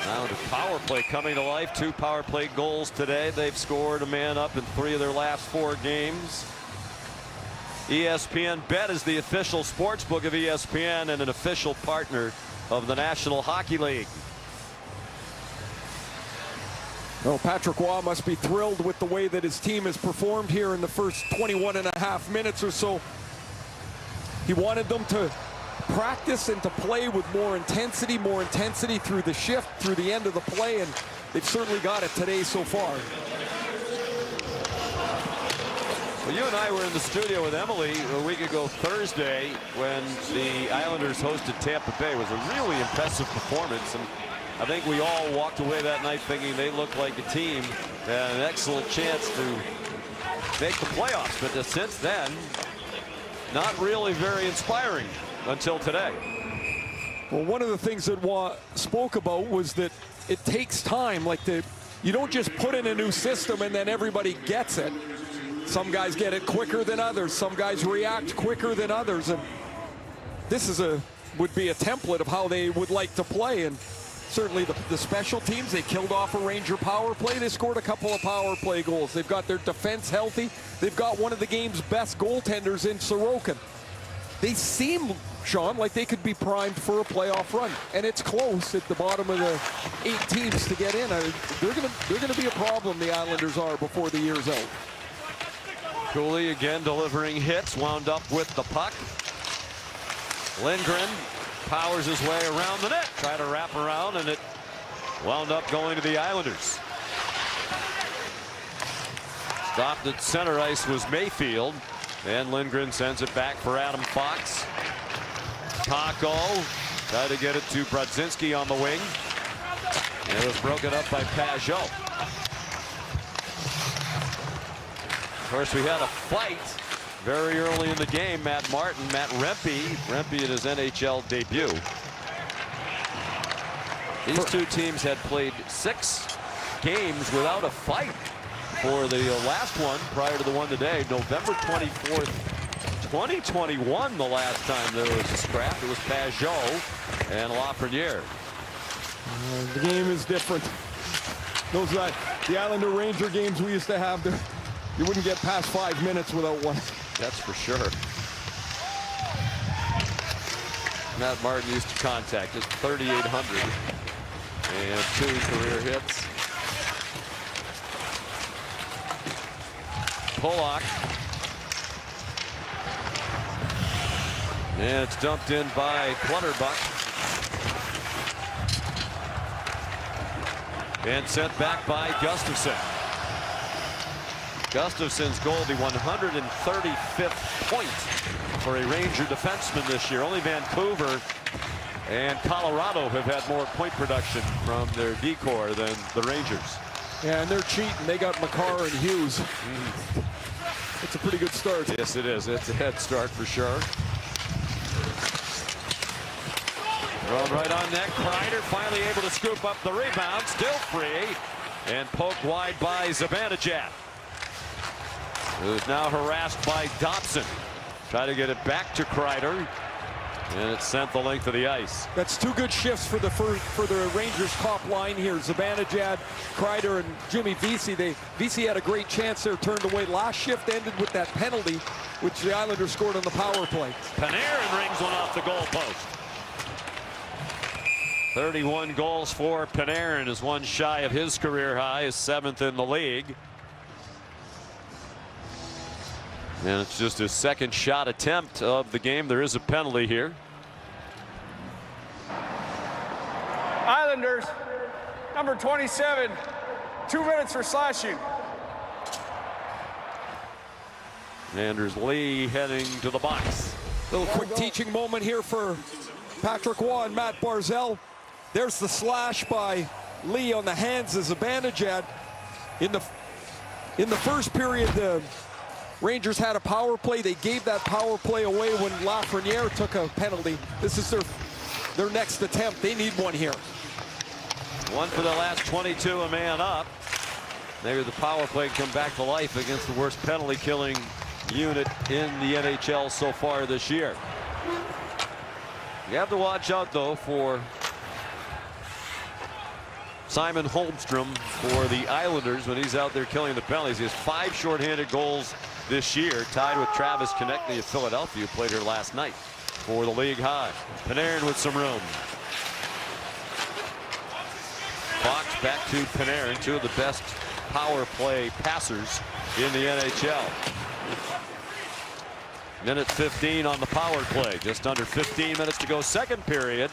Now the power play coming to life. 2 power play goals today. They've scored a man up in 3 of their last 4 games. ESPN Bet is the official sports book of ESPN and an official partner of the National Hockey League. Well, Patrick Roy must be thrilled with the way that his team has performed here in the first 21.5 minutes or so. He wanted them to practice and to play with more intensity through the shift, through the end of the play, and they've certainly got it today so far. Well, you and I were in the studio with Emily a week ago Thursday when the Islanders hosted Tampa Bay. It was a really impressive performance, and I think we all walked away that night thinking they looked like a team that had an excellent chance to make the playoffs. But since then, not really very inspiring until today. Well, one of the things that Roy spoke about was that it takes time. You don't just put in a new system and then everybody gets it. Some guys get it quicker than others. Some guys react quicker than others. And this would be a template of how they would like to play. And certainly the special teams, they killed off a Ranger power play. They scored a couple of power play goals. They've got their defense healthy. They've got one of the game's best goaltenders in Sorokin. They seem, Sean, like they could be primed for a playoff run, and it's close at the bottom of the 8 teams to get in. They're gonna be a problem, the Islanders are, before the year's out. Cooley again delivering hits, wound up with the puck. Lindgren powers his way around the net, try to wrap around, and it wound up going to the Islanders. Stopped at center ice was Mayfield, and Lindgren sends it back for Adam Fox. Taco tried to get it to Brodzinski on the wing, and it was broken up by Pajot. Of course, we had a fight very early in the game. Matt Rempe in his NHL debut. These 2 teams had played 6 games without a fight for the last one prior to the one today. November 24th, 2021, the last time there was a scrap. It was Pajot and Lafreniere. The game is different. The Islander Ranger games we used to have, you wouldn't get past 5 minutes without one. That's for sure. Matt Martin used to contact it, 3,800 and 2 career hits. Pollock. And it's dumped in by Clutterbuck. And sent back by Gustafsson. Gustafsson's goal, the 135th point for a Ranger defenseman this year. Only Vancouver and Colorado have had more point production from their decor than the Rangers. Yeah, and they're cheating. They got McCarr and Hughes. It's a pretty good start. Yes, it is. It's a head start for sure. Thrown right on net. Kreider finally able to scoop up the rebound. Still free. And poked wide by Zibanejad, who's now harassed by Dobson. Try to get it back to Kreider. And it's sent the length of the ice. That's 2 good shifts for the Rangers top line here. Zibanejad, Kreider, and Jimmy Vesey. Vesey had a great chance there, turned away. Last shift ended with that penalty, which the Islanders scored on the power play. Panarin rings one off the goalpost. 31 goals for Panarin, is one shy of his career high, his 7th in the league. And it's just his 2nd shot attempt of the game. There is a penalty here. Islanders, number 27, 2 minutes for slashing. Anders Lee heading to the box. Little quick teaching moment here for Patrick Roy and Matt Barzal. There's the slash by Lee on the hands of Zibanejad. In the first period, the Rangers had a power play. They gave that power play away when Lafreniere took a penalty. This is their next attempt. They need one here. One for the last 22, a man up. Maybe the power play can come back to life against the worst penalty killing unit in the NHL so far this year. You have to watch out though for Simon Holmstrom for the Islanders when he's out there killing the penalties. He has 5 shorthanded goals this year, tied with Travis Konechny of Philadelphia, who played here last night for the league high. Panarin with some room. Fox back to Panarin, 2 of the best power play passers in the NHL. Minute 15 on the power play. Just under 15 minutes to go. Second period.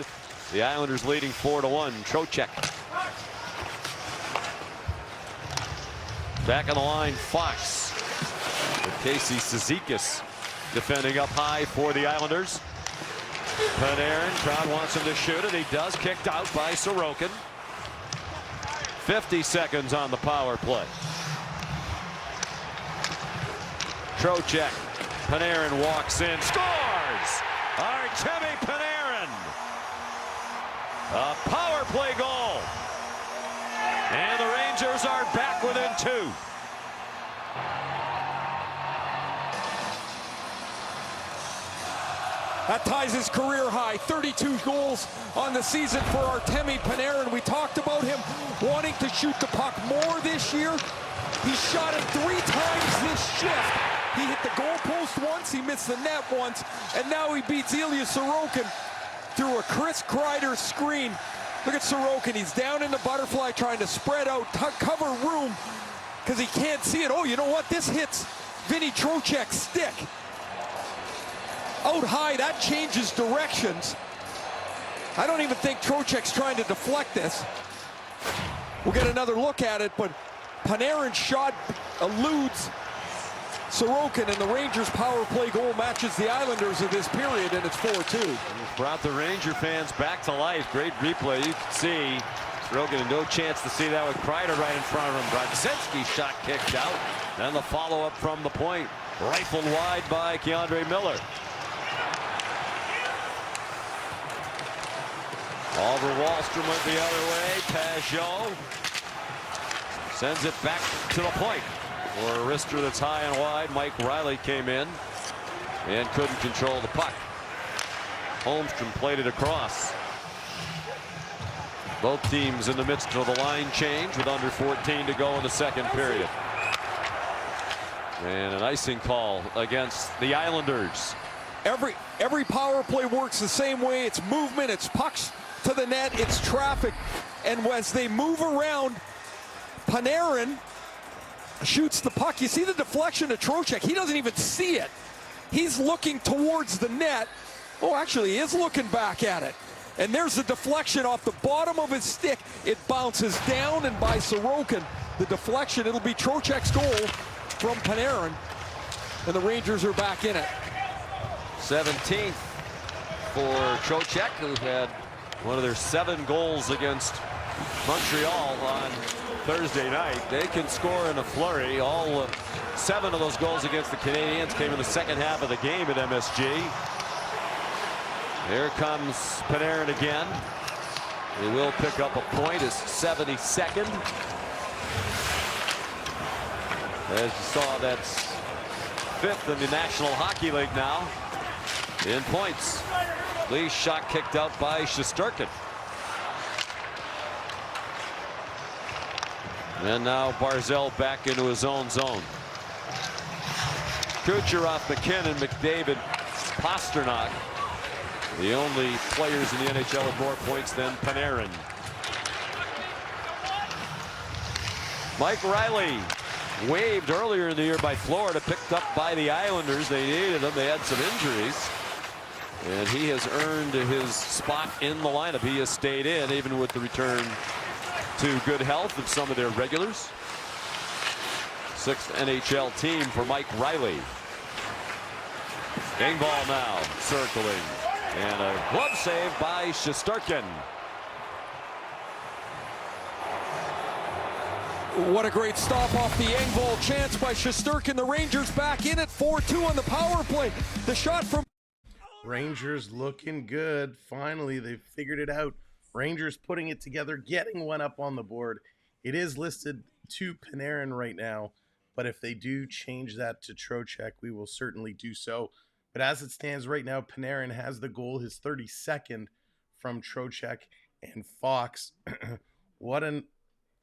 The Islanders leading 4-1. Trocheck. Back on the line, Fox. With Casey Cizikas defending up high for the Islanders. Panarin, crowd wants him to shoot it. He does. Kicked out by Sorokin. 50 seconds on the power play. Trocheck. Panarin walks in, scores! Artemi Panarin. A power play goal. And the Rangers are back within 2. That ties his career high, 32 goals on the season for Artemi Panarin. We talked about him wanting to shoot the puck more this year. He shot it 3 times this shift. He hit the goalpost once, he missed the net once, and now he beats Ilya Sorokin through a Chris Kreider screen. Look at Sorokin, he's down in the butterfly trying to spread out, cover room, because he can't see it. Oh, you know what? This hits Vinny Trocheck's stick. Out high, that changes directions. I don't even think Trocheck's trying to deflect this. We'll get another look at it, but Panarin's shot eludes Sorokin, and the Rangers' power play goal matches the Islanders of this period, and it's 4-2. Brought the Ranger fans back to life. Great replay. You can see Sorokin had no chance to see that with Kreider right in front of him. Brodzinski shot kicked out. Then the follow-up from the point. Rifled wide by Keandre Miller. Oliver Wahlstrom went the other way. Pajot sends it back to the point. For a wrister that's high and wide, Mike Riley came in and couldn't control the puck. Holmstrom played it across. Both teams in the midst of the line change with under 14 to go in the second period. And an icing call against the Islanders. Every power play works the same way. It's movement, it's pucks to the net, it's traffic. And as they move around, Panarin shoots the puck. You see the deflection of Trocheck. He doesn't even see it. He's looking towards the net. Oh, actually, he is looking back at it. And there's the deflection off the bottom of his stick. It bounces down, and by Sorokin, the deflection, it'll be Trocheck's goal from Panarin. And the Rangers are back in it. 17th for Trocheck, who had one of their 7 goals against Montreal on Thursday night. They can score in a flurry. All 7 of those goals against the Canadiens came in the second half of the game at MSG. Here comes Panarin again. He will pick up a point, his 72nd. As you saw, that's 5th in the National Hockey League now in points. Lee's shot kicked out by Shesterkin. And now Barzal back into his own zone. Kucherov, McKinnon, McDavid, Pasternak. The only players in the NHL with more points than Panarin. Mike Riley, waived earlier in the year by Florida, picked up by the Islanders. They needed him. They had some injuries. And he has earned his spot in the lineup. He has stayed in, even with the return to good health of some of their regulars. 6th NHL team for Mike Riley. Engvall now circling. And a glove save by Shesterkin. What a great stop off the Engvall chance by Shesterkin. The Rangers back in at 4-2 on the power play. The shot from Rangers looking good. Finally, they figured it out. Rangers putting it together, getting one up on the board. It is listed to Panarin right now, but if they do change that to Trocheck, we will certainly do so. But as it stands right now, Panarin has the goal, his 32nd from Trocheck and Fox. What an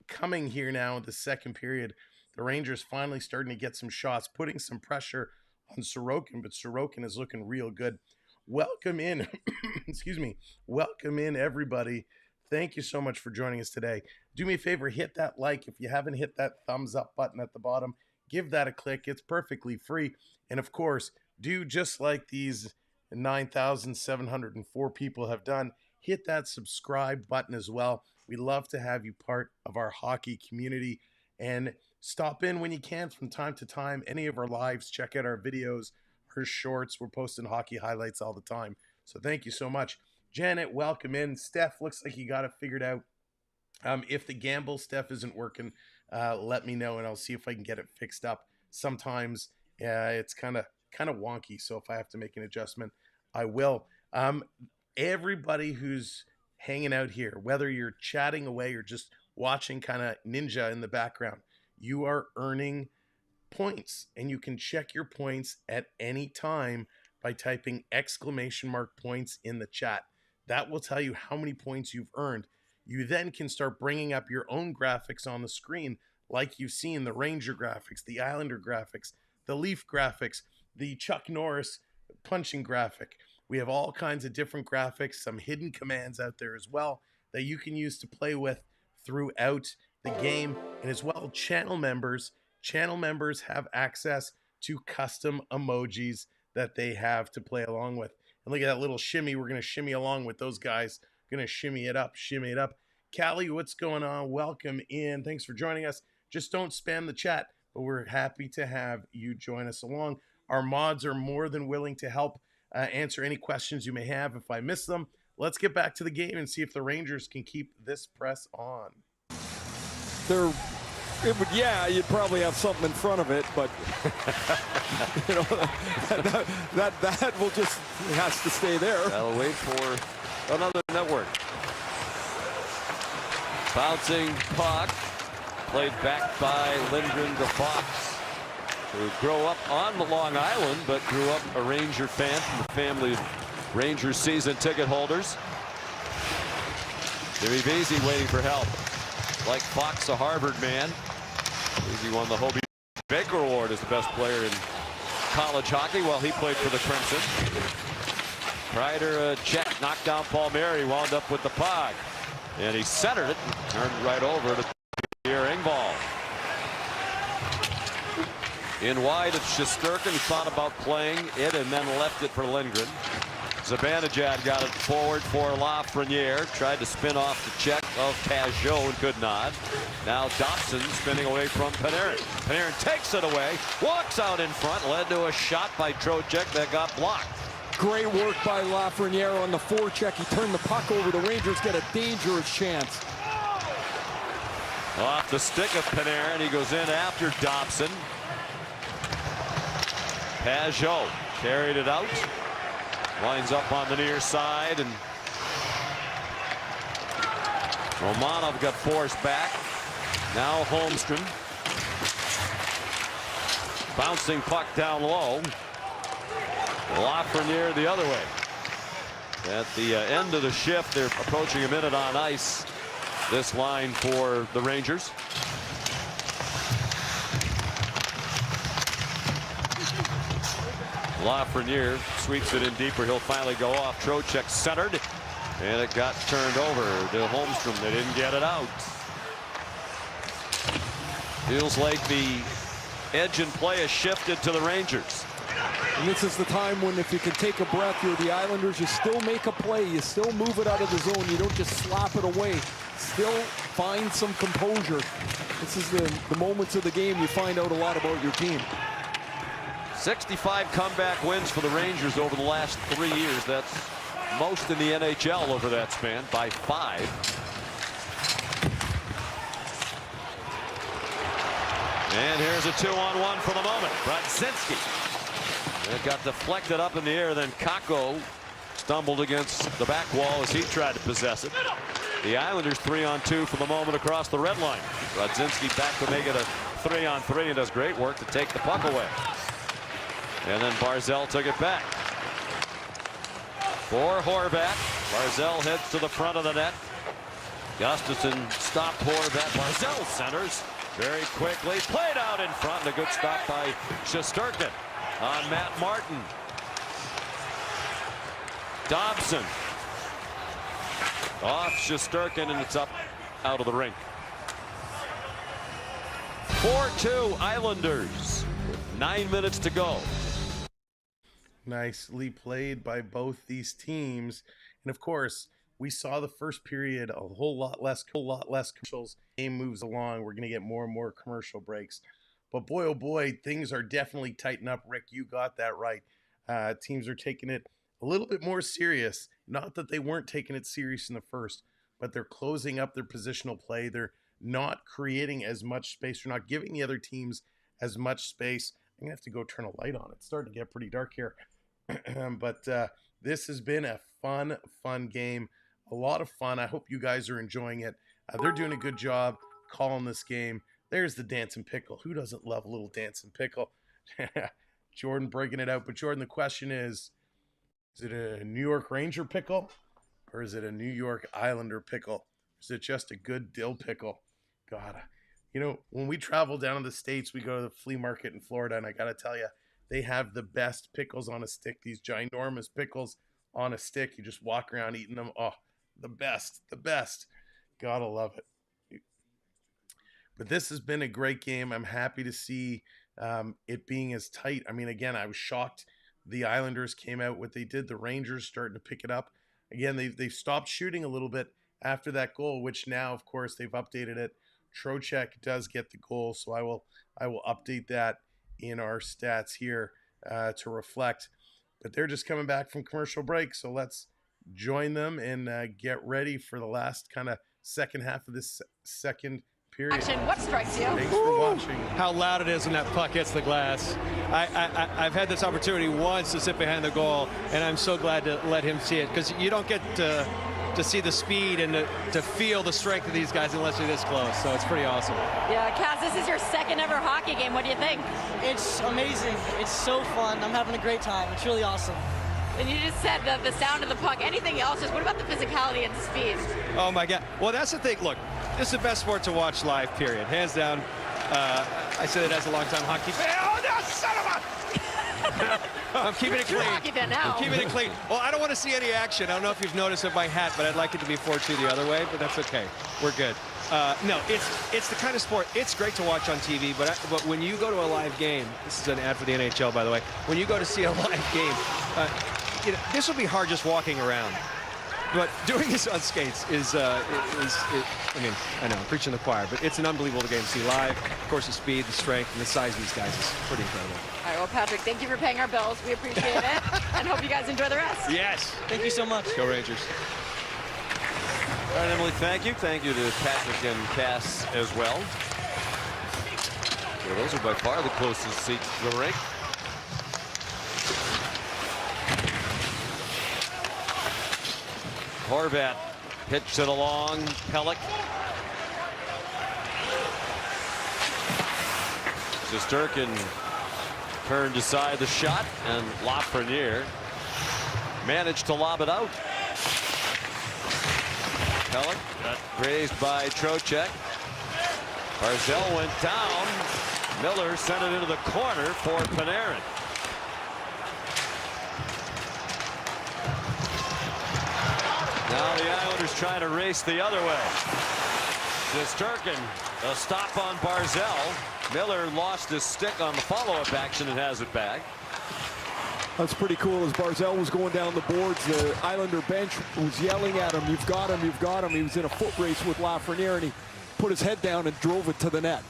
coming here now in the second period. The Rangers finally starting to get some shots, putting some pressure on Sorokin, but Sorokin is looking real good. Welcome in, excuse me, welcome in everybody. Thank you so much for joining us today. Do me a favor, hit that like. If you haven't hit that thumbs up button at the bottom, give that a click. It's perfectly free. And of course, do just like these 9,704 people have done, hit that subscribe button as well. We love to have you part of our hockey community, and stop in when you can from time to time. Any of our lives, check out our videos, our shorts. We're posting hockey highlights all the time. So thank you so much. Janet, welcome in. Steph, looks like you got it figured out. If the gamble Steph isn't working, let me know and I'll see if I can get it fixed up. Sometimes it's kind of wonky, so if I have to make an adjustment, I will. Everybody who's hanging out here, whether you're chatting away or just watching kind of ninja in the background, you are earning points, and you can check your points at any time by typing !points in the chat. That will tell you how many points you've earned. You then can start bringing up your own graphics on the screen, like you've seen the Ranger graphics, the Islander graphics, the Leaf graphics, the Chuck Norris punching graphic. We have all kinds of different graphics, some hidden commands out there as well that you can use to play with throughout the game. And as well, channel members have access to custom emojis that they have to play along with. And look at that little shimmy. We're going to shimmy along with those guys. Going to shimmy it up, shimmy it up. Callie, what's going on? Welcome in. Thanks for joining us. Just don't spam the chat, but we're happy to have you join us along. Our mods are more than willing to help answer any questions you may have if I miss them. Let's get back to the game and see if the Rangers can keep this press on. Yeah, you'd probably have something in front of it, but you know, that will just has to stay there. I'll wait for another network. Bouncing puck, played back by Lindgren to Fox, who grew up on the Long Island, but grew up a Ranger fan from the family of Rangers season ticket holders. Jimmy Vesey waiting for help. Like Fox, a Harvard man. He won the Hobie Baker Award as the best player in college hockey while he played for the Crimson. Kreider, check, knocked down Palmieri, wound up with the puck. And he centered it, turned right over to Pierre Engvall. In wide, it's Shesterkin, who thought about playing it and then left it for Lindgren. Zibanejad got it forward for Lafreniere. Tried to spin off the check of Pajot and could not. Now Dobson spinning away from Panarin. Panarin takes it away, walks out in front, led to a shot by Trocheck that got blocked. Great work by Lafreniere on the forecheck. He turned the puck over. The Rangers get a dangerous chance. Off the stick of Panarin, he goes in after Dobson. Pajot carried it out. Lines up on the near side, and Romanov got forced back. Now Holmstrom. Bouncing puck down low. Lafreniere the other way. At the end of the shift, they're approaching a minute on ice. This line for the Rangers. Lafreniere sweeps it in deeper. He'll finally go off. Trocheck centered, and it got turned over to Holmstrom. They didn't get it out. Feels like the edge and play has shifted to the Rangers. And this is the time when, if you can take a breath, you're the Islanders, you still make a play. You still move it out of the zone. You don't just slap it away. Still find some composure. This is the moments of the game you find out a lot about your team. 65 comeback wins for the Rangers over the last 3 years. That's most in the NHL over that span by 5. Here's a 2-on-1 for the moment. Brodzinski. It got deflected up in the air, then Kakko stumbled against the back wall as he tried to possess it. The Islanders 3-on-2 for the moment across the red line. Brodzinski back to make it a 3-on-3 and does great work to take the puck away. And then Barzal took it back. For Horvat. Barzal heads to the front of the net. Gustafsson stopped Horvat. Barzal centers very quickly. Played out in front. And a good stop by Shesterkin on Matt Martin. Dobson off Shesterkin, and it's up out of the rink. 4-2 Islanders with 9 minutes to go. Nicely played by both these teams. And of course, we saw the first period a whole lot less commercials. Game moves along. We're going to get more and more commercial breaks. But boy, oh boy, things are definitely tightening up. Rick, you got that right. Teams are taking it a little bit more serious. Not that they weren't taking it serious in the first, but they're closing up their positional play. They're not creating as much space. They're not giving the other teams as much space. I'm going to have to go turn a light on. It's starting to get pretty dark here. But this has been a fun game. A lot of fun. I hope you guys are enjoying it. They're doing a good job calling this game. There's the dancing pickle. Who doesn't love a little dancing pickle? Jordan breaking it out. But Jordan, the question is it a New York Ranger pickle or is it a New York Islander pickle? Is it just a good dill pickle? God, you know, when we travel down to the States, we go to the flea market in Florida, and I got to tell you, they have the best pickles on a stick, these ginormous pickles on a stick. You just walk around eating them. Oh, the best. Gotta love it. But this has been a great game. I'm happy to see it being as tight. I mean, again, I was shocked the Islanders came out what they did. The Rangers starting to pick it up. Again, they've stopped shooting a little bit after that goal, which now, of course, they've updated it. Trocheck does get the goal, so I will update that in our stats here to reflect. But they're just coming back from commercial break, so let's join them and get ready for the last kind of second half of this second period. Action, what strikes you? Thanks for watching. How loud it is when that puck hits the glass. I've had this opportunity once to sit behind the goal, and I'm so glad to let him see it, because you don't get to see the speed and to feel the strength of these guys unless you're this close. So it's pretty awesome. Yeah, Kaz, this is your second ever hockey game. What do you think? It's amazing. It's so fun. I'm having a great time. It's really awesome. And you just said the sound of the puck. Anything else? Just what about the physicality and the speed? Oh my God. Well, that's the thing. Look, this is the best sport to watch live, period. Hands down. I said it as a long-time hockey fan. Oh, no, son of a... I'm keeping it clean. I'm keeping it clean. Well, I don't want to see any action. I don't know if you've noticed with my hat, but I'd like it to be 4-2 the other way, but that's okay. We're good. No, it's the kind of sport. It's great to watch on TV, but when you go to a live game, this is an ad for the NHL, by the way. When you go to see a live game, this will be hard just walking around. But doing this on skates I mean, I know, I'm preaching the choir, but it's an unbelievable game to see live. Of course, the speed, the strength, and the size of these guys is pretty incredible. All right, well, Patrick, thank you for paying our bills. We appreciate it, and hope you guys enjoy the rest. Yes. Thank you so much. Go Rangers. All right, Emily, thank you. Thank you to Patrick and Cass as well. So those are by far the closest seats to the rink. Horvat pitched it along. Pellick. Shesterkin turned aside the shot, and Lafreniere managed to lob it out. Pellick got grazed by Trocheck. Barzal went down. Miller sent it into the corner for Panarin. Now the Islanders trying to race the other way. Shesterkin, a stop on Barzal. Miller lost his stick on the follow-up action and has it back. That's pretty cool. As Barzal was going down the boards, the Islander bench was yelling at him, "You've got him, you've got him." He was in a foot race with Lafreniere, and he put his head down and drove it to the net.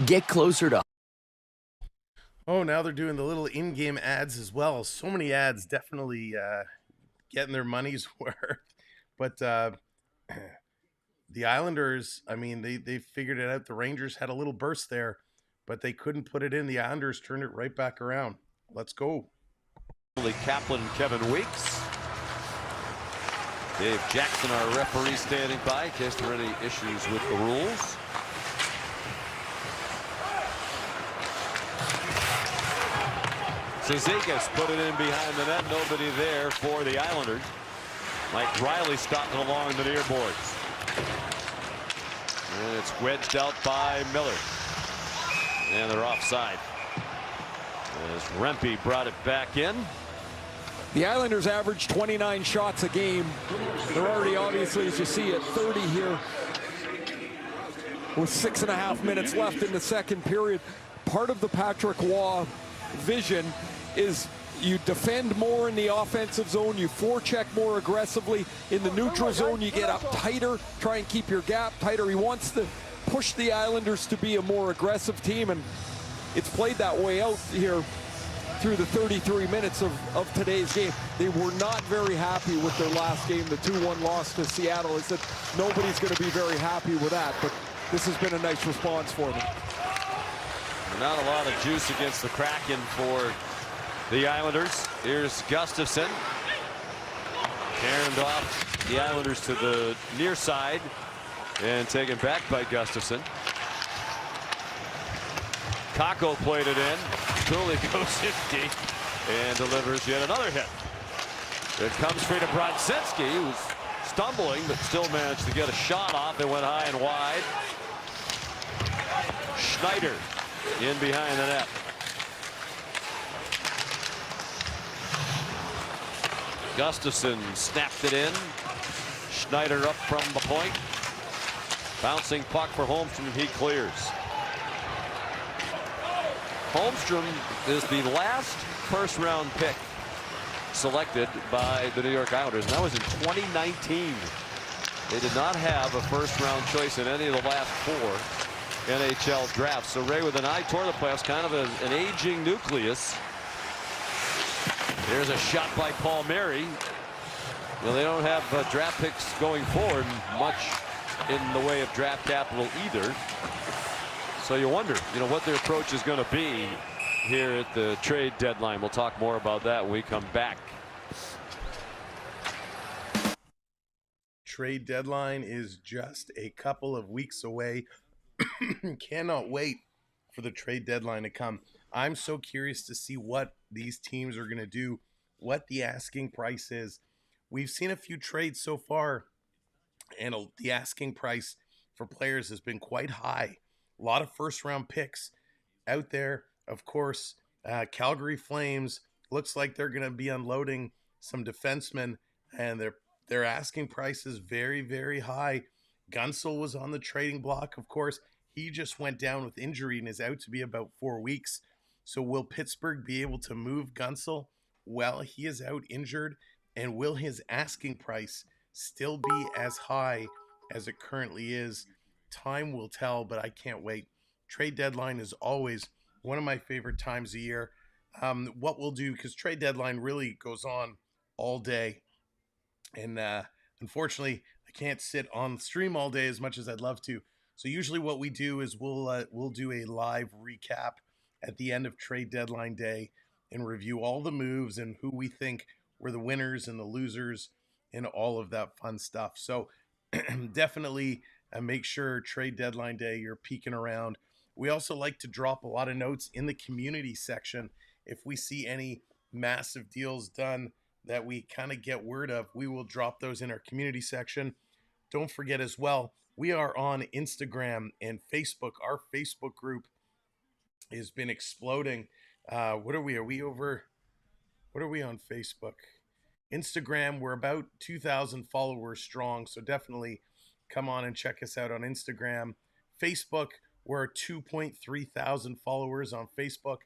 Get closer to... Oh, now they're doing the little in-game ads as well. So many ads, definitely getting their money's worth. But the Islanders, I mean, they figured it out. The Rangers had a little burst there, but they couldn't put it in. The Islanders turned it right back around. Let's go. Kaplan, Kevin Weeks. Dave Jackson, our referee, standing by in case there are any issues with the rules. Cizikas put it in behind the net. Nobody there for the Islanders. Mike Riley stopped it along the near boards. And it's wedged out by Miller. And they're offside. As Rempe brought it back in. The Islanders average 29 shots a game. They're already, obviously, as you see, at 30 here with 6.5 minutes left in the second period. Part of the Patrick Waugh vision is you defend more in the offensive zone, you forecheck more aggressively. In the neutral zone, you get up tighter, try and keep your gap tighter. He wants to push the Islanders to be a more aggressive team, and it's played that way out here through the 33 minutes of today's game. They were not very happy with their last game, the 2-1 loss to Seattle. I said nobody's going to be very happy with that, but this has been a nice response for them. Not a lot of juice against the Kraken for the Islanders. Here's Gustafsson. Carried off the Islanders to the near side and taken back by Gustafsson. Kakko played it in. Cooley goes empty and delivers yet another hit. It comes free to Brodzinski, who's stumbling but still managed to get a shot off. It went high and wide. Schneider in behind the net. Gustafsson snapped it in. Schneider up from the point. Bouncing puck for Holmstrom, he clears. Holmstrom is the last first-round pick selected by the New York Islanders, and that was in 2019. They did not have a first-round choice in any of the last 4 NHL drafts. So Ray, with an eye toward the playoffs, kind of an aging nucleus. There's a shot by Paul Mary. Well, they don't have draft picks going forward much in the way of draft capital either. So you wonder, what their approach is going to be here at the trade deadline. We'll talk more about that when we come back. Trade deadline is just a couple of weeks away. Cannot wait for the trade deadline to come. I'm so curious to see what these teams are going to do, what the asking price is. We've seen a few trades so far, and the asking price for players has been quite high. A lot of first-round picks out there. Of course, Calgary Flames looks like they're going to be unloading some defensemen, and their asking price is very, very high. Gunsel was on the trading block, of course. He just went down with injury and is out to be about 4 weeks. So will Pittsburgh be able to move Gunsel while he is out injured? And will his asking price still be as high as it currently is? Time will tell, but I can't wait. Trade deadline is always one of my favorite times of year. What we'll do, because trade deadline really goes on all day. And unfortunately, I can't sit on stream all day as much as I'd love to. So usually what we do is we'll do a live recap at the end of trade deadline day and review all the moves and who we think were the winners and the losers and all of that fun stuff. So definitely make sure trade deadline day you're peeking around. We also like to drop a lot of notes in the community section. If we see any massive deals done that we kind of get word of, we will drop those in our community section. Don't forget as well, we are on Instagram and Facebook. Our Facebook group has been exploding. What are we? Are we over? What are we on Facebook? Instagram, we're about 2,000 followers strong. So definitely come on and check us out on Instagram. Facebook, we're 2.3 thousand followers on Facebook.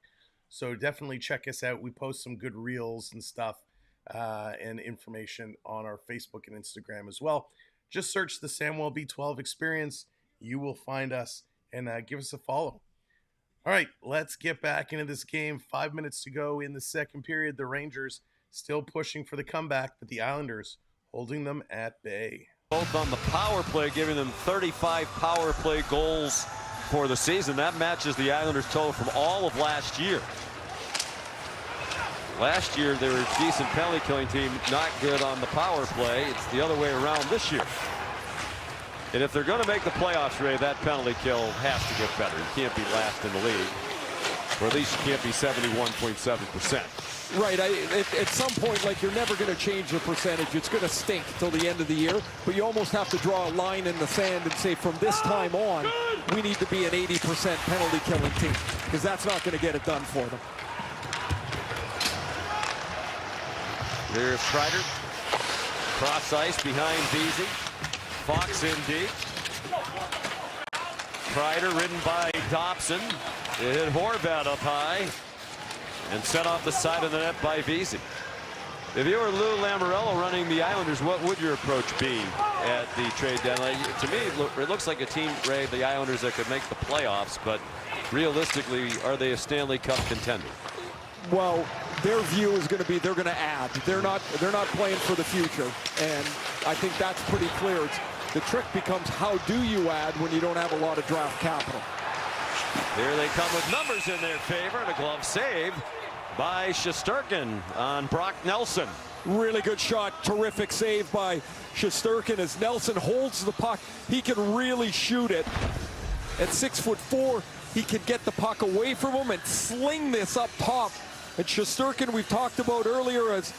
So definitely check us out. We post some good reels and stuff and information on our Facebook and Instagram as well. Just search the Samwelb B12 Experience. You will find us and give us a follow. All right, let's get back into this game. 5 minutes to go in the second period. The Rangers still pushing for the comeback, but the Islanders holding them at bay. Both on the power play, giving them 35 power play goals for the season. That matches the Islanders' total from all of last year. Last year, they were a decent penalty killing team, not good on the power play. It's the other way around this year. And if they're going to make the playoffs, Ray, that penalty kill has to get better. You can't be last in the league. Or at least you can't be 71.7%. Right, at some point, like, you're never going to change the percentage. It's going to stink till the end of the year, but you almost have to draw a line in the sand and say from this time on, we need to be an 80% penalty killing team, because that's not going to get it done for them. Here's Kreider. Cross ice behind Vesey. Fox in deep. Kreider ridden by Dobson. It hit Horvat up high and set off the side of the net by Vesey. If you were Lou Lamoriello running the Islanders, what would your approach be at the trade deadline? To me, it looks like a team, Ray, the Islanders, that could make the playoffs, but realistically, are they a Stanley Cup contender? Well, their view is going to be they're going to add. They're not playing for the future, and I think that's pretty clear. The trick becomes, how do you add when you don't have a lot of draft capital? Here they come with numbers in their favor, and a glove save by Shesterkin on Brock Nelson. Really good shot, terrific save by Shesterkin as Nelson holds the puck. He can really shoot it. At 6'4", he can get the puck away from him and sling this up top. And Shesterkin, we've talked about earlier, has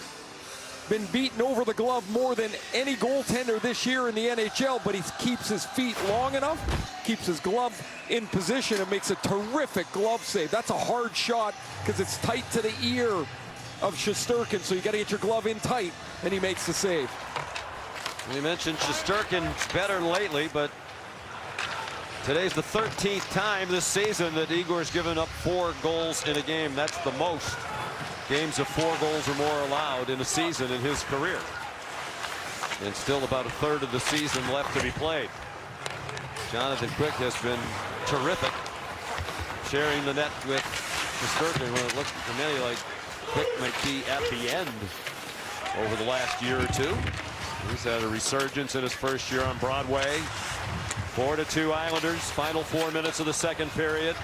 been beaten over the glove more than any goaltender this year in the NHL, but he keeps his feet long enough, keeps his glove in position, and makes a terrific glove save. That's a hard shot because it's tight to the ear of Shesterkin, so you got to get your glove in tight, and he makes the save. We mentioned Shesterkin's better lately, but today's the 13th time this season that Igor's given up 4 goals in a game. That's the most games of 4 goals or more allowed in a season in his career. And still about a third of the season left to be played. Jonathan Quick has been terrific, sharing the net with Shesterkin when it looks to many like Quick might be at the end over the last year or two. He's had a resurgence in his first year on Broadway. 4-2 Islanders, final 4 minutes of the second period.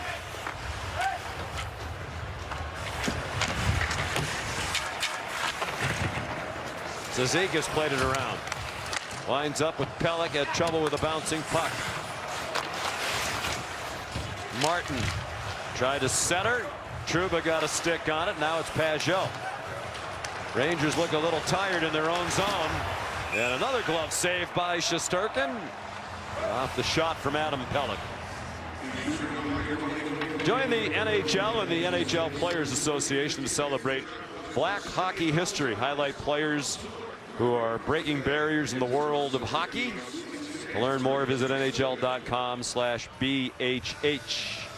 Cizikas played it around. Lines up with Pelech, had trouble with a bouncing puck. Martin tried to center. Trouba got a stick on it. Now it's Pajot. Rangers look a little tired in their own zone. And another glove save by Shesterkin. Off the shot from Adam Pelech. Join the NHL and the NHL Players Association to celebrate Black Hockey History. Highlight players who are breaking barriers in the world of hockey. To learn more, visit NHL.com/BHH.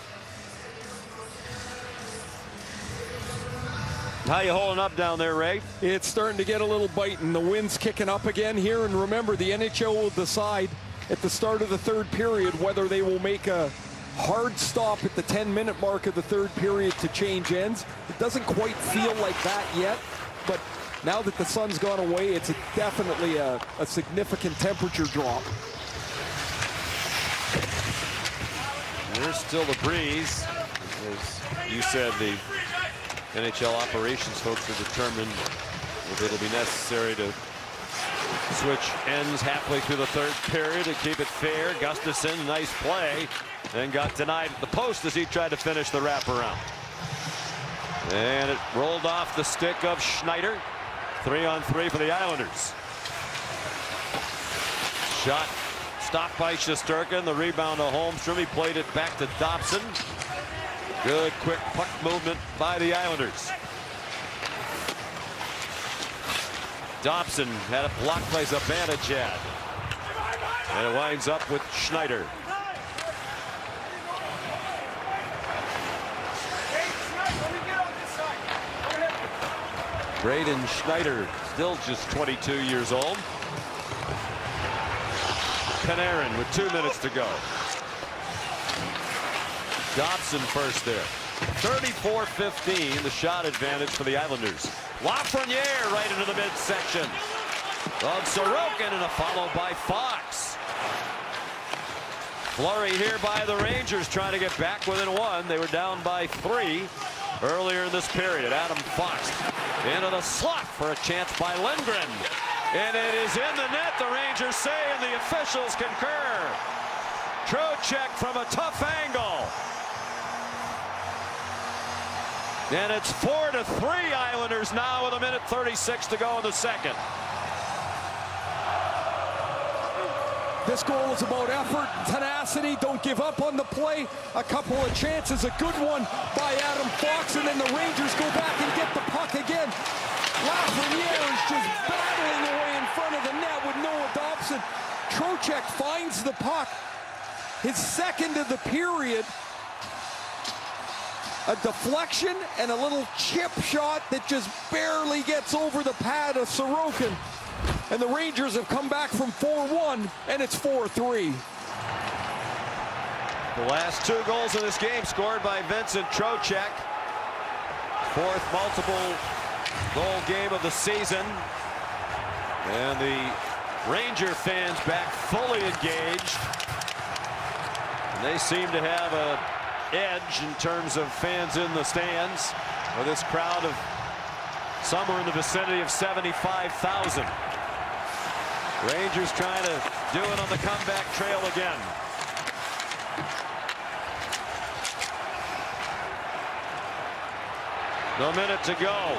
How you holding up down there, Ray? It's starting to get a little biting. The wind's kicking up again here, and remember, the NHL will decide at the start of the third period whether they will make a hard stop at the 10-minute mark of the third period to change ends. It doesn't quite feel like that yet, but now that the sun's gone away, it's definitely a significant temperature drop. There's still the breeze. As you said, the NHL operations folks are determined if it'll be necessary to switch ends halfway through the third period to keep it fair. Gustafsson, nice play, then got denied at the post as he tried to finish the wraparound. And it rolled off the stick of Schneider. 3-on-3 for the Islanders. Shot stopped by Shesterkin. The rebound to Holmstrom. He played it back to Dobson. Good quick puck movement by the Islanders. Dobson had it blocked by Zibanejad. And it winds up with Schneider. Braden Schneider, still just 22 years old. Panarin with 2 minutes to go. Dobson first there. 34-15, the shot advantage for the Islanders. Lafreniere right into the midsection. of Sorokin, and a follow by Fox. Flurry here by the Rangers, trying to get back within one. They were down by 3 earlier in this period. Adam Fox into the slot for a chance by Lindgren. And it is in the net, the Rangers say, and the officials concur. Trocheck from a tough angle. And it's 4-3 Islanders now with 1:36 to go in the second. This goal is about effort, tenacity, don't give up on the play. A couple of chances, a good one by Adam Fox, and then the Rangers go back and get the puck again. Lafreniere is just battling away in front of the net with Noah Dobson. Trocheck finds the puck. His second of the period. A deflection and a little chip shot that just barely gets over the pad of Sorokin. And the Rangers have come back from 4-1, and it's 4-3. The last 2 goals in this game scored by Vincent Trocheck. 4th multiple goal game of the season. And the Ranger fans back fully engaged. And they seem to have a edge in terms of fans in the stands, with this crowd of somewhere in the vicinity of 75,000. Rangers trying to do it on the comeback trail again. No minute to go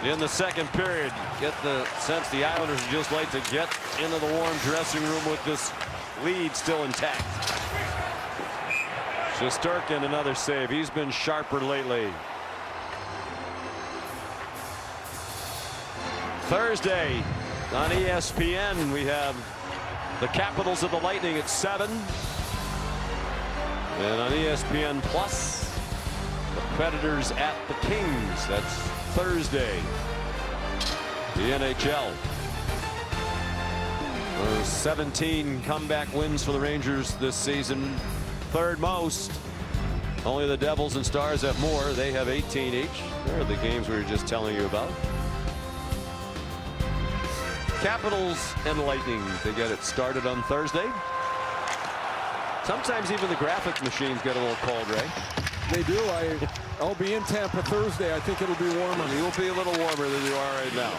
in the second period. Get the sense the Islanders would just like to get into the warm dressing room with this lead still intact. Shesterkin, another save. He's been sharper lately. Thursday on ESPN, we have the Capitals of the Lightning at 7. And on ESPN Plus, the Predators at the Kings. That's Thursday. The NHL. 17 comeback wins for the Rangers this season. 3rd most. Only the Devils and Stars have more. They have 18 each. There are the games we were just telling you about. Capitals and Lightning, they get it started on Thursday. Sometimes even the graphic machines get a little cold, Ray. They do. I'll be in Tampa Thursday. I think it'll be warmer. You'll be a little warmer than you are right now.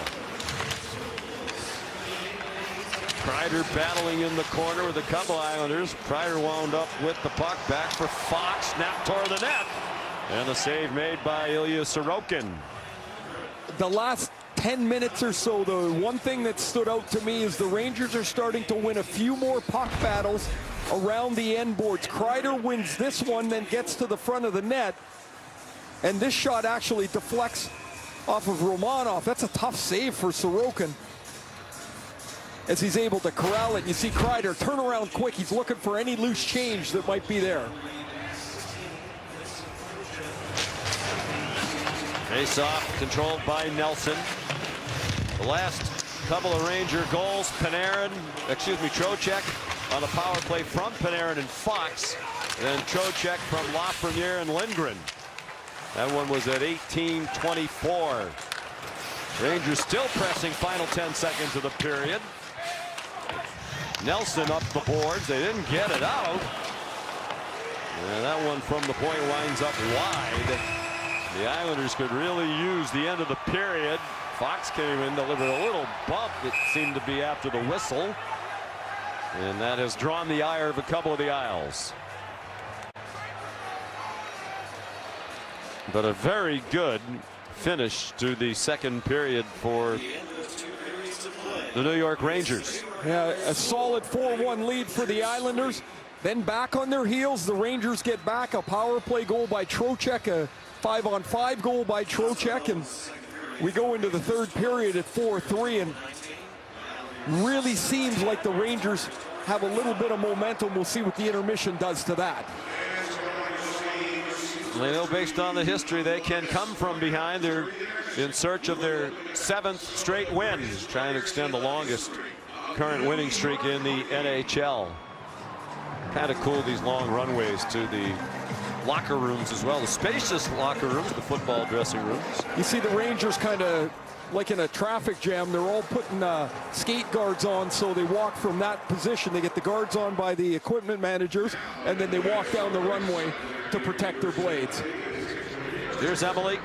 Kreider battling in the corner with a couple Islanders. Kreider wound up with the puck, back for Fox, snap toward the net, and a save made by Ilya Sorokin. The last 10 minutes or so, the one thing that stood out to me is the Rangers are starting to win a few more puck battles around the end boards. Kreider wins this one, then gets to the front of the net, and this shot actually deflects off of Romanov. That's a tough save for Sorokin, as he's able to corral it. You see Kreider turn around quick. He's looking for any loose change that might be there. Face-off controlled by Nelson. The last couple of Ranger goals, Trocheck on a power play from Panarin and Fox. And then Trocheck from Lafreniere and Lindgren. That one was at 18:24. Rangers still pressing, final 10 seconds of the period. Nelson up the boards. They didn't get it out. And that one from the point winds up wide. The Islanders could really use the end of the period. Fox came in, delivered a little bump that seemed to be after the whistle. And that has drawn the ire of a couple of the Isles. But a very good finish to the second period for the New York Rangers. Yeah, a solid 4-1 lead for the Islanders. Then back on their heels, the Rangers get back. A power play goal by Trocheck, a 5-on-5 goal by Trocheck, and we go into the third period at 4-3, and really seems like the Rangers have a little bit of momentum. We'll see what the intermission does to that. They know based on the history they can come from behind. They're in search of their 7th straight win, trying to extend the longest current winning streak in the NHL. Kind of cool, these long runways to the locker rooms as well, the spacious locker rooms, the football dressing rooms. You see the Rangers kind of like in a traffic jam, they're all putting skate guards on, so they walk from that position. They get the guards on by the equipment managers, and then they walk down the runway to protect their blades. Here's Emily.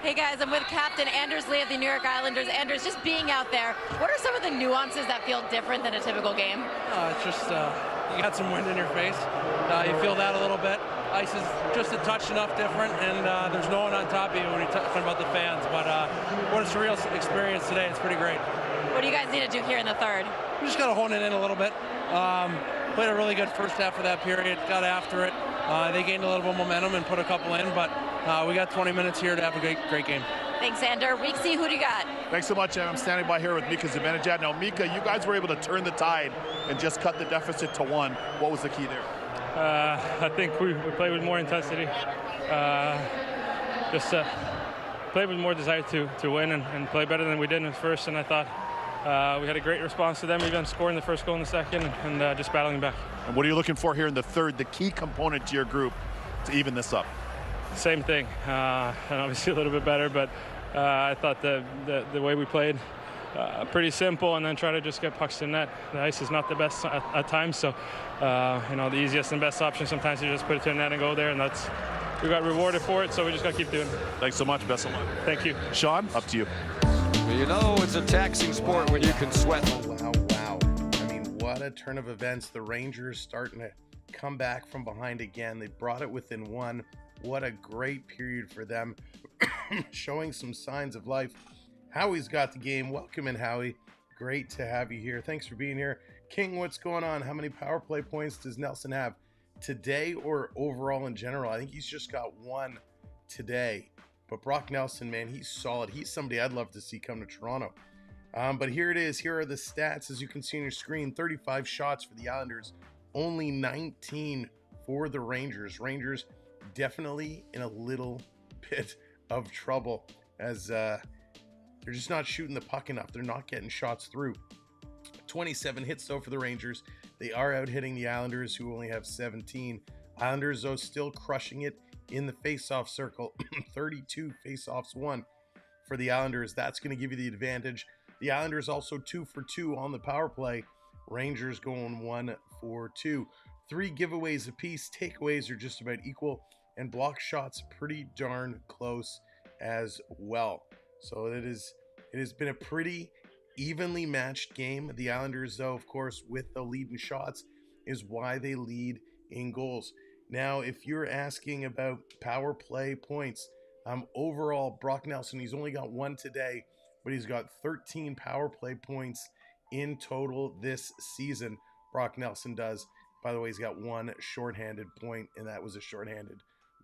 Hey guys, I'm with Captain Anders Lee of the New York Islanders. Anders, just being out there, what are some of the nuances that feel different than a typical game? It's just you got some wind in your face. You feel that a little bit. Ice is just a touch enough different, and there's no one on top of you when you're talking about the fans. But what a surreal experience today. It's pretty great. What do you guys need to do here in the third? We just got to hone it in a little bit. Played a really good first half of that period, got after it. They gained a little bit of momentum and put a couple in, but we got 20 minutes here to have a great game. Thanks, Sander. Week C, who do you got? Thanks so much, I'm standing by here with Mika Zibanejad. Now, Mika, you guys were able to turn the tide and just cut the deficit to 1. What was the key there? I think we played with more intensity. Played with more desire to win and play better than we did in the first, and I thought we had a great response to them, even scoring the first goal in the second and just battling back. And what are you looking for here in the third, the key component to your group to even this up? Same thing, and obviously a little bit better, but I thought the way we played, pretty simple, and then try to just get pucks to net. The ice is not the best at times, so the easiest and best option sometimes you just put it to the net and go there, and we got rewarded for it, so we just got to keep doing it. Thanks so much. Best of luck. Thank you. Sean, up to you. You know it's a taxing sport when you can sweat. Wow. I mean, what a turn of events. The Rangers starting to come back from behind again. They brought it within 1. What a great period for them. Showing some signs of life. Howie's got the game. Welcome in, Howie. Great to have you here. Thanks for being here. King, what's going on? How many power play points does Nelson have today or overall in general? I think he's just got 1 today. But Brock Nelson, man, he's solid. He's somebody I'd love to see come to Toronto. But here it is. Here are the stats, as you can see on your screen. 35 shots for the Islanders. Only 19 for the Rangers. Rangers definitely in a little bit of trouble as they're just not shooting the puck enough. They're not getting shots through. 27 hits, though, for the Rangers. They are out hitting the Islanders, who only have 17. Islanders, though, still crushing it in the face-off circle. 32 face-offs won for the Islanders. That's going to give you the advantage. The Islanders also 2 for 2 on the power play. Rangers going 1 for 2. 3 giveaways apiece. Takeaways are just about equal, and block shots pretty darn close as well. So it has been a pretty evenly matched game. The Islanders, though, of course, with the lead in shots, is why they lead in goals. Now, if you're asking about power play points, overall, Brock Nelson, he's only got 1 today, but he's got 13 power play points in total this season. Brock Nelson does. By the way, he's got 1 shorthanded point, and that was a shorthanded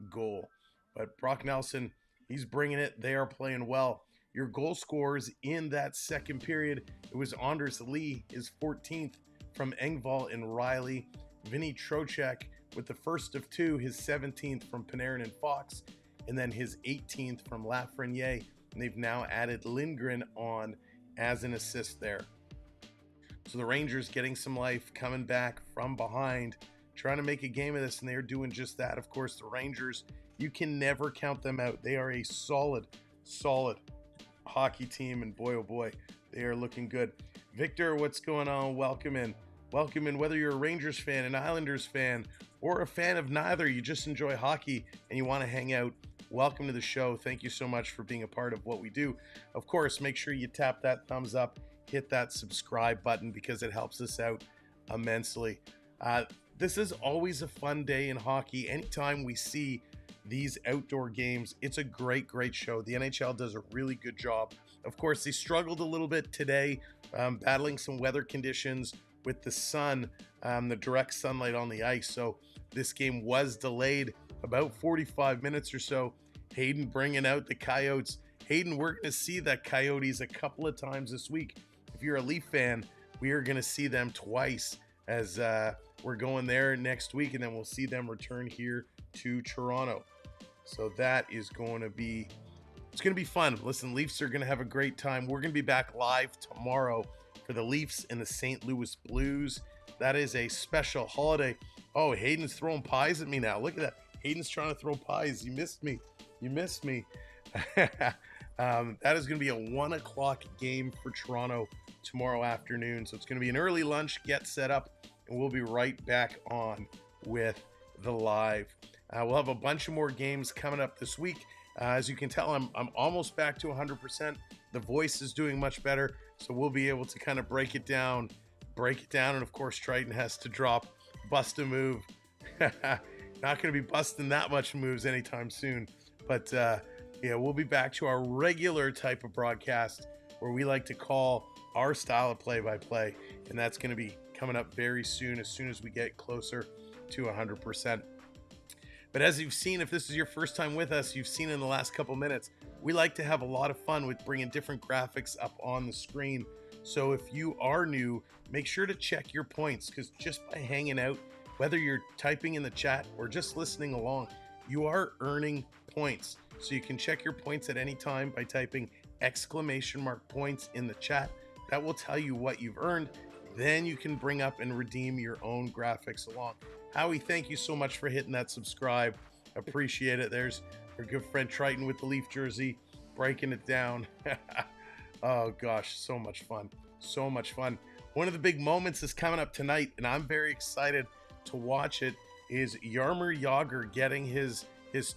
goal. But Brock Nelson, he's bringing it. They are playing well. Your goal scorers in that second period, it was Anders Lee, his 14th from Engvall and Riley. Vinny Trocheck with the first of 2, his 17th from Panarin and Fox, and then his 18th from Lafreniere. And they've now added Lindgren on as an assist there. So the Rangers getting some life, coming back from behind, trying to make a game of this, and they're doing just that. Of course, the Rangers, you can never count them out. They are a solid hockey team, and boy, oh boy, they are looking good. Victor, what's going on? Welcome in. Welcome in. Whether you're a Rangers fan, an Islanders fan, or a fan of neither, you just enjoy hockey and you want to hang out, welcome to the show. Thank you so much for being a part of what we do. Of course, make sure you tap that thumbs up, hit that subscribe button, because it helps us out immensely. This is always a fun day in hockey. Anytime we see these outdoor games, it's a great show. The NHL does a really good job. Of course, they struggled a little bit today, battling some weather conditions with the sun, the direct sunlight on the ice. So this game was delayed about 45 minutes or so. Hayden bringing out the Coyotes. Hayden, we're going to see the Coyotes a couple of times this week. If you're a Leaf fan, we are going to see them twice, as we're going there next week, and then we'll see them return here to Toronto. So that is going to be, it's going to be fun. Listen, Leafs are going to have a great time. We're going to be back live tomorrow for the Leafs and the St. Louis Blues. That is a special holiday. Oh, Hayden's throwing pies at me now. Look at that. Hayden's trying to throw pies. You missed me. That is going to be a 1 o'clock game for Toronto tomorrow afternoon. So it's going to be an early lunch, get set up, and we'll be right back on with the live. We'll have a bunch of more games coming up this week. As you can tell, I'm almost back to 100%. The voice is doing much better, so we'll be able to kind of break it down. And of course, Triton has to drop bust a move. Not going to be busting that much moves anytime soon, but yeah, we'll be back to our regular type of broadcast where we like to call our style of play-by-play, and that's going to be coming up very soon, as we get closer to 100%. But as you've seen, if this is your first time with us, you've seen in the last couple minutes, we like to have a lot of fun with bringing different graphics up on the screen. So if you are new, make sure to check your points, because just by hanging out, whether you're typing in the chat or just listening along, you are earning points. So you can check your points at any time by typing !points in the chat. That will tell you what you've earned. Then you can bring up and redeem your own graphics along. Howie, thank you so much for hitting that subscribe. Appreciate it. There's our good friend Triton with the Leaf jersey, breaking it down. Oh gosh, so much fun. So much fun. One of the big moments is coming up tonight, and I'm very excited to watch it, is Jaromir Jagr getting his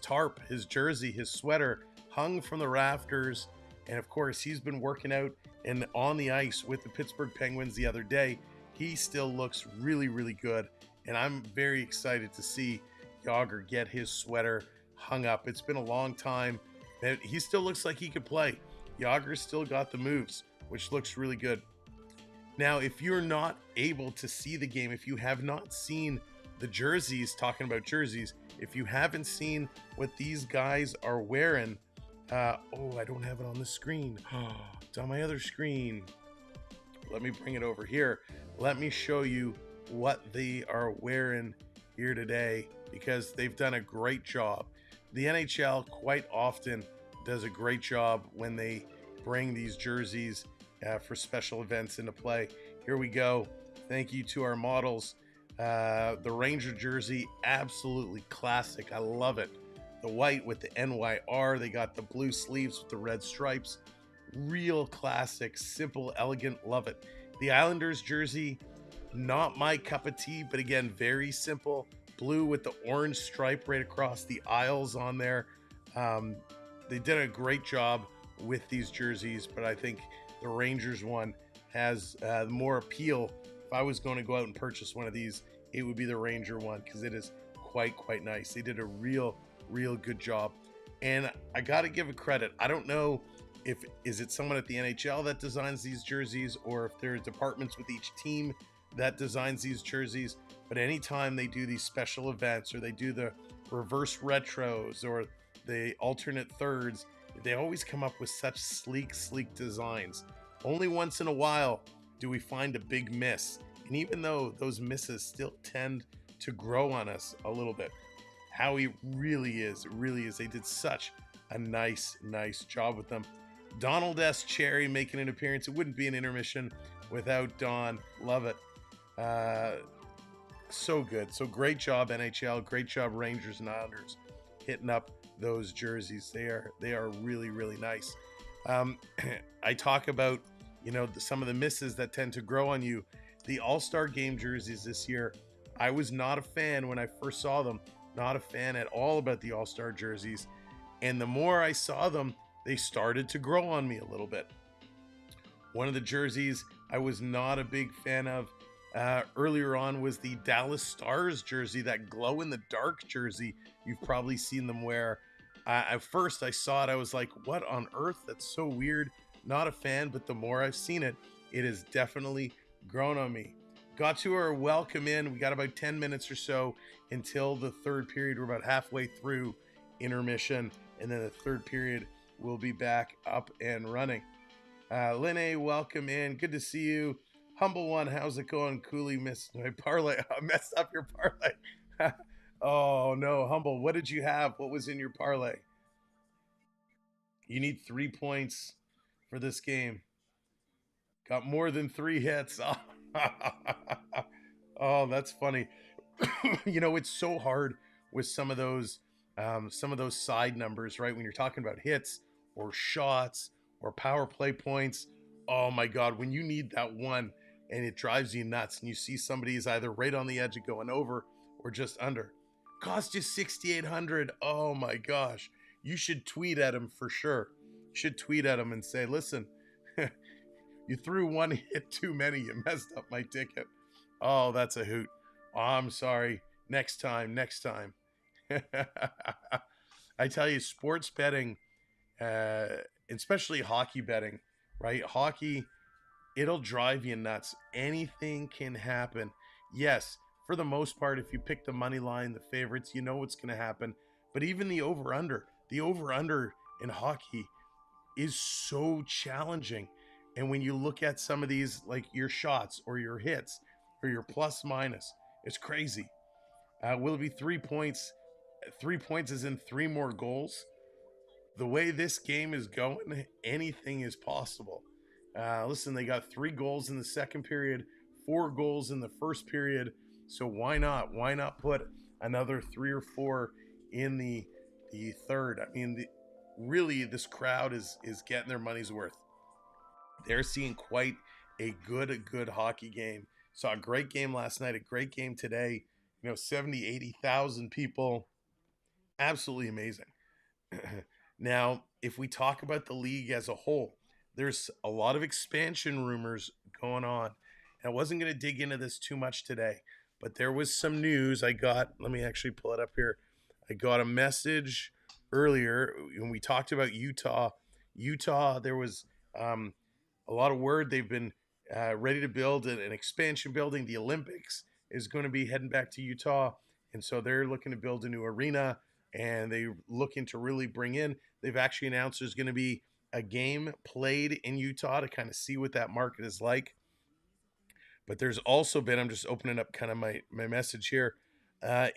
tarp, his jersey, his sweater hung from the rafters. And of course, he's been working out and on the ice with the Pittsburgh Penguins the other day. He still looks really, really good. And I'm very excited to see Jagr get his sweater hung up. It's been a long time. He still looks like he could play. Jagr's still got the moves, which looks really good. Now, if you're not able to see the game, if you have not seen the jerseys, talking about jerseys, if you haven't seen what these guys are wearing, I don't have it on the screen. It's on my other screen. Let me bring it over here. Let me show you what they are wearing here today, because they've done a great job. The NHL quite often does a great job when they bring these jerseys for special events into play. Here we go. Thank you to our models. The Ranger jersey, absolutely classic. I love it. The white with the NYR. They got the blue sleeves with the red stripes. Real classic, simple, elegant. Love it. The Islanders jersey, not my cup of tea, but again, very simple. Blue with the orange stripe right across the aisles on there. They did a great job with these jerseys, but I think the Rangers one has more appeal. If I was going to go out and purchase one of these, it would be the Ranger one, because it is quite nice. They did a real good job, and I got to give it credit. I don't know if is it someone at the NHL that designs these jerseys, or if there's departments with each team that designs these jerseys, but anytime they do these special events, or they do the reverse retros or the alternate thirds, they always come up with such sleek designs. Only once in a while do we find a big miss, and even though those misses still tend to grow on us a little bit, Howie really is. They did such a nice job with them. Donald S. Cherry making an appearance. It wouldn't be an intermission without Don. Love it. So good. So great job, NHL. Great job, Rangers and Islanders, hitting up those jerseys. They are really nice. I talk about, some of the misses that tend to grow on you. The All-Star Game jerseys this year, I was not a fan when I first saw them. Not a fan at all about the All-Star jerseys. And the more I saw them, they started to grow on me a little bit. One of the jerseys I was not a big fan of earlier on was the Dallas Stars jersey, that glow-in-the-dark jersey you've probably seen them wear. At first I saw it, I was like, what on earth? That's so weird. Not a fan, but the more I've seen it, it has definitely grown on me. Got to our welcome in. We got about 10 minutes or so until the third period. We're about halfway through intermission, and then the third period will be back up and running. Linne, welcome in. Good to see you. Humble One, how's it going? Cooley missed my parlay. I messed up your parlay. Oh no, Humble, what did you have? What was in your parlay? You need 3 points for this game. Got more than 3 hits. Oh, that's funny. It's so hard with some of those side numbers, right? When you're talking about hits or shots or power play points. Oh my God, when you need that one and it drives you nuts and you see somebody is either right on the edge of going over or just under. Cost you $6,800. Oh my gosh. You should tweet at him for sure. You should tweet at him and say, listen, you threw one hit too many. You messed up my ticket. Oh, that's a hoot. Oh, I'm sorry. Next time. I tell you, sports betting, especially hockey betting, right? Hockey, it'll drive you nuts. Anything can happen. Yes, for the most part, if you pick the money line, the favorites, you know what's going to happen. But even the over-under in hockey is so challenging. And when you look at some of these, like your shots or your hits or your plus minus, it's crazy. Will it be 3 points? 3 points is in 3 more goals. The way this game is going, anything is possible. Listen, they got 3 goals in the second period, 4 goals in the first period. So why not? Why not put another 3 or 4 in the third? I mean, really, this crowd is getting their money's worth. They're seeing quite a good hockey game. Saw a great game last night, a great game today. 70, 80,000 people. Absolutely amazing. Now, if we talk about the league as a whole, there's a lot of expansion rumors going on. And I wasn't going to dig into this too much today, but there was some news I got. Let me actually pull it up here. I got a message earlier when we talked about Utah. There was a lot of word. They've been ready to build an expansion building. The Olympics is going to be heading back to Utah. And so they're looking to build a new arena, and they're looking to really bring in. They've actually announced there's going to be a game played in Utah to kind of see what that market is like. But there's also been, I'm just opening up kind of my message here,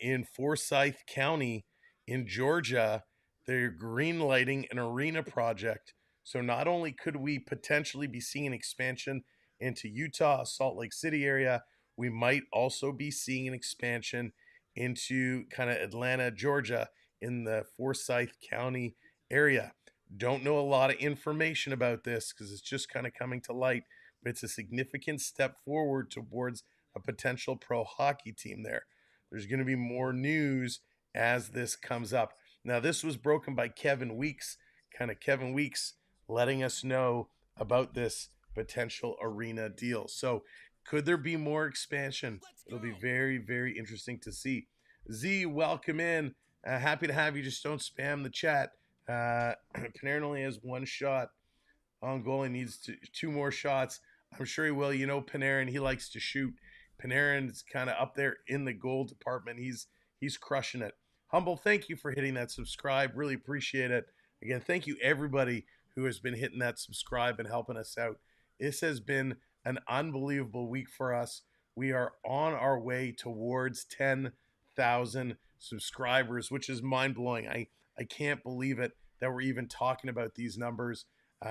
in Forsyth County in Georgia, they're green lighting an arena project. So not only could we potentially be seeing an expansion into Utah, Salt Lake City area, we might also be seeing an expansion into kind of Atlanta, Georgia, in the Forsyth County area. Don't know a lot of information about this because it's just kind of coming to light, but it's a significant step forward towards a potential pro hockey team there. There's going to be more news as this comes up. Now, this was broken by Kevin Weeks, Kevin Weeks letting us know about this potential arena deal. So could there be more expansion? It'll be very, very interesting to see. Z, welcome in. Happy to have you. Just don't spam the chat. Panarin only has 1 shot on goal. He needs 2 more shots. I'm sure he will. Panarin, he likes to shoot. Panarin's kind of up there in the goal department. He's crushing it. Humble, thank you for hitting that subscribe. Really appreciate it. Again, thank you everybody who has been hitting that subscribe and helping us out. This has been an unbelievable week for us. We are on our way towards 10,000 subscribers, which is mind-blowing. I can't believe it that we're even talking about these numbers.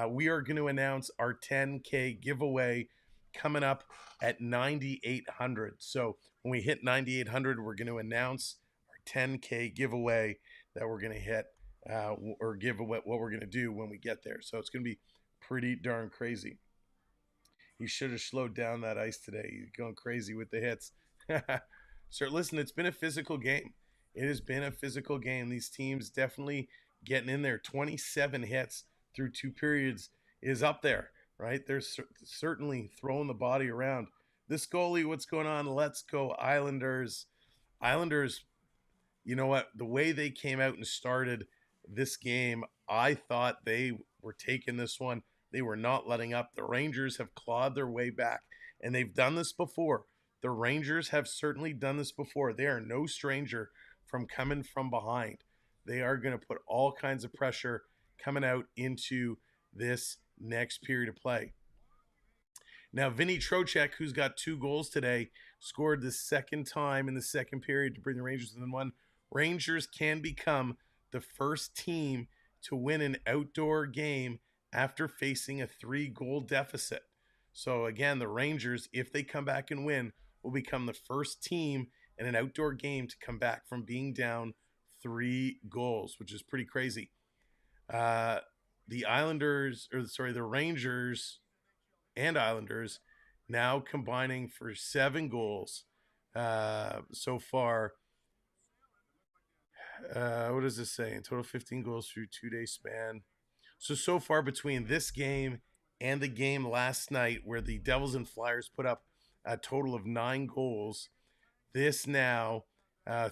We are going to announce our 10K giveaway coming up at 9,800. So when we hit 9,800, we're going to announce our 10K giveaway that we're going to hit, or give away what we're going to do when we get there. So it's going to be pretty darn crazy. He should have slowed down that ice today. He's going crazy with the hits. Sir, listen, it's been a physical game. It has been a physical game. These teams definitely getting in there. 27 hits through 2 periods is up there, right? They're certainly throwing the body around. This goalie, what's going on? Let's go Islanders. Islanders, you know what? The way they came out and started this game, I thought they were taking this one. They were not letting up. The Rangers have clawed their way back, and they've done this before. The Rangers have certainly done this before. They are no stranger from coming from behind. They are going to put all kinds of pressure coming out into this next period of play. Now, Vinny Trocheck, who's got 2 goals today, scored the second time in the second period to bring the Rangers within 1. Rangers can become the first team to win an outdoor game after facing a 3-goal deficit. So again, the Rangers, if they come back and win, will become the first team in an outdoor game to come back from being down 3 goals, which is pretty crazy. the Rangers and Islanders now combining for 7 goals so far. What does this say? In total, 15 goals through 2-day span. So far between this game and the game last night where the Devils and Flyers put up a total of 9 goals, this now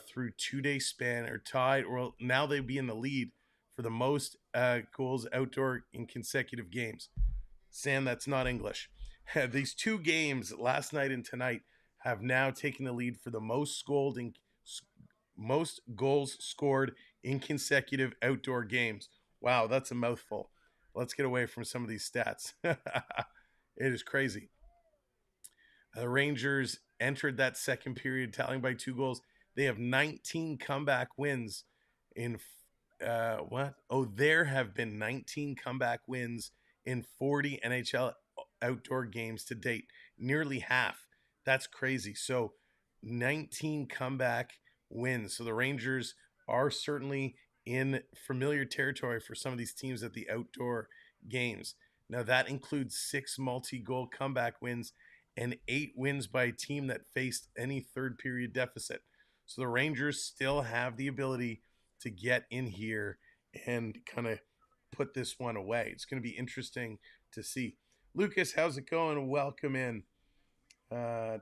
through 2-day span are tied, or now they'd be in the lead for the most goals outdoor in consecutive games. Sam, that's not English. These 2 games, last night and tonight, have now taken the lead for the most goals scored in consecutive outdoor games. Wow, that's a mouthful. Let's get away from some of these stats. It is crazy. The Rangers entered that second period tallying by 2 goals. They have 19 comeback wins in there have been 19 comeback wins in 40 NHL outdoor games to date. Nearly half. That's crazy. So 19 comeback wins. So the Rangers are certainly in familiar territory for some of these teams at the outdoor games. Now that includes 6 multi-goal comeback wins and 8 wins by a team that faced any third period deficit. So the Rangers still have the ability to get in here and kind of put this one away. It's going to be interesting to see. Lucas, how's it going? Welcome in. We're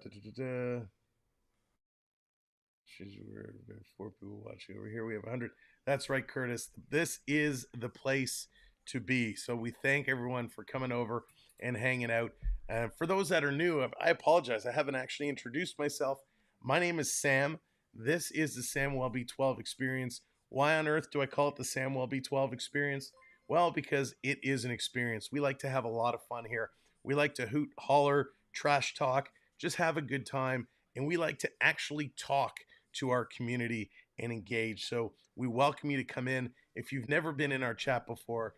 4 people watching over here. We have 100. That's right, Curtis. This is the place to be. So we thank everyone for coming over and hanging out. And for those that are new, I apologize. I haven't actually introduced myself. My name is Sam. This is the Samwelb 12 experience. Why on earth do I call it the Samwelb 12 experience? Well, because it is an experience. We like to have a lot of fun here. We like to hoot, holler, trash talk, just have a good time. And we like to actually talk to our community and engage. So we welcome you to come in. If you've never been in our chat before,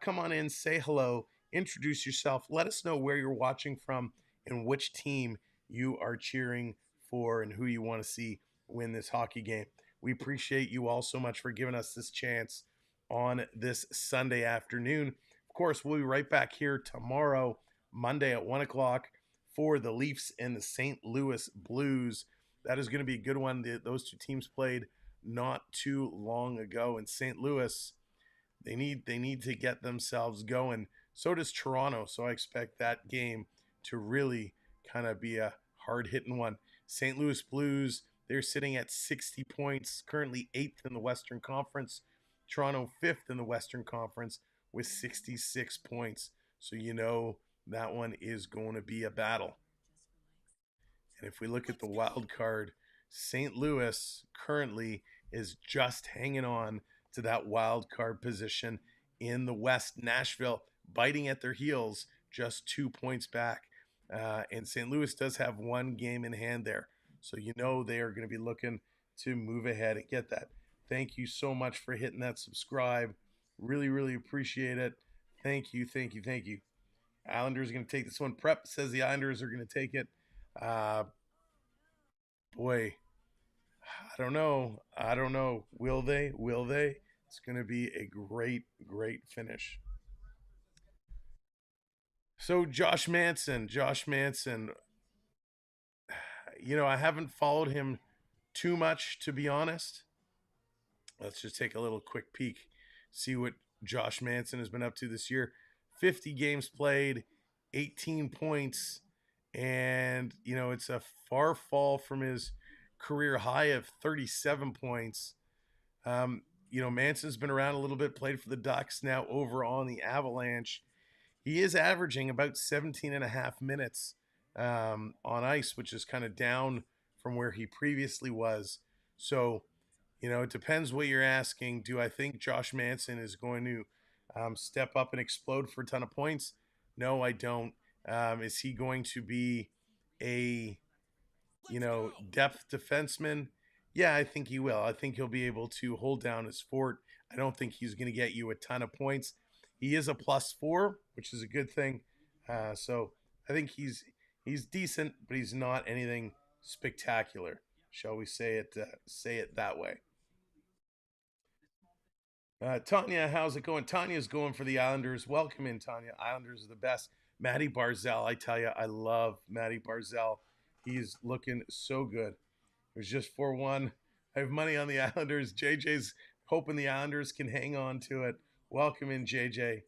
come on in, say hello, introduce yourself, let us know where you're watching from and which team you are cheering for and who you want to see win this hockey game. We appreciate you all so much for giving us this chance on this Sunday afternoon. Of course, we'll be right back here tomorrow, Monday at 1 o'clock for the Leafs and the St. Louis Blues. That is going to be a good one. Those 2 teams played not too long ago. In St. Louis, they need to get themselves going. So does Toronto. So I expect that game to really kind of be a hard-hitting one. St. Louis Blues, they're sitting at 60 points, currently 8th in the Western Conference. Toronto 5th in the Western Conference with 66 points. So you know that one is going to be a battle. And if we look at the wild card, St. Louis currently is just hanging on to that wild card position in the West. Nashville biting at their heels, just 2 points back. And St. Louis does have 1 game in hand there. So you know they are going to be looking to move ahead and get that. Thank you so much for hitting that subscribe. Really, really appreciate it. Thank you, thank you, thank you. Islanders are going to take this one. Prep says the Islanders are going to take it. Boy, I don't know. Will they? It's going to be a great, great finish. So Josh Manson, you know, I haven't followed him too much, to be honest. Let's just take a little quick peek, see what Josh Manson has been up to this year. 50 games played, 18 points, and, you know, it's a far fall from his career high of 37 points. You know, Manson's been around a little bit, played for the Ducks, now over on the Avalanche. He is averaging about 17 and a half minutes on ice, which is kind of down from where he previously was. So, you know, it depends what you're asking. Do I think Josh Manson is going to step up and explode for a ton of points? No, I don't. Is he going to be a, you know, depth defenseman? Yeah, I think he will. I think he'll be able to hold down his fort. I don't think he's going to get you a ton of points. He is a +4, which is a good thing. So I think he's decent, but he's not anything spectacular. Shall we say it that way? Tanya, how's it going? Tanya's going for the Islanders. Welcome in, Tanya. Islanders are the best. Matty Barzal, I tell you, I love Matty Barzal. He's looking so good. It was just 4-1. I have money on the Islanders. JJ's hoping the Islanders can hang on to it. Welcome in, JJ.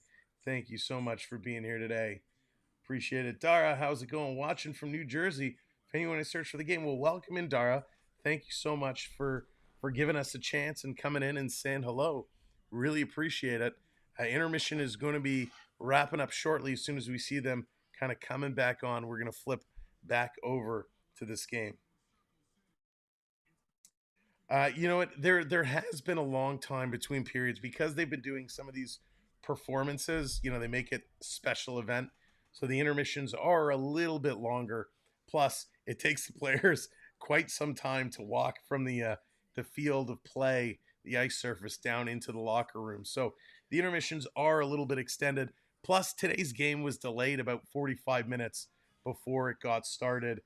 Thank you so much for being here today. Appreciate it. Dara, how's it going? Watching from New Jersey. If anyone is search for the game, well, welcome in, Dara. Thank you so much for giving us a chance and coming in and saying hello. Really appreciate it. Intermission is going to be wrapping up shortly. As soon as we see them kind of coming back on, we're going to flip back over to this game. You know what? There has been a long time between periods because they've been doing some of these performances. You know, they make it special event. So the intermissions are a little bit longer. Plus, it takes the players quite some time to walk from the field of play, the ice surface, down into the locker room. So the intermissions are a little bit extended. Plus, today's game was delayed about 45 minutes before it got started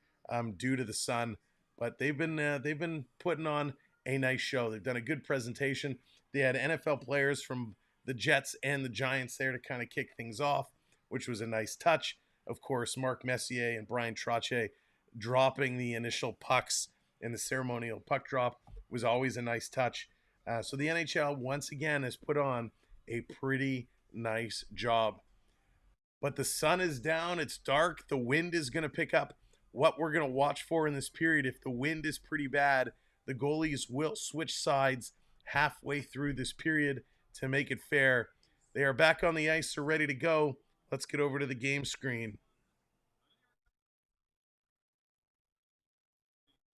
due to the sun. But they've been putting on a nice show. They've done a good presentation. They had NFL players from the Jets and the Giants there to kind of kick things off, which was a nice touch. Of course, Mark Messier and Brian Trottier dropping the initial pucks in the ceremonial puck drop was always a nice touch. So the NHL, once again, has put on a pretty nice job. But the sun is down. It's dark. The wind is going to pick up. What we're going to watch for in this period, if the wind is pretty bad, the goalies will switch sides halfway through this period to make it fair. They are back on the ice. They're ready to go. Let's get over to the game screen.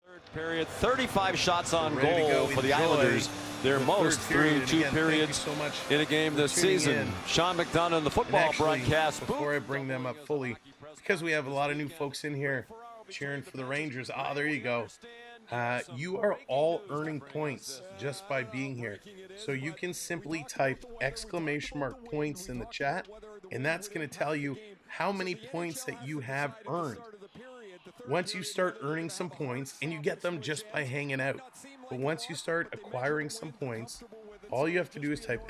Third period, 35 shots on goal for the Islanders. Their most through two periods in a game this season. Sean McDonough in the football broadcast. Before I bring them up fully, because we have a lot of new folks in here cheering for the Rangers. Ah, there you go. You are all earning points just by being here. So you can simply type !points in the chat, and that's going to tell you how many points that you have earned. Once you start earning some points, and you get them just by hanging out, but once you start acquiring some points, all you have to do is type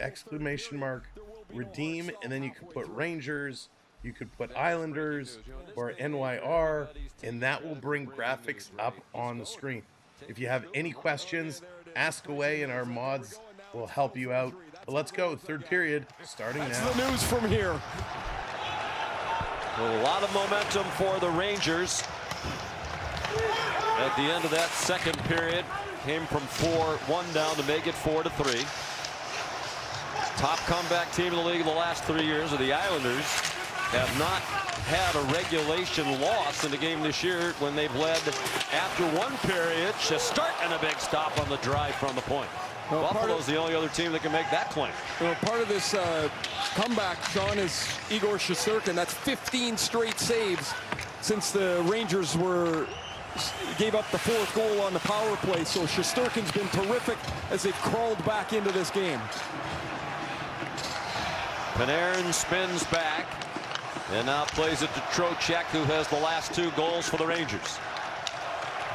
!redeem, and then you can put Rangers, you could put Islanders or NYR, and that will bring graphics up on the screen. If you have any questions, ask away, and our mods will help you out. But let's go. Third period starting now. That's the news from here. A lot of momentum for the Rangers. At the end of that second period, came from 4-1 down to make it 4-3. Top comeback team in the league in the last 3 years are the Islanders. Have not had a regulation loss in the game this year when they've led after one period. Shesterkin a big stop on the drive from the point. Well, Buffalo's the only other team that can make that claim. Well, part of this comeback, Sean, is Igor Shesterkin. That's 15 straight saves since the Rangers gave up the fourth goal on the power play. So Shesterkin's been terrific as they've crawled back into this game. Panarin spins back and now plays it to Trocheck, who has the last two goals for the Rangers.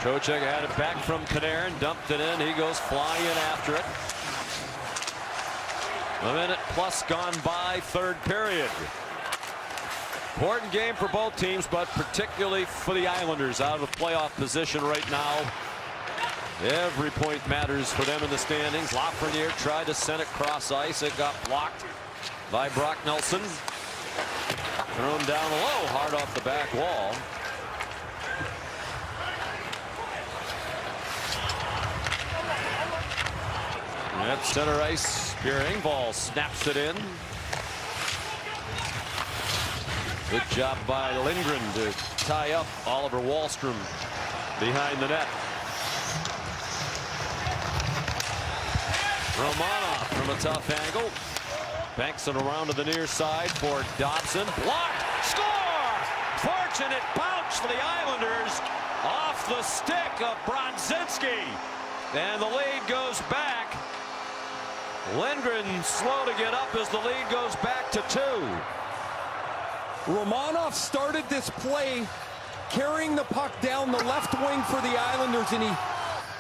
Trocheck had it back from Panarin, dumped it in. He goes flying after it. A minute plus gone by, third period. Important game for both teams, but particularly for the Islanders, out of playoff position right now. Every point matters for them in the standings. Lafreniere tried to send it cross ice. It got blocked by Brock Nelson. Thrown down low, hard off the back wall. At center ice, Pierre Engvall snaps it in. Good job by Lindgren to tie up Oliver Wahlstrom behind the net. Romanov from a tough angle. Banks it around to the near side for Dobson. Blocked. Score! Fortunate bounce for the Islanders off the stick of Brodzinski. And the lead goes back. Lindgren slow to get up as the lead goes back to 2. Romanov started this play carrying the puck down the left wing for the Islanders, and he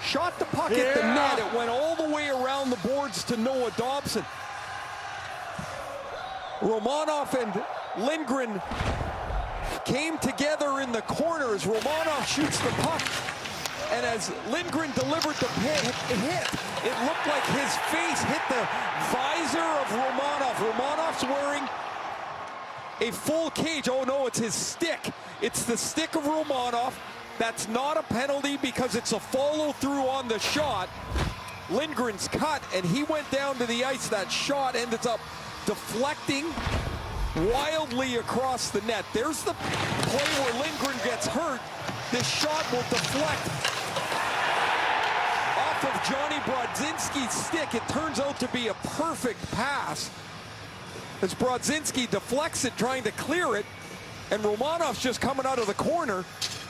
shot the puck at the net. It went all the way around the boards to Noah Dobson. Romanov and Lindgren came together in the corner as Romanov shoots the puck. And as Lindgren delivered the hit, it looked like his face hit the visor of Romanov. Romanov's wearing a full cage. Oh no, it's his stick. It's the stick of Romanov. That's not a penalty because it's a follow-through on the shot. Lindgren's cut, and he went down to the ice. That shot ended up deflecting wildly across the net. There's the play where Lindgren gets hurt. This shot will deflect off of Johnny Brodzinski's stick. It turns out to be a perfect pass as Brodzinski deflects it, trying to clear it, and Romanov's just coming out of the corner.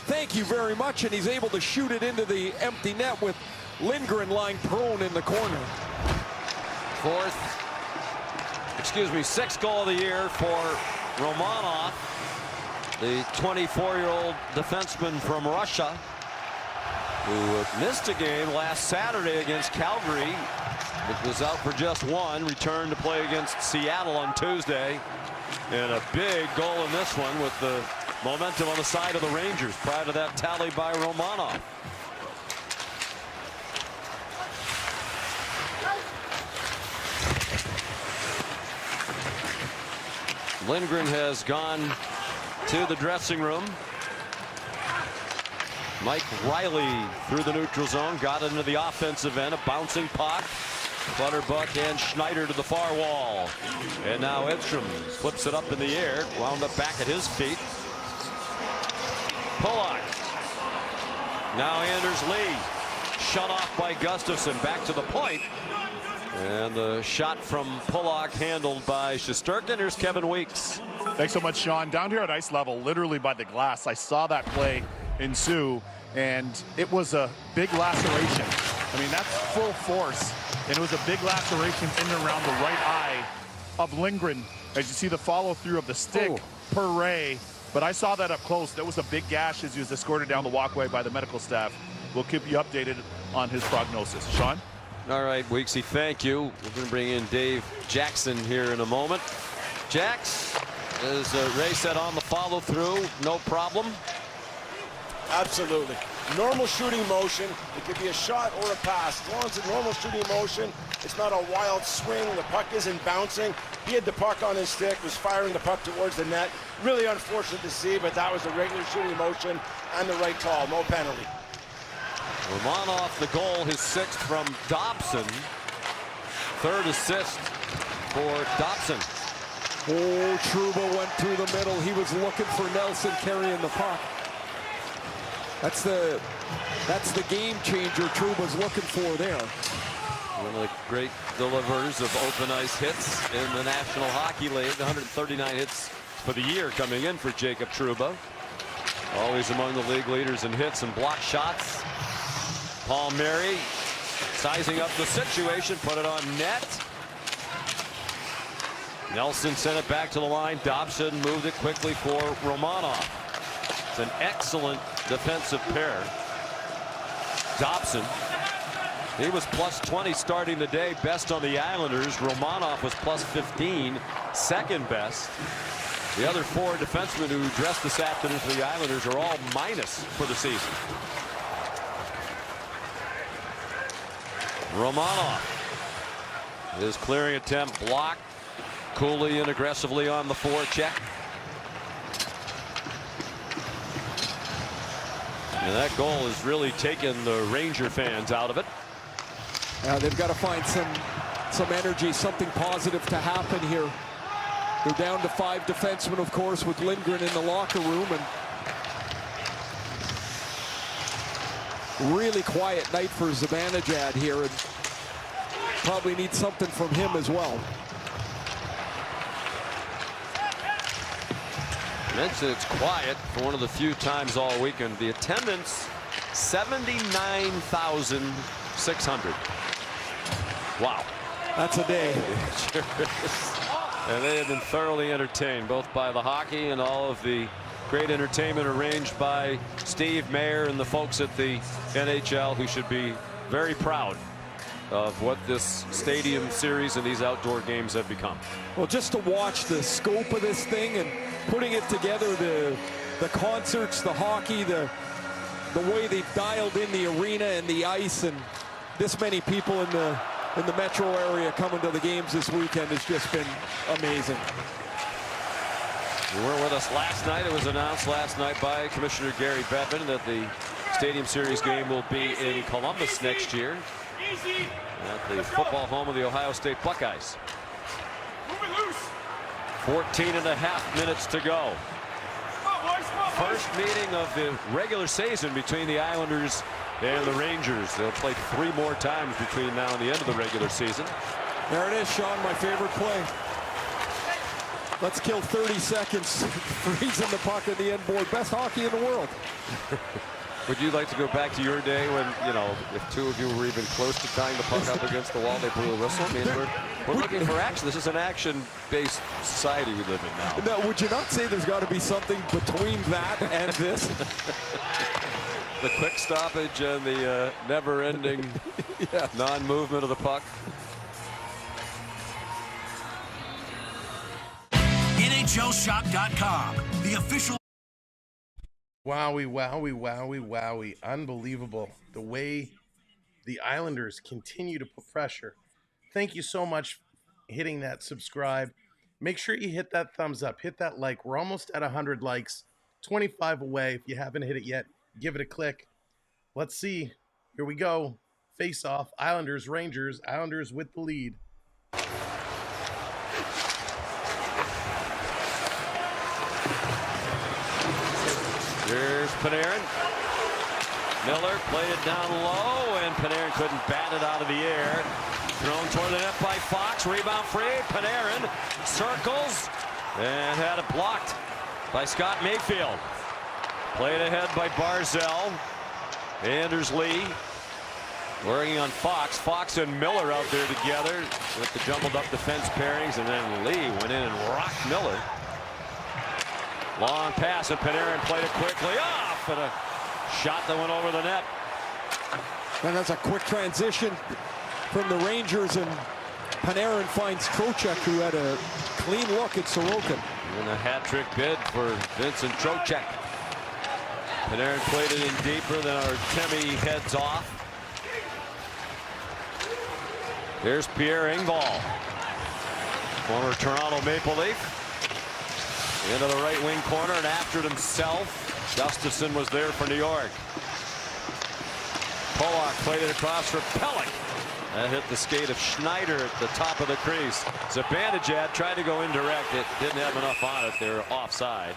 Thank you very much, and he's able to shoot it into the empty net with Lindgren lying prone in the corner. Sixth goal of the year for Romanov, the 24-year-old defenseman from Russia, who missed a game last Saturday against Calgary, but was out for just one, returned to play against Seattle on Tuesday, and a big goal in this one with the momentum on the side of the Rangers prior to that tally by Romanov. Lindgren has gone to the dressing room. Mike Riley through the neutral zone, got into the offensive end, a bouncing puck. Clutterbuck and Schneider to the far wall. And now Edstrom flips it up in the air, wound up back at his feet. Pulock. Now Anders Lee, shut off by Gustafsson, back to the point. And the shot from Pulock handled by Shesterkin. Here's Kevin Weeks. Thanks so much, Sean. Down here at ice level, literally by the glass, I saw that play ensue, and it was a big laceration. I mean, that's full force, and it was a big laceration in and around the right eye of Lindgren. As you see the follow-through of the stick per Ray, but I saw that up close. There was a big gash as he was escorted down the walkway by the medical staff. We'll keep you updated on his prognosis. Sean? All right, Weeksy, thank you. We're going to bring in Dave Jackson here in a moment. Jax, as Ray said, on the follow-through, no problem. Absolutely. Normal shooting motion. It could be a shot or a pass. As long as it's normal shooting motion, it's not a wild swing. The puck isn't bouncing. He had the puck on his stick, was firing the puck towards the net. Really unfortunate to see, but that was a regular shooting motion and the right call. No penalty. Romanov the goal, his sixth from Dobson. Third assist for Dobson. Oh, Trouba went through the middle. He was looking for Nelson carrying the puck. That's the game changer Trouba's looking for there. One of the great delivers of open ice hits in the National Hockey League. 139 hits for the year coming in for Jacob Trouba. Always among the league leaders in hits and block shots. Paul Mary sizing up the situation, put it on net. Nelson sent it back to the line. Dobson moved it quickly for Romanov. It's an excellent defensive pair. Dobson, he was plus 20 starting the day, best on the Islanders. Romanov was plus 15, second best. The other four defensemen who dressed this afternoon for the Islanders are all minus for the season. Romanov, his clearing attempt blocked. Cooley in aggressively on the forecheck. And that goal has really taken the Ranger fans out of it. They've got to find some energy, something positive to happen here. They're down to 5 defensemen, of course, with Lindgren in the locker room, and really quiet night for Zibanejad here, and probably need something from him as well. Mentioned it's quiet for one of the few times all weekend. The attendance, 79,600. Wow. That's a day. Sure is. And they have been thoroughly entertained, both by the hockey and all of the great entertainment arranged by Steve Mayer and the folks at the NHL, who should be very proud of what this Stadium Series and these outdoor games have become. Well, just to watch the scope of this thing and putting it together, the concerts, the hockey, the way they've dialed in the arena and the ice, and this many people in the metro area coming to the games this weekend has just been amazing. You were with us last night. It was announced last night by Commissioner Gary Bettman that the Stadium Series game will be in Columbus next year at the football home of the Ohio State Buckeyes. 14 and a half minutes to go. First meeting of the regular season between the Islanders and the Rangers. They'll play 3 more times between now and the end of the regular season. There it is, Sean, my favorite play. Let's kill 30 seconds freezing the puck at the end board. Best hockey in the world. Would you like to go back to your day when, you know, if 2 of you were even close to tying the puck up against the wall, they blew a whistle? I mean, we're looking for action. This is an action-based society we live in now. Now, would you not say there's got to be something between that and this? The quick stoppage and the never-ending non-movement of the puck. NHLShop.com, the official. Wowie, wowie, wowie, wowie. Unbelievable. The way the Islanders continue to put pressure. Thank you so much for hitting that subscribe. Make sure you hit that thumbs up. Hit that like. We're almost at 100 likes. 25 away. If you haven't hit it yet, give it a click. Let's see. Here we go. Face off. Islanders, Rangers. Islanders with the lead. Here's Panarin. Miller played it down low, and Panarin couldn't bat it out of the air. Thrown toward the net by Fox. Rebound free. Panarin circles and had it blocked by Scott Mayfield. Played ahead by Barzell. Anders Lee working on Fox. Fox and Miller out there together with the jumbled up defense pairings, and then Lee went in and rocked Miller. Long pass, and Panarin played it quickly off, and a shot that went over the net. And that's a quick transition from the Rangers, and Panarin finds Trocheck, who had a clean look at Sorokin. And a hat-trick bid for Vincent Trocheck. Panarin played it in deeper than Artemi heads off. There's Pierre Engvall, former Toronto Maple Leaf. Into the right wing corner and after it himself. Gustafson was there for New York. Pollock played it across for Pellick. That hit the skate of Schneider at the top of the crease. Zibanejad tried to go indirect. It didn't have enough on it. They were offside.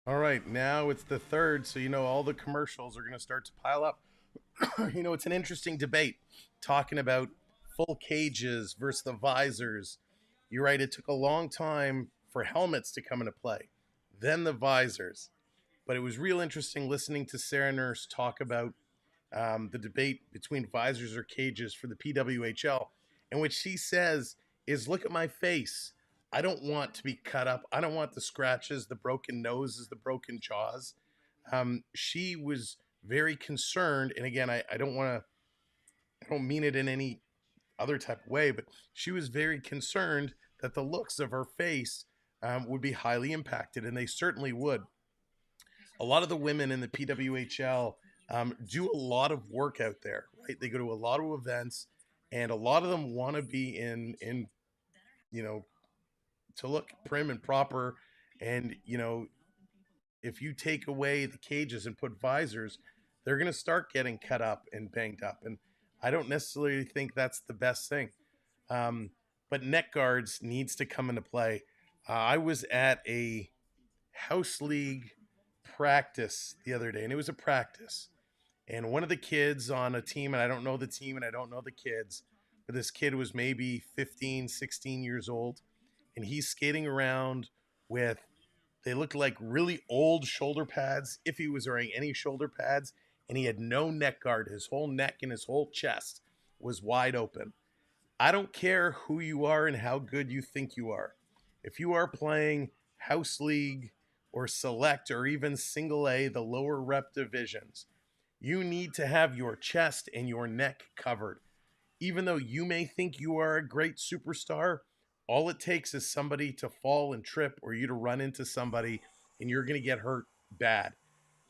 All right, now it's the third, so you know all the commercials are going to start to pile up. You know, it's an interesting debate talking about full cages versus the visors. You're right, it took a long time for helmets to come into play, then the visors. But it was real interesting listening to Sarah Nurse talk about the debate between visors or cages for the PWHL. And what she says is, look at my face. I don't want to be cut up. I don't want the scratches, the broken noses, the broken jaws. She was very concerned, and again, I don't mean it in any other type of way, but she was very concerned that the looks of her face would be highly impacted, and they certainly would. A lot of the women in the PWHL do a lot of work out there, right? They go to a lot of events, and a lot of them want to be in you know, to look prim and proper, and you know, if you take away the cages and put visors, they're going to start getting cut up and banged up. And I don't necessarily think that's the best thing. But neck guards needs to come into play. I was at a house league practice the other day, and it was a practice. And one of the kids on a team, and I don't know the team and I don't know the kids, but this kid was maybe 15, 16 years old. And he's skating around with, they looked like really old shoulder pads, if he was wearing any shoulder pads. And he had no neck guard. His whole neck and his whole chest was wide open. I don't care who you are and how good you think you are. If you are playing house league or select or even single A, the lower rep divisions. You need to have your chest and your neck covered. Even though you may think you are a great superstar, all it takes is somebody to fall and trip or you to run into somebody and you're going to get hurt bad.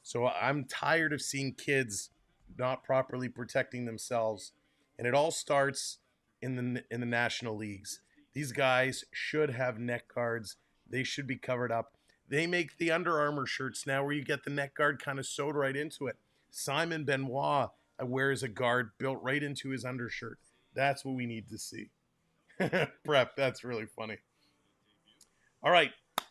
So I'm tired of seeing kids not properly protecting themselves. And it all starts in the national leagues. These guys should have neck guards. They should be covered up. They make the Under Armour shirts now where you get the neck guard kind of sewed right into it. Simon Benoit wears a guard built right into his undershirt. That's what we need to see. Prep, that's really funny. All right,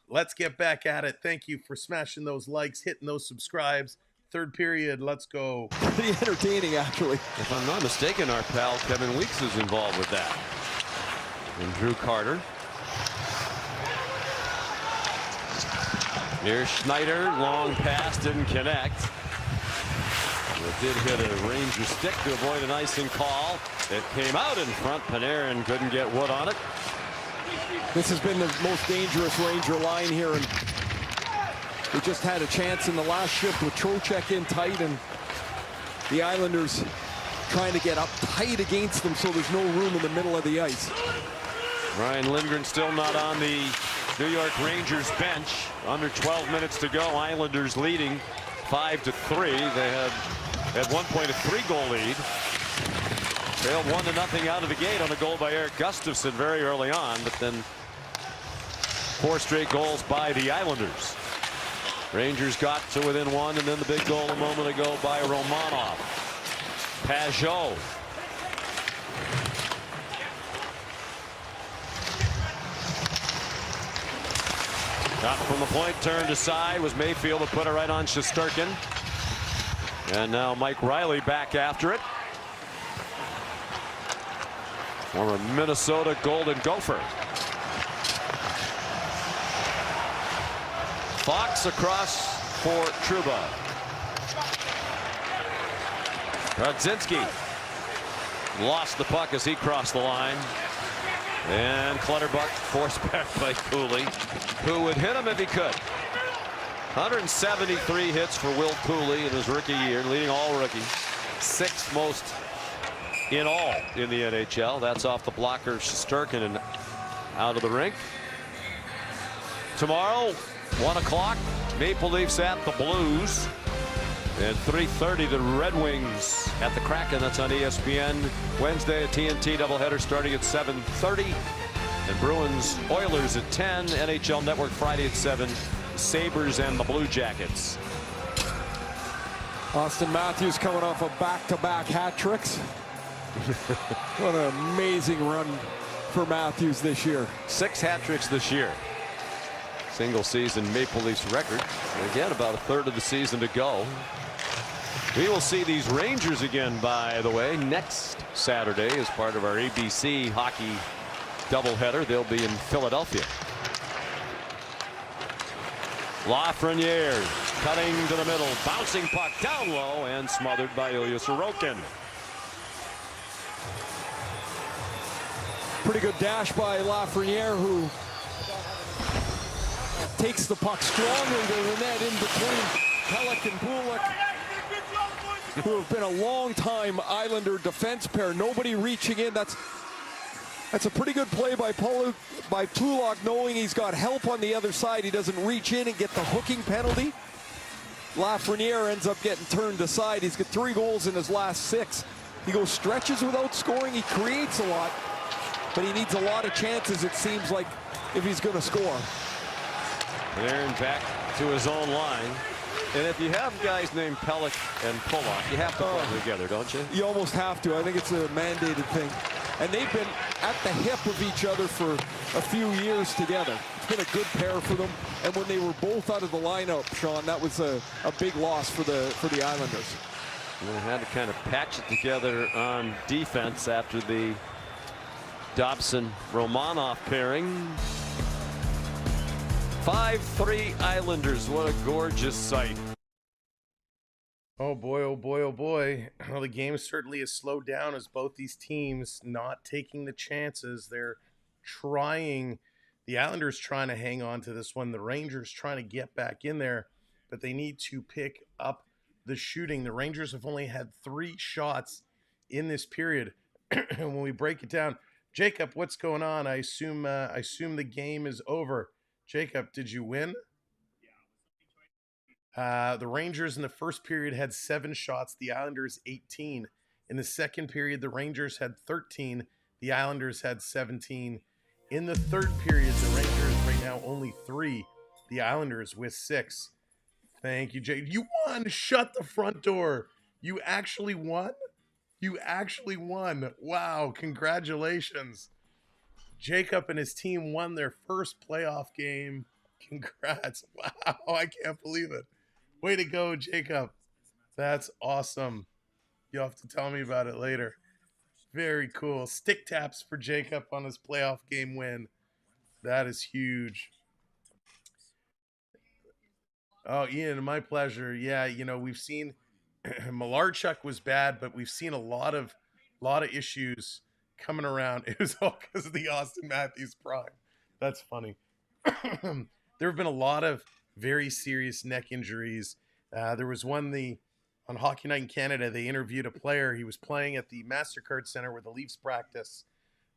let's get back at it. Thank you for smashing those likes, hitting those subscribes. Third period, let's go. Pretty entertaining, actually. If I'm not mistaken, our pal Kevin Weeks is involved with that. And Drew Carter. Here's Schneider, long pass, didn't connect. It did hit a Ranger stick to avoid an icing call. It came out in front. Panarin couldn't get wood on it. This has been the most dangerous Ranger line here, and we just had a chance in the last shift with Trocheck in tight, and the Islanders trying to get up tight against them so there's no room in the middle of the ice. Ryan Lindgren still not on the New York Rangers bench. Under 12 minutes to go. Islanders leading 5-3. They had 1 point, a 3-goal lead. Trailed 1-0 out of the gate on a goal by Eric Gustafsson very early on, but then 4 straight goals by the Islanders. Rangers got to within 1, and then the big goal a moment ago by Romanov. Pajot. Shot from the point, turned aside, was Mayfield to put it right on Shesterkin. And now Mike Riley back after it. Former Minnesota Golden Gopher. Fox across for Trouba. Radzinski lost the puck as he crossed the line. And Clutterbuck forced back by Cooley, who would hit him if he could. 173 hits for Will Cooley in his rookie year, leading all rookies. 6th most in all in the NHL. That's off the blocker Shesterkin and out of the rink. Tomorrow, 1 o'clock, Maple Leafs at the Blues. And 3:30, the Red Wings at the Kraken. That's on ESPN. Wednesday, a TNT doubleheader starting at 7:30. And Bruins Oilers at 10. NHL Network Friday at 7. Sabres and the Blue Jackets. Austin Matthews coming off of back-to-back hat tricks. What an amazing run for Matthews this year. 6 hat tricks this year. Single season Maple Leafs record. And again, about a third of the season to go. We will see these Rangers again, by the way, next Saturday as part of our ABC hockey doubleheader. They'll be in Philadelphia. Lafreniere cutting to the middle, bouncing puck down low and smothered by Ilya Sorokin. Pretty good dash by Lafreniere, who takes the puck strongly to the net in between Pelech and Pulock, who have been a long time Islander defense pair. Nobody reaching in. That's a pretty good play by Pulock, knowing he's got help on the other side. He doesn't reach in and get the hooking penalty. Lafreniere ends up getting turned aside. He's got 3 goals in his last 6. He goes stretches without scoring. He creates a lot, but he needs a lot of chances, it seems like, if he's going to score. Aaron back to his own line. And if you have guys named Pelech and Pulock, you have to play them together, don't you? You almost have to. I think it's a mandated thing. And they've been at the hip of each other for a few years together. It's been a good pair for them. And when they were both out of the lineup, Sean, that was a big loss for the Islanders. And they had to kind of patch it together on defense after the Dobson-Romanov pairing. 5-3 Islanders. What a gorgeous sight. Oh boy, oh boy, oh boy. Well, the game certainly has slowed down as both these teams not taking the chances. They're trying The Islanders trying to hang on to this one. The Rangers trying to get back in there, but they need to pick up the shooting. The Rangers have only had 3 shots in this period. When we break it down, Jacob, what's going on? I assume the game is over. Jacob, did you win? The Rangers in the first period had 7 shots. The Islanders 18. In the second period, the Rangers had 13. The Islanders had 17. In the third period, the Rangers right now only 3. The Islanders with 6. Thank you, Jay. You won. Shut the front door. You actually won? You actually won. Wow. Congratulations. Jacob and his team won their first playoff game. Congrats. Wow. I can't believe it. Way to go, Jacob. That's awesome. You'll have to tell me about it later. Very cool. Stick taps for Jacob on his playoff game win. That is huge. Oh, Ian, my pleasure. Yeah, you know, we've seen Malarchuk was bad, but we've seen a lot of issues coming around. It was all because of the Austin Matthews prime. That's funny. There have been a lot of very serious neck injuries. There was one on Hockey Night in Canada. They interviewed a player. He was playing at the MasterCard Center where the Leafs practice.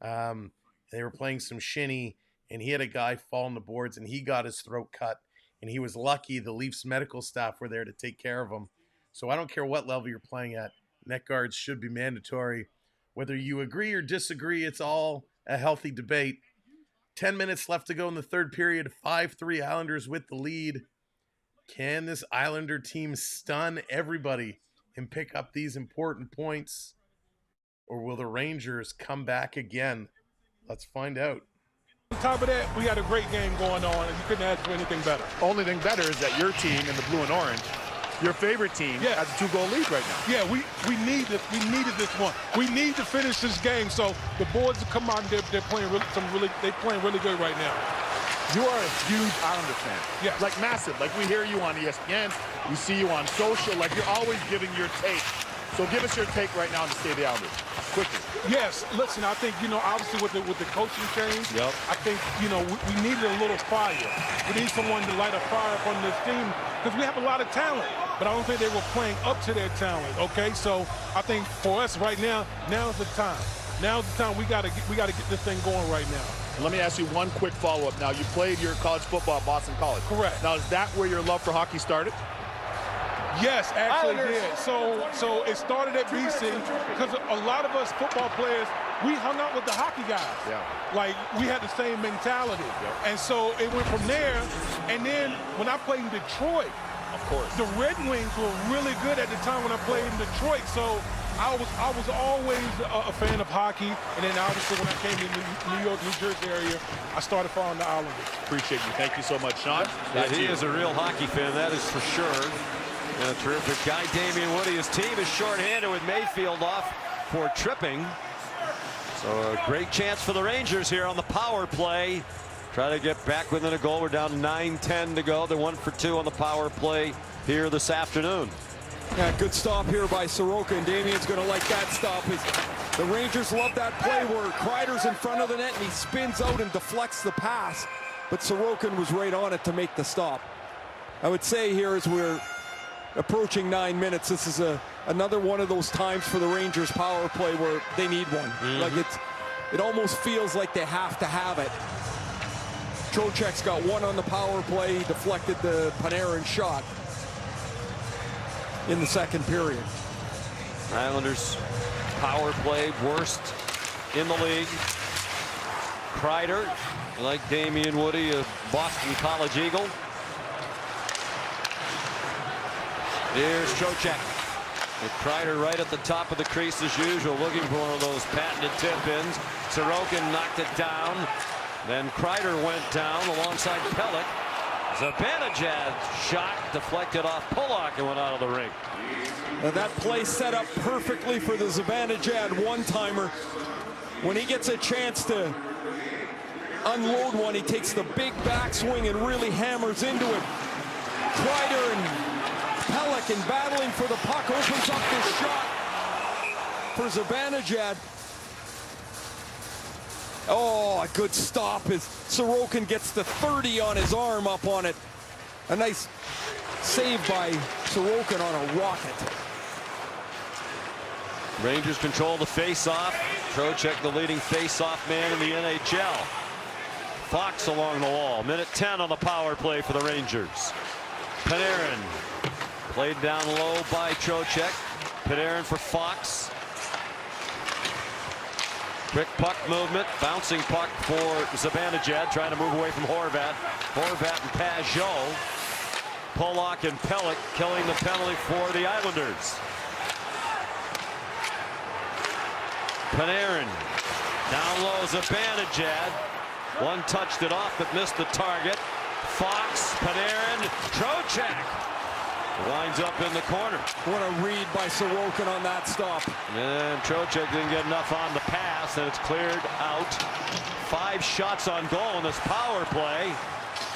They were playing some shinny, and he had a guy fall on the boards, and he got his throat cut. And he was lucky the Leafs medical staff were there to take care of him. So I don't care what level you're playing at. Neck guards should be mandatory. Whether you agree or disagree, it's all a healthy debate. 10 minutes left to go in the third period. 5-3 Islanders with the lead. Can this Islander team stun everybody and pick up these important points? Or will the Rangers come back again? Let's find out. On top of that, we had a great game going on, and you couldn't ask for anything better. Only thing better is that your team in the blue and orange, your favorite team, has a 2-goal lead right now. Yeah, we needed this one. We need to finish this game. So the boys have come out and they're playing really good right now. You are a huge Islander fan. Yes. Like massive. Like we hear you on ESPN, we see you on social, like you're always giving your take. So give us your take right now on the state of the Islanders, quickly. Yes, listen, I think, obviously with the coaching change, I think, we needed a little fire. We need someone to light a fire up on this team because we have a lot of talent, but I don't think they were playing up to their talent, okay? So I think for us right now, now's the time. Now's the time we gotta get this thing going right now. Let me ask you one quick follow-up. Now, you played your college football at Boston College. Correct. Now, is that where your love for hockey started? Yes, actually did. So it started at BC because a lot of us football players, we hung out with the hockey guys. Yeah. Like, we had the same mentality. Yeah. And so it went from there. And then when I played in Detroit, of course, the Red Wings were really good at the time when I played in Detroit. So I was always a fan of hockey. And then obviously when I came to the New York, New Jersey area, I started following the Islanders. Appreciate you. Thank you so much, Sean. Yeah, he is a real hockey fan, that is for sure. And a terrific guy, Damian Woody. His team is shorthanded with Mayfield off for tripping. So a great chance for the Rangers here on the power play. Try to get back within a goal. We're down 9-10 to go. They're 1 for 2 on the power play here this afternoon. Yeah, good stop here by Soroka, and Damian's going to like that stop. The Rangers love that play where Kreider's in front of the net and he spins out and deflects the pass. But Sorokin was right on it to make the stop. I would say here as we're approaching 9 minutes, this is another one of those times for the Rangers power play where they need one. Like it almost feels like they have to have it. Trocheck's got 1 on the power play. He deflected the Panarin shot in the second period. Islanders power play worst in the league. Kreider, like Damian Woody, a Boston College Eagle. Here's Trocheck. With Kreider right at the top of the crease as usual, looking for one of those patented tip-ins. Sorokin knocked it down. Then Kreider went down alongside Pelech. Zibanejad's shot deflected off Pulock and went out of the ring. And that play set up perfectly for the Zibanejad one-timer. When he gets a chance to unload one, he takes the big backswing and really hammers into it. Kreider and Pelech in battling for the puck opens up this shot for Zibanejad. Oh, a good stop as Sorokin gets the 30 on his arm up on it. A nice save by Sorokin on a rocket. Rangers control the face-off. Trocheck, the leading face-off man in the NHL. Fox along the wall. Minute 10 on the power play for the Rangers. Panarin played down low by Trocheck. Panarin for Fox. Quick puck movement, bouncing puck for Zibanejad, trying to move away from Horvat. Horvat and Pajot. Pollock and Pellick killing the penalty for the Islanders. Panarin down low, Zibanejad. One touched it off but missed the target. Fox, Panarin, Trocheck. Winds up in the corner. What a read by Sorokin on that stop. And Trocheck didn't get enough on the pass, and it's cleared out. 5 shots on goal in this power play.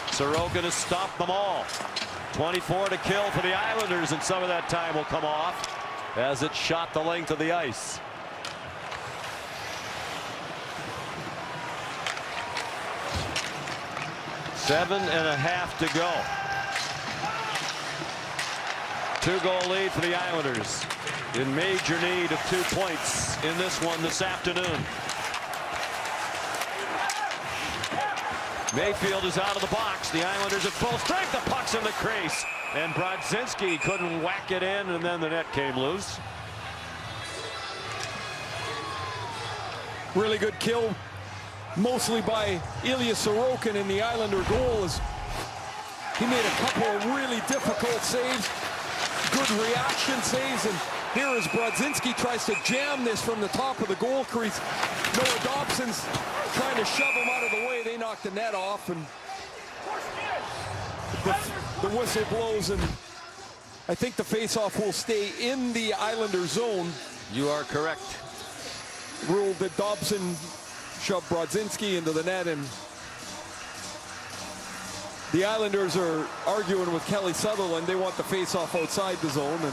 Sorokin has stopped them all. 24 to kill for the Islanders, and some of that time will come off as it shot the length of the ice. Seven and a half to go. 2-goal lead for the Islanders. In major need of 2 points in this one this afternoon. Mayfield is out of the box. The Islanders at full strength. The puck's in the crease. And Brodzinski couldn't whack it in, and then the net came loose. Really good kill, mostly by Ilya Sorokin in the Islander goal. As he made a couple of really difficult saves. Good reaction saves, and here as Brodzinski tries to jam this from the top of the goal crease. Noah Dobson's trying to shove him out of the way. They knock the net off, and the whistle blows, and I think the faceoff will stay in the Islander zone. You are correct. Ruled that Dobson shoved Brodzinski into the net, and the Islanders are arguing with Kelly Sutherland. They want the face-off outside the zone, and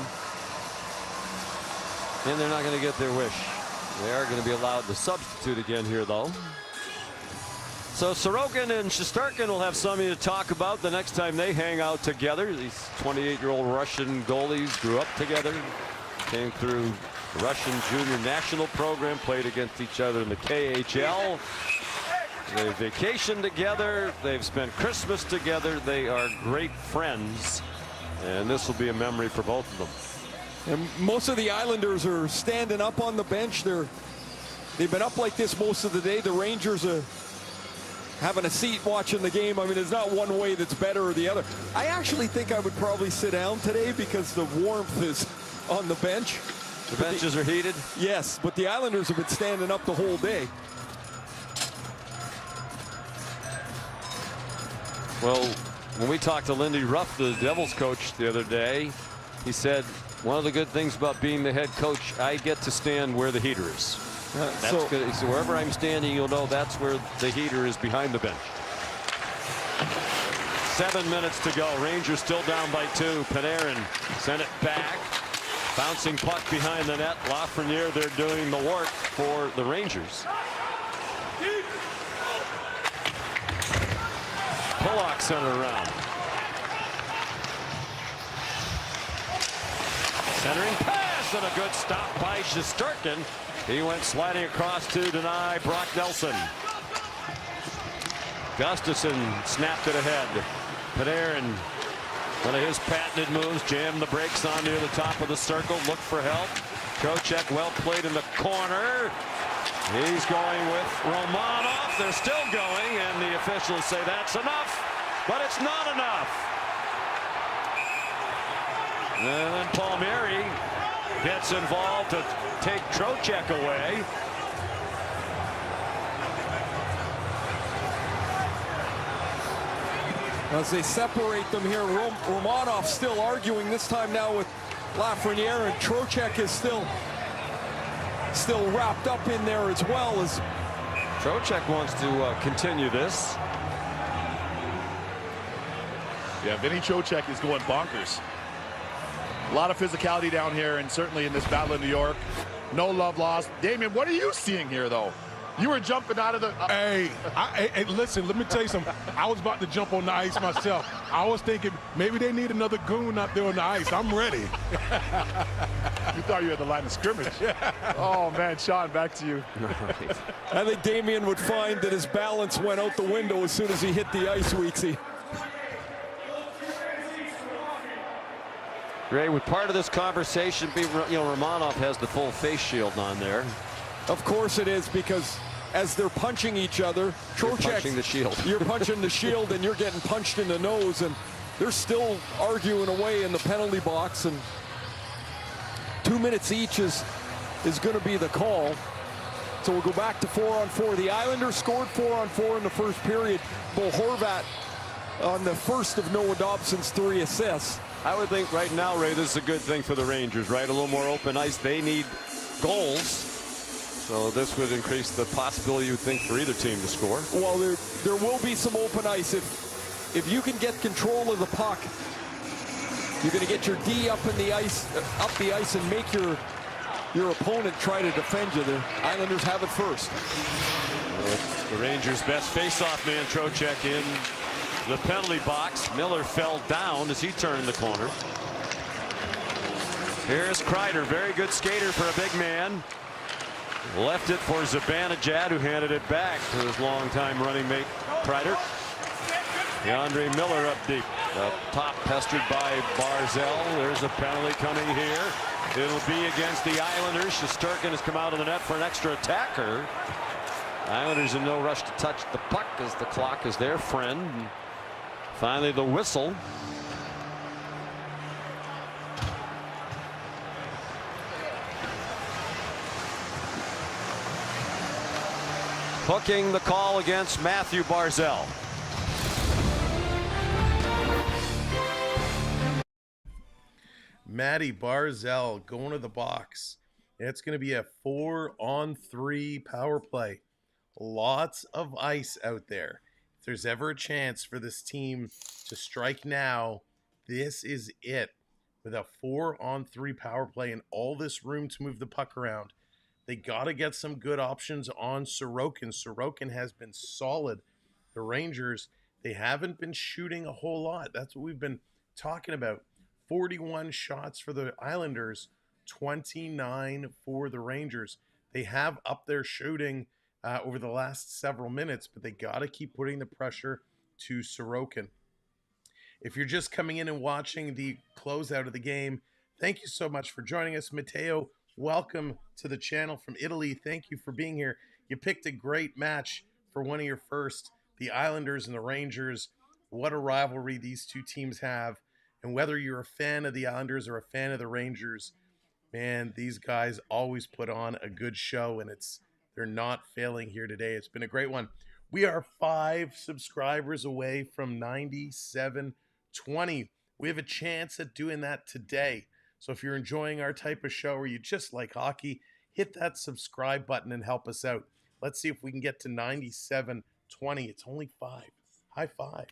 they're not going to get their wish. They are going to be allowed to substitute again here, though. So Sorokin and Shesterkin will have something to talk about the next time they hang out together. These 28-year-old Russian goalies grew up together, came through the Russian junior national program, played against each other in the KHL. They vacationed together. They've spent Christmas together. They are great friends, and this will be a memory for both of them. And most of the Islanders are standing up on the bench. They've been up like this most of the day. The Rangers are having a seat watching the game. I mean, there's not one way that's better or the other. I actually think I would probably sit down today because the warmth is on the bench. The benches are heated? Yes, but the Islanders have been standing up the whole day. Well, when we talked to Lindy Ruff, the Devils coach, the other day, he said, one of the good things about being the head coach, I get to stand where the heater is. That's good. He said, wherever I'm standing, you'll know that's where the heater is behind the bench. 7 minutes to go. Rangers still down by 2. Panarin sent it back. Bouncing puck behind the net. Lafreniere, they're doing the work for the Rangers. Pollock sent it around. Centering pass and a good stop by Shesterkin. He went sliding across to deny Brock Nelson. Gustafsson snapped it ahead. Panarin, one of his patented moves, jammed the brakes on near the top of the circle, looked for help. Trocheck well played in the corner. He's going with Romanov. They're still going, and the officials say that's enough, but it's not enough. And then Palmieri gets involved to take Trocheck away. As they separate them here, Romanov still arguing, this time now with Lafreniere, and Trocheck is still wrapped up in there as well. As Trocheck wants to continue this. Yeah, Vinny Trocheck is going bonkers. A lot of physicality down here, and certainly in this battle in New York. No love lost. Damien, what are you seeing here, though? You were jumping out of the... Hey, listen, let me tell you something. I was about to jump on the ice myself. I was thinking maybe they need another goon out there on the ice. I'm ready. You thought you had the line of scrimmage. Oh, man, Sean, back to you. I think Damian would find that his balance went out the window as soon as he hit the ice, Weeksy. Ray, would part of this conversation be, Romanov has the full face shield on there. Of course it is, because as they're punching each other, You're punching the shield. You're punching the shield and you're getting punched in the nose, and they're still arguing away in the penalty box, and 2 minutes each is going to be the call. So we'll go back to 4-on-4. The Islanders scored 4-on-4 in the first period. Bo Horvat on the first of Noah Dobson's 3 assists. I would think right now, Ray, this is a good thing for the Rangers, right? A little more open ice. They need goals. So this would increase the possibility, you would think, for either team to score. Well, there will be some open ice. If you can get control of the puck, you're going to get your D up the ice and make your opponent try to defend you. The Islanders have it first. The Rangers' best face-off man, Trocheck, in the penalty box. Miller fell down as he turned the corner. Here's Kreider, very good skater for a big man. Left it for Zibanejad, who handed it back to his longtime running mate, Kreider. DeAndre Miller up deep. Up top, pestered by Barzal. There's a penalty coming here. It'll be against the Islanders. Shesterkin has come out of the net for an extra attacker. Islanders in no rush to touch the puck as the clock is their friend. And finally, the whistle. Hooking the call against Matthew Barzal. Matty Barzal going to the box. It's going to be a 4-on-3 power play. Lots of ice out there. If there's ever a chance for this team to strike now, this is it. With a 4-on-3 power play and all this room to move the puck around, they got to get some good options on Sorokin. Sorokin has been solid. The Rangers, they haven't been shooting a whole lot. That's what we've been talking about. 41 shots for the Islanders, 29 for the Rangers. They have upped their shooting over the last several minutes, but they got to keep putting the pressure to Sorokin. If you're just coming in and watching the closeout of the game, thank you so much for joining us. Matteo, welcome to the channel from Italy. Thank you for being here. You picked a great match for one of your first, the Islanders and the Rangers. What a rivalry these two teams have. And whether you're a fan of the Islanders or a fan of the Rangers, man, these guys always put on a good show, and they're not failing here today. It's been a great one. We are 5 subscribers away from 9720. We have a chance at doing that today. So if you're enjoying our type of show or you just like hockey, hit that subscribe button and help us out. Let's see if we can get to 9720. It's only 5. High five.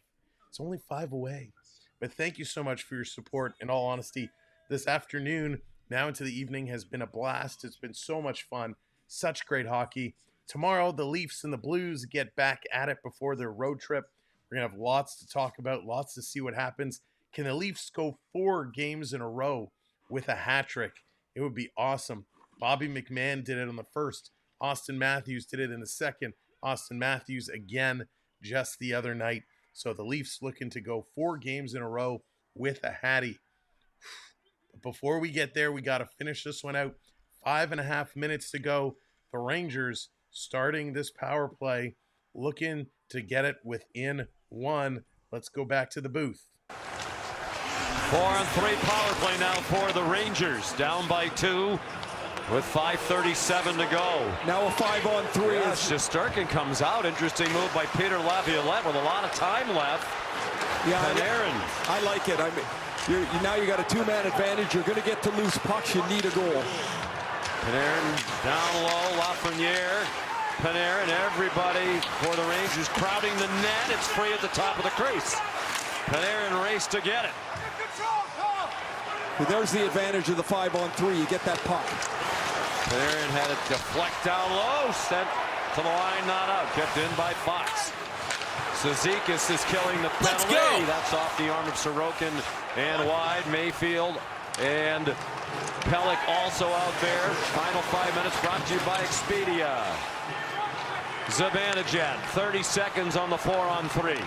It's only 5 away. But thank you so much for your support. In all honesty, this afternoon, now into the evening, has been a blast. It's been so much fun. Such great hockey. Tomorrow, the Leafs and the Blues get back at it before their road trip. We're going to have lots to talk about, lots to see what happens. Can the Leafs go 4 games in a row with a hat trick? It would be awesome. Bobby McMahon did it on the first. Austin Matthews did it in the second. Austin Matthews again just the other night. So the Leafs looking to go 4 games in a row with a hattie. But before we get there, we got to finish this one out. 5.5 minutes to go. The Rangers starting this power play, looking to get it within 1. Let's go back to the booth. 4-on-3 power play now for the Rangers. Down by 2 with 5:37 to go. Now a 5-on-3. Yeah, Shesterkin comes out. Interesting move by Peter Laviolette with a lot of time left. Yeah, Panarin. I like it. I mean, now you got a 2-man advantage. You're going to get to loose pucks. You need a goal. Panarin down low. Lafreniere. Panarin. Everybody for the Rangers crowding the net. It's free at the top of the crease. Panarin raced to get it. There's the advantage of the 5-on-3. You get that puck. Panarin had it deflect down low, sent to the line, not out. Kept in by Fox. Cizikas is killing the penalty. That's off the arm of Sorokin and wide. Mayfield and Pelech also out there. Final 5 minutes brought to you by Expedia. Zibanejad, 30 seconds on the 4-on-3.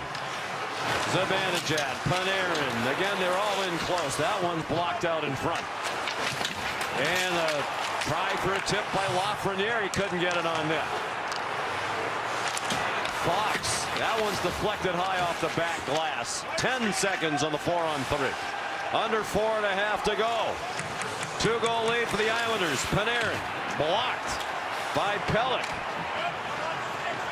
Zibanejad, Panarin. Again, they're all in close. That one's blocked out in front. And a try for a tip by Lafreniere. He couldn't get it on net. Fox, that one's deflected high off the back glass. 10 seconds on the 4-on-3. Under 4.5 to go. 2-goal lead for the Islanders. Panarin blocked by Pelech.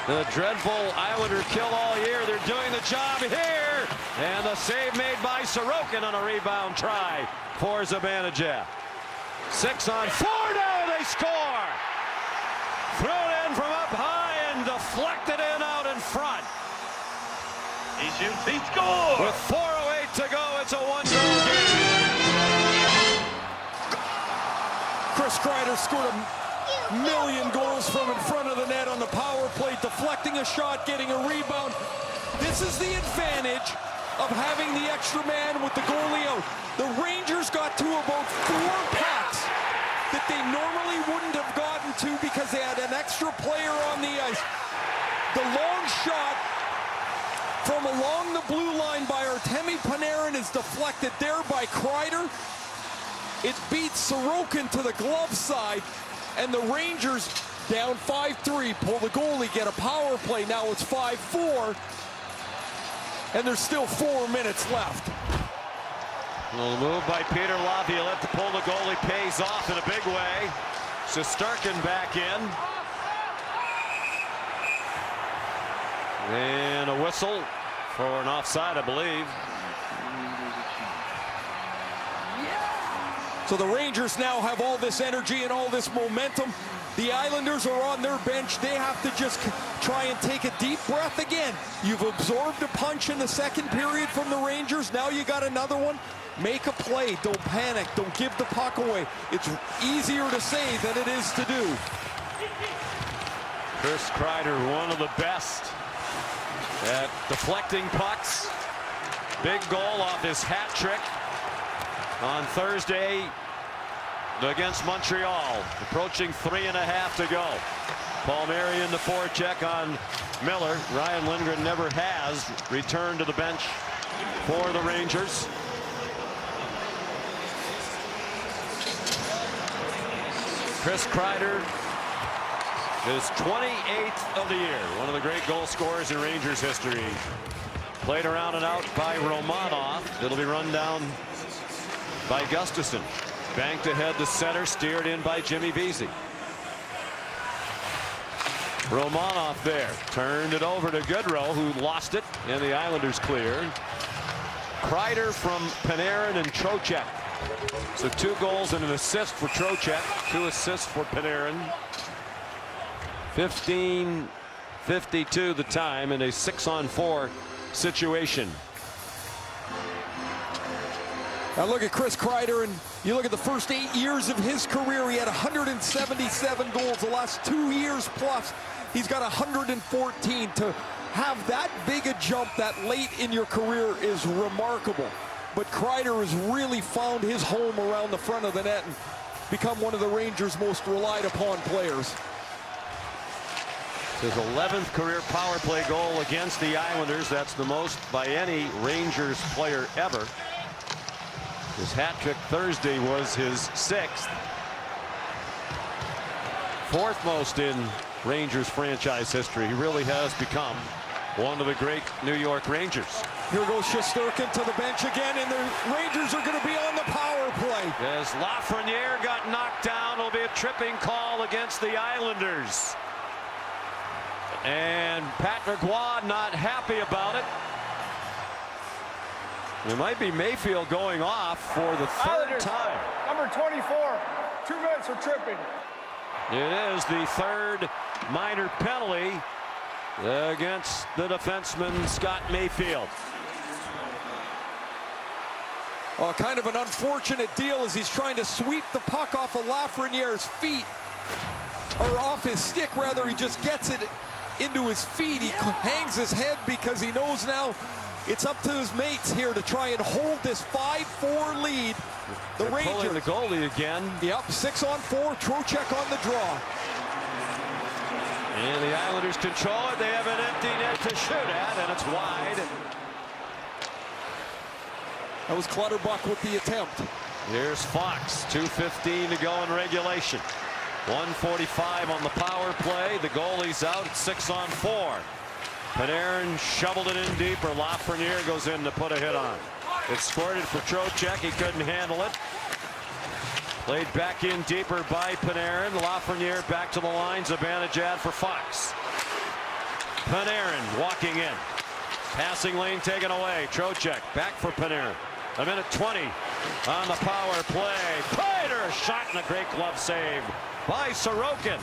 The dreadful Islander kill all year. They're doing the job here. And the save made by Sorokin on a rebound try for Zibanejad. 6-on-4. Now they score. Thrown in from up high and deflected in out in front. He shoots, he scores! With 4:08 to go, it's a 1-goal game. Chris Kreider scored a million goals from in front of the net on the power play, deflecting a shot, getting a rebound. This is the advantage of having the extra man with the goalie out. The Rangers got to about 4 pucks that they normally wouldn't have gotten to because they had an extra player on the ice. The long shot from along the blue line by Artemi Panarin is deflected there by Kreider. It beats Sorokin to the glove side, and the Rangers down 5-3, pull the goalie, get a power play. Now it's 5-4, and there's still 4 minutes left. Little move by Peter Laviolette to pull the goalie, pays off in a big way. Shesterkin back in. And a whistle for an offside, I believe. So the Rangers now have all this energy and all this momentum. The Islanders are on their bench. They have to just try and take a deep breath again. You've absorbed a punch in the second period from the Rangers. Now you got another one. Make a play. Don't panic. Don't give the puck away. It's easier to say than it is to do. Chris Kreider, one of the best at deflecting pucks. Big goal off his hat trick on Thursday against Montreal. Approaching 3.5 to go. Palmieri in the forecheck on Miller. Ryan Lindgren never has returned to the bench for the Rangers. Chris Kreider, his 28th of the year. One of the great goal scorers in Rangers history. Played around and out by Romanov. It'll be run down by Gustafsson. Banked ahead to center, steered in by Jimmy Vesey. Romanov there. Turned it over to Goodrow, who lost it, and the Islanders cleared. Kreider from Panarin and Trocheck. So 2 goals and an assist for Trocheck, 2 assists for Panarin. 15:52 the time in a 6-on-4 situation. Now look at Chris Kreider, and you look at the first 8 years of his career. He had 177 goals. The last 2 years plus, he's got 114. To have that big a jump that late in your career is remarkable. But Kreider has really found his home around the front of the net and become one of the Rangers' most relied upon players. His 11th career power play goal against the Islanders. That's the most by any Rangers player ever. His hat trick Thursday was his 6th. 4th most in Rangers franchise history. He really has become one of the great New York Rangers. Here goes Shesterkin to the bench again, and the Rangers are going to be on the power play. As Lafreniere got knocked down, it'll be a tripping call against the Islanders. And Patrick Waugh not happy about it. It might be Mayfield going off for the 3rd time. Number 24, 2 minutes for tripping. It is the 3rd minor penalty against the defenseman Scott Mayfield. Kind of an unfortunate deal as he's trying to sweep the puck off of Lafreniere's feet. or off his stick, rather. He just gets it into his feet. He hangs his head because he knows now it's up to his mates here to try and hold this 5-4 lead. The Rangers pulling the goalie again. Yep, 6-on-4. Trocheck on the draw. And the Islanders control it. They have an empty net to shoot at, and it's wide. That was Clutterbuck with the attempt. Here's Fox. 2:15 to go in regulation. 1:45 on the power play. The goalie's out at 6-on-4. Panarin shoveled it in deeper. Lafreniere goes in to put a hit on. It squirted for Trocheck. He couldn't handle it. Played back in deeper by Panarin. Lafreniere back to the line. Zibanejad for Fox. Panarin walking in. Passing lane taken away. Trocheck back for Panarin. 1:20 on the power play. Kreider shot and a great glove save by Sorokin.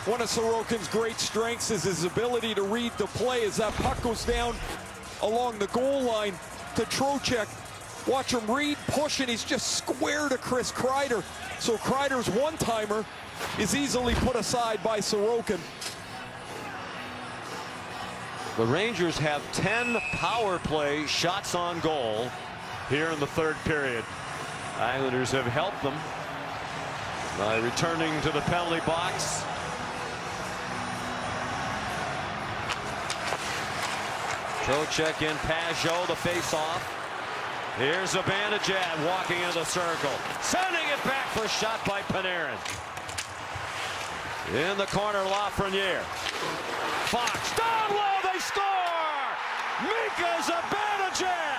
One of Sorokin's great strengths is his ability to read the play as that puck goes down along the goal line to Trocheck. Watch him read, push, and he's just square to Chris Kreider. So Kreider's one-timer is easily put aside by Sorokin. The Rangers have 10 power play shots on goal here in the third period. Islanders have helped them by returning to the penalty box. Trocheck in, Pajot, the face-off. Here's Zibanejad walking into the circle. Sending it back for a shot by Panarin. In the corner, Lafreniere. Fox, down low, they score! Mika Zibanejad!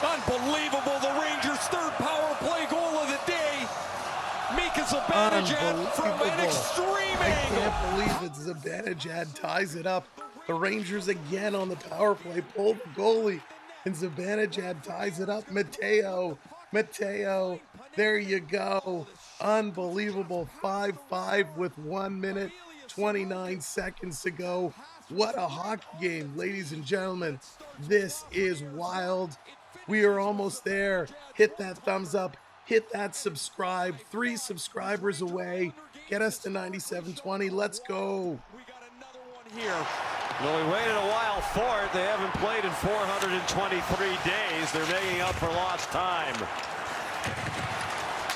Unbelievable, the Rangers' third power play goal of the day. Mika Zibanejad from an extreme angle. I can't believe it. Zibanejad ties it up. The Rangers again on the power play pull the goalie, and Zibanejad ties it up. Mateo, there you go. Unbelievable. 5-5 with 1 minute, 29 seconds to go. What a hockey game, ladies and gentlemen. This is wild. We are almost there. Hit that thumbs up. Hit that subscribe. 3 subscribers away. Get us to 9720. Let's go. Here. Well, we waited a while for it. They haven't played in 423 days. They're making up for lost time.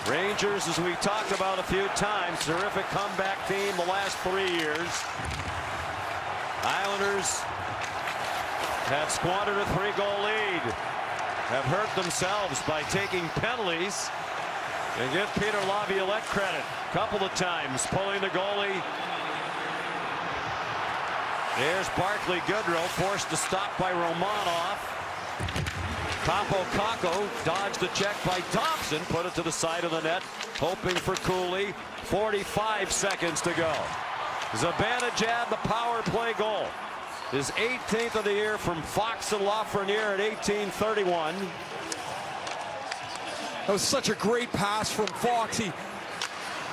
Rangers, as we talked about a few times, terrific comeback team the last 3 years. Islanders have squandered a 3-goal lead. Have hurt themselves by taking penalties. And give Peter Laviolette credit. A couple of times pulling the goalie. There's Barclay Goodrow forced to stop by Romanov. Capo Caco dodged the check by Thompson. Put it to the side of the net. Hoping for Cooley. 45 seconds to go. Zibanejad, the power play goal. His 18th of the year from Fox and Lafreniere at 18:31. That was such a great pass from Fox. He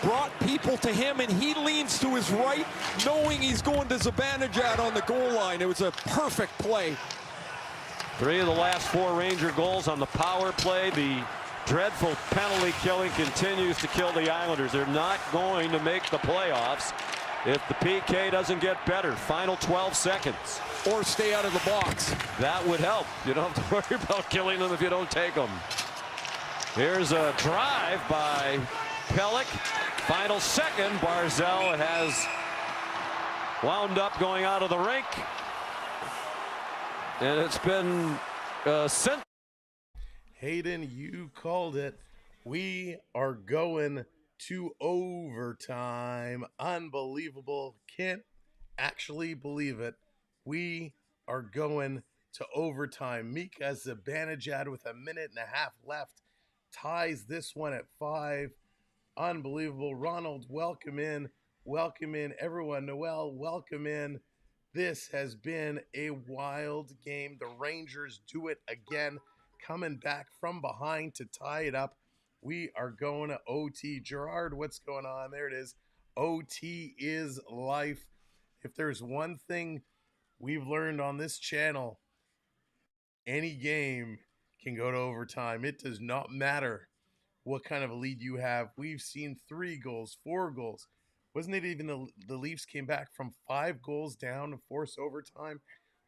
brought people to him, and he leans to his right, knowing he's going to Zibanejad on the goal line. It was a perfect play. 3 of the last 4 Ranger goals on the power play. The dreadful penalty killing continues to kill the Islanders. They're not going to make the playoffs if the PK doesn't get better. Final 12 seconds. Or stay out of the box. That would help. You don't have to worry about killing them if you don't take them. Here's a drive by Pelech. Final second. Barzal has wound up going out of the rink. And it's been sent. Hayden, you called it. We are going to overtime. Unbelievable. Can't actually believe it. We are going to overtime. Mika Zibanejad with 1.5 minutes left ties this one at 5. Unbelievable. Ronald, welcome in. Welcome in, everyone. Noel, welcome in. This has been a wild game. The Rangers do it again, coming back from behind to tie it up. We are going to OT. Gerard, what's going on? There it is. OT is life. If there's one thing we've learned on this channel, any game can go to overtime. It does not matter what kind of a lead you have. We've seen 3 goals, 4 goals. Wasn't it even the Leafs came back from 5 goals down to force overtime?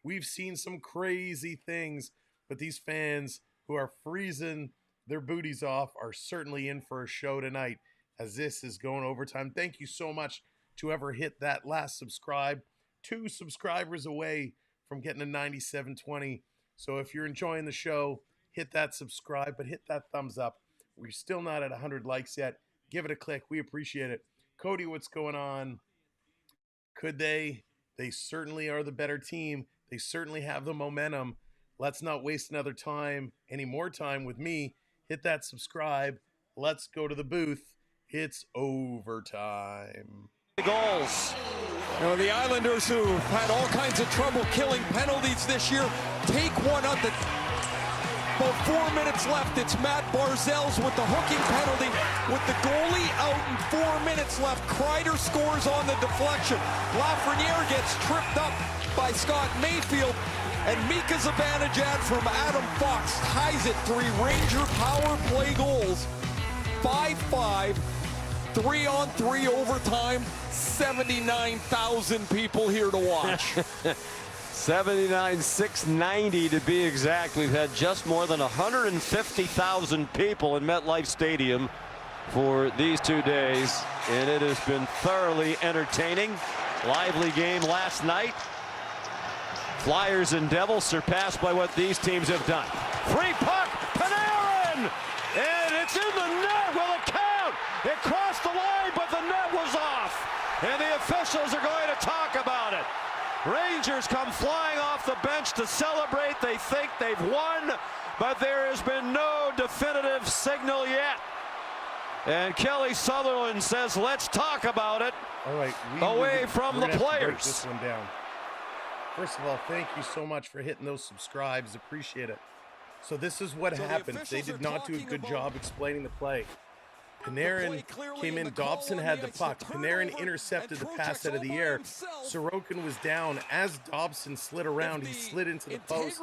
We've seen some crazy things, but these fans who are freezing their booties off are certainly in for a show tonight as this is going overtime. Thank you so much to whoever hit that last subscribe. 2 subscribers away from getting a 9720. So if you're enjoying the show, hit that subscribe, but hit that thumbs up. We're still not at 100 likes yet. Give it a click. We appreciate it. Cody, what's going on? Could they? They certainly are the better team. They certainly have the momentum. Let's not waste any more time with me. Hit that subscribe. Let's go to the booth. It's overtime. Goals. You know, the Islanders, who had all kinds of trouble killing penalties this year, take one up at about 4 minutes left. It's Matt Barzell's with the hooking penalty. With the goalie out and 4 minutes left, Kreider scores on the deflection. Lafreniere gets tripped up by Scott Mayfield. And Mika Zibanejad from Adam Fox ties it. 3 Ranger power play goals. 5-5. 3-on-3 overtime. 79,000 people here to watch. 79,690 to be exact. We've had just more than 150,000 people in MetLife Stadium for these 2 days, and it has been thoroughly entertaining. Lively game last night. Flyers and Devils surpassed by what these teams have done. Free puck, Panarin, and it's in the net with a count. It crossed the line, but the net was off, and the officials are going to talk about it. Rangers come flying off the bench to celebrate. They think they've won, but there has been no definitive signal yet. And Kelly Sutherland says, let's talk about it. All right, away from the have to break players. this one down. First of all, thank you so much for hitting those subscribes. Appreciate it. So this is what happened. They did not do a good job explaining the play. Panarin came in. Dobson had the puck. Panarin intercepted the pass out of the air. Sorokin was down. As Dobson slid around, he slid into the post,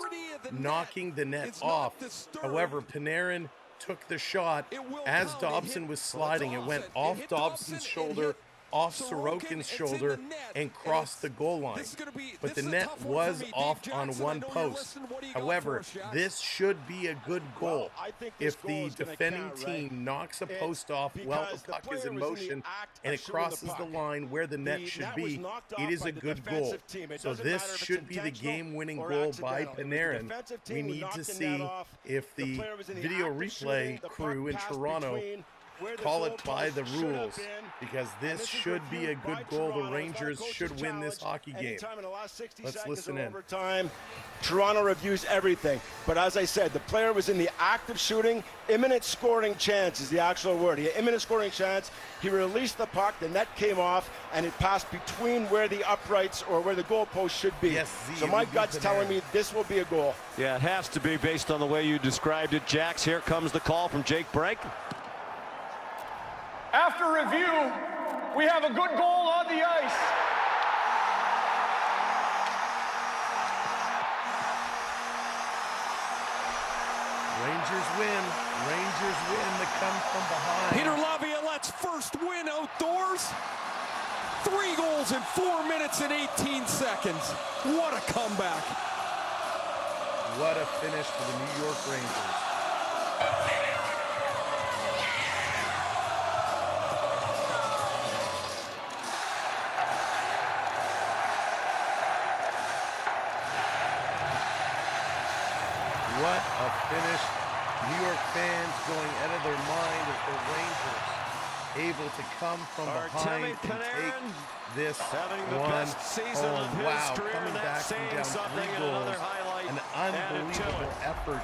knocking the net off. However, Panarin took the shot. As Dobson was sliding, it went off Dobson's shoulder, off Sorokin's shoulder, and crossed the goal line. But the net was off on one post. However, this should be a good goal. If the defending team knocks a post off while the puck is in motion and it crosses the line where the net should be, it is a good goal. So this should be the game-winning goal by Panarin. We need to see if the video replay crew in Toronto call it by the rules, because this should be a good goal. The Rangers should win this hockey game. Let's listen in. Toronto reviews everything, but as I said, the player was in the act of shooting. Imminent scoring chance is the actual word. He had imminent scoring chance. He released the puck, the net came off, and it passed between where the uprights or where the goalpost should be. Yes, so my gut's telling me this will be a goal. Yeah, it has to be based on the way you described it, Jax. Here comes the call from Jake Brink. After review, we have a good goal on the ice. Rangers win. Rangers win. They come from behind. Peter Laviolette's first win outdoors. 3 goals in 4 minutes and 18 seconds. What a comeback. What a finish for the New York Rangers. What a finish. New York fans going out of their mind as the Rangers able to come from behind and take this one home. Wow, coming back from down 3 goals. An unbelievable effort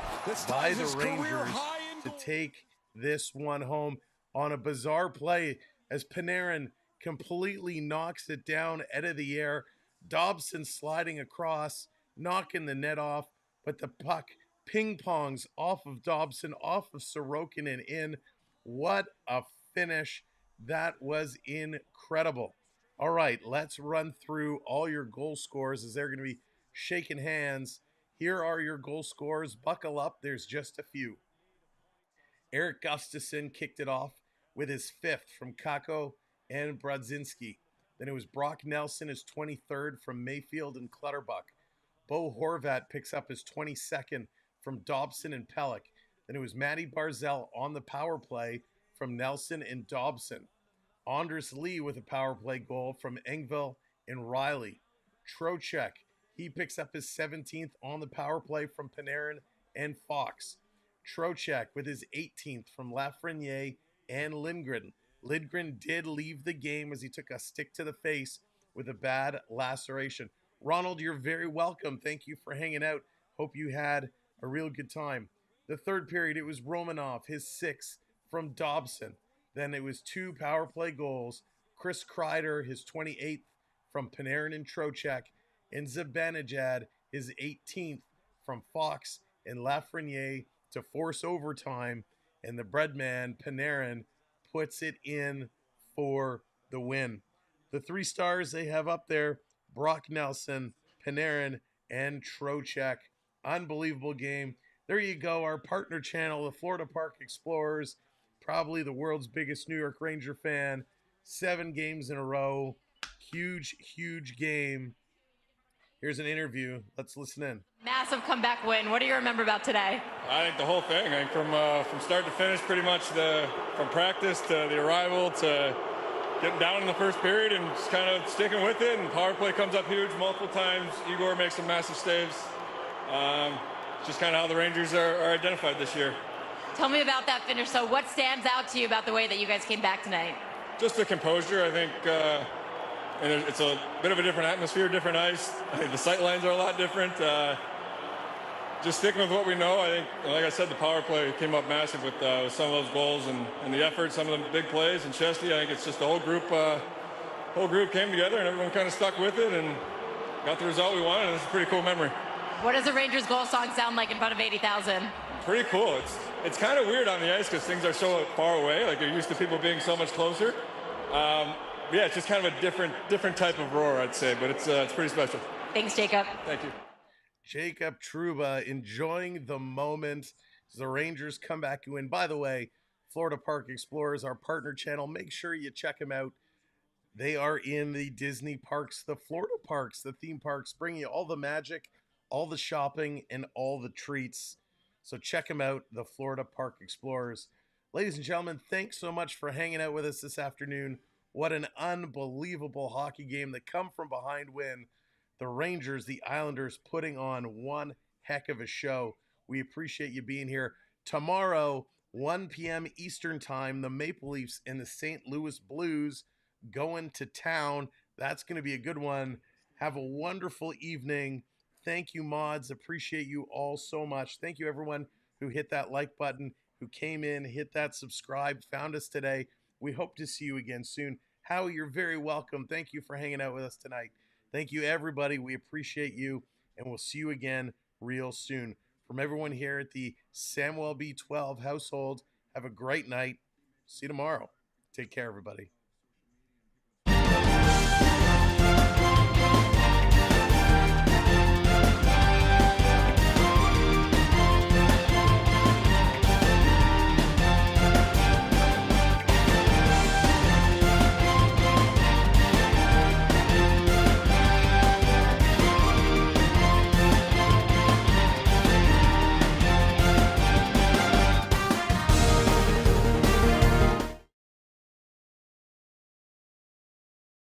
by the Rangers to take this one home on a bizarre play as Panarin completely knocks it down out of the air. Dobson sliding across, knocking the net off, but the puck ping-pongs off of Dobson, off of Sorokin and in. What a finish. That was incredible. All right, let's run through all your goal scores as they're going to be shaking hands. Here are your goal scores. Buckle up. There's just a few. Eric Gustafson kicked it off with his 5th from Kako and Brodzinski. Then it was Brock Nelson, his 23rd from Mayfield and Clutterbuck. Bo Horvat picks up his 22nd from Dobson and Pellick. Then it was Matty Barzell on the power play from Nelson and Dobson. Andres Lee with a power play goal from Engvall and Riley. Trocheck, he picks up his 17th on the power play from Panarin and Fox. Trocheck with his 18th from Lafreniere and Lindgren. Lindgren did leave the game as he took a stick to the face with a bad laceration. Ronald, you're very welcome. Thank you for hanging out. Hope you had a real good time. The third period, it was Romanov, his 6th from Dobson. Then it was 2 power play goals. Chris Kreider, his 28th from Panarin and Trocheck. And Zibanejad, his 18th from Fox and Lafreniere to force overtime. And the breadman, Panarin, puts it in for the win. The 3 stars they have up there, Brock Nelson, Panarin, and Trocheck. Unbelievable game. There you go, our partner channel, the Florida Park Explorers, probably the world's biggest New York Ranger fan. 7 games in a row. Huge, huge game. Here's an interview. Let's listen in. Massive comeback win. What do you remember about today? I think the whole thing. I think from start to finish, pretty much from practice to the arrival to getting down in the first period and just kind of sticking with it. And power play comes up huge multiple times. Igor makes some massive saves. Just kind of how the Rangers are identified this year. Tell me about that finish. So what stands out to you about the way that you guys came back tonight? Just the composure. I think and it's a bit of a different atmosphere, different ice. I think the sight lines are a lot different. Just sticking with what we know. I think, like I said, the power play came up massive with some of those goals and the effort, some of the big plays. And Chesty, I think it's just the whole group came together and everyone kind of stuck with it and got the result we wanted. And it's a pretty cool memory. What does the Rangers goal song sound like in front of 80,000? Pretty cool. It's kind of weird on the ice because things are so far away. Like you're used to people being so much closer. Yeah, it's just kind of a different type of roar, I'd say, but it's pretty special. Thanks, Jacob. Thank you. Jacob Trouba enjoying the moment as the Rangers come back to win. By the way, Florida Park Explorers, our partner channel. Make sure you check them out. They are in the Disney parks, the Florida parks, the theme parks, bringing you all the magic, all the shopping, and all the treats. So check them out, the Florida Park Explorers. Ladies and gentlemen, thanks so much for hanging out with us this afternoon. What an unbelievable hockey game. The come from behind win. The Rangers, the Islanders putting on one heck of a show. We appreciate you being here. Tomorrow, 1 p.m. Eastern Time, the Maple Leafs and the St. Louis Blues going to town. That's going to be a good one. Have a wonderful evening. Thank you, mods. Appreciate you all so much. Thank you, everyone who hit that like button, who came in, hit that subscribe, found us today. We hope to see you again soon. Howie, you're very welcome. Thank you for hanging out with us tonight. Thank you, everybody. We appreciate you, and we'll see you again real soon. From everyone here at the Samwelb 12 household, have a great night. See you tomorrow. Take care, everybody.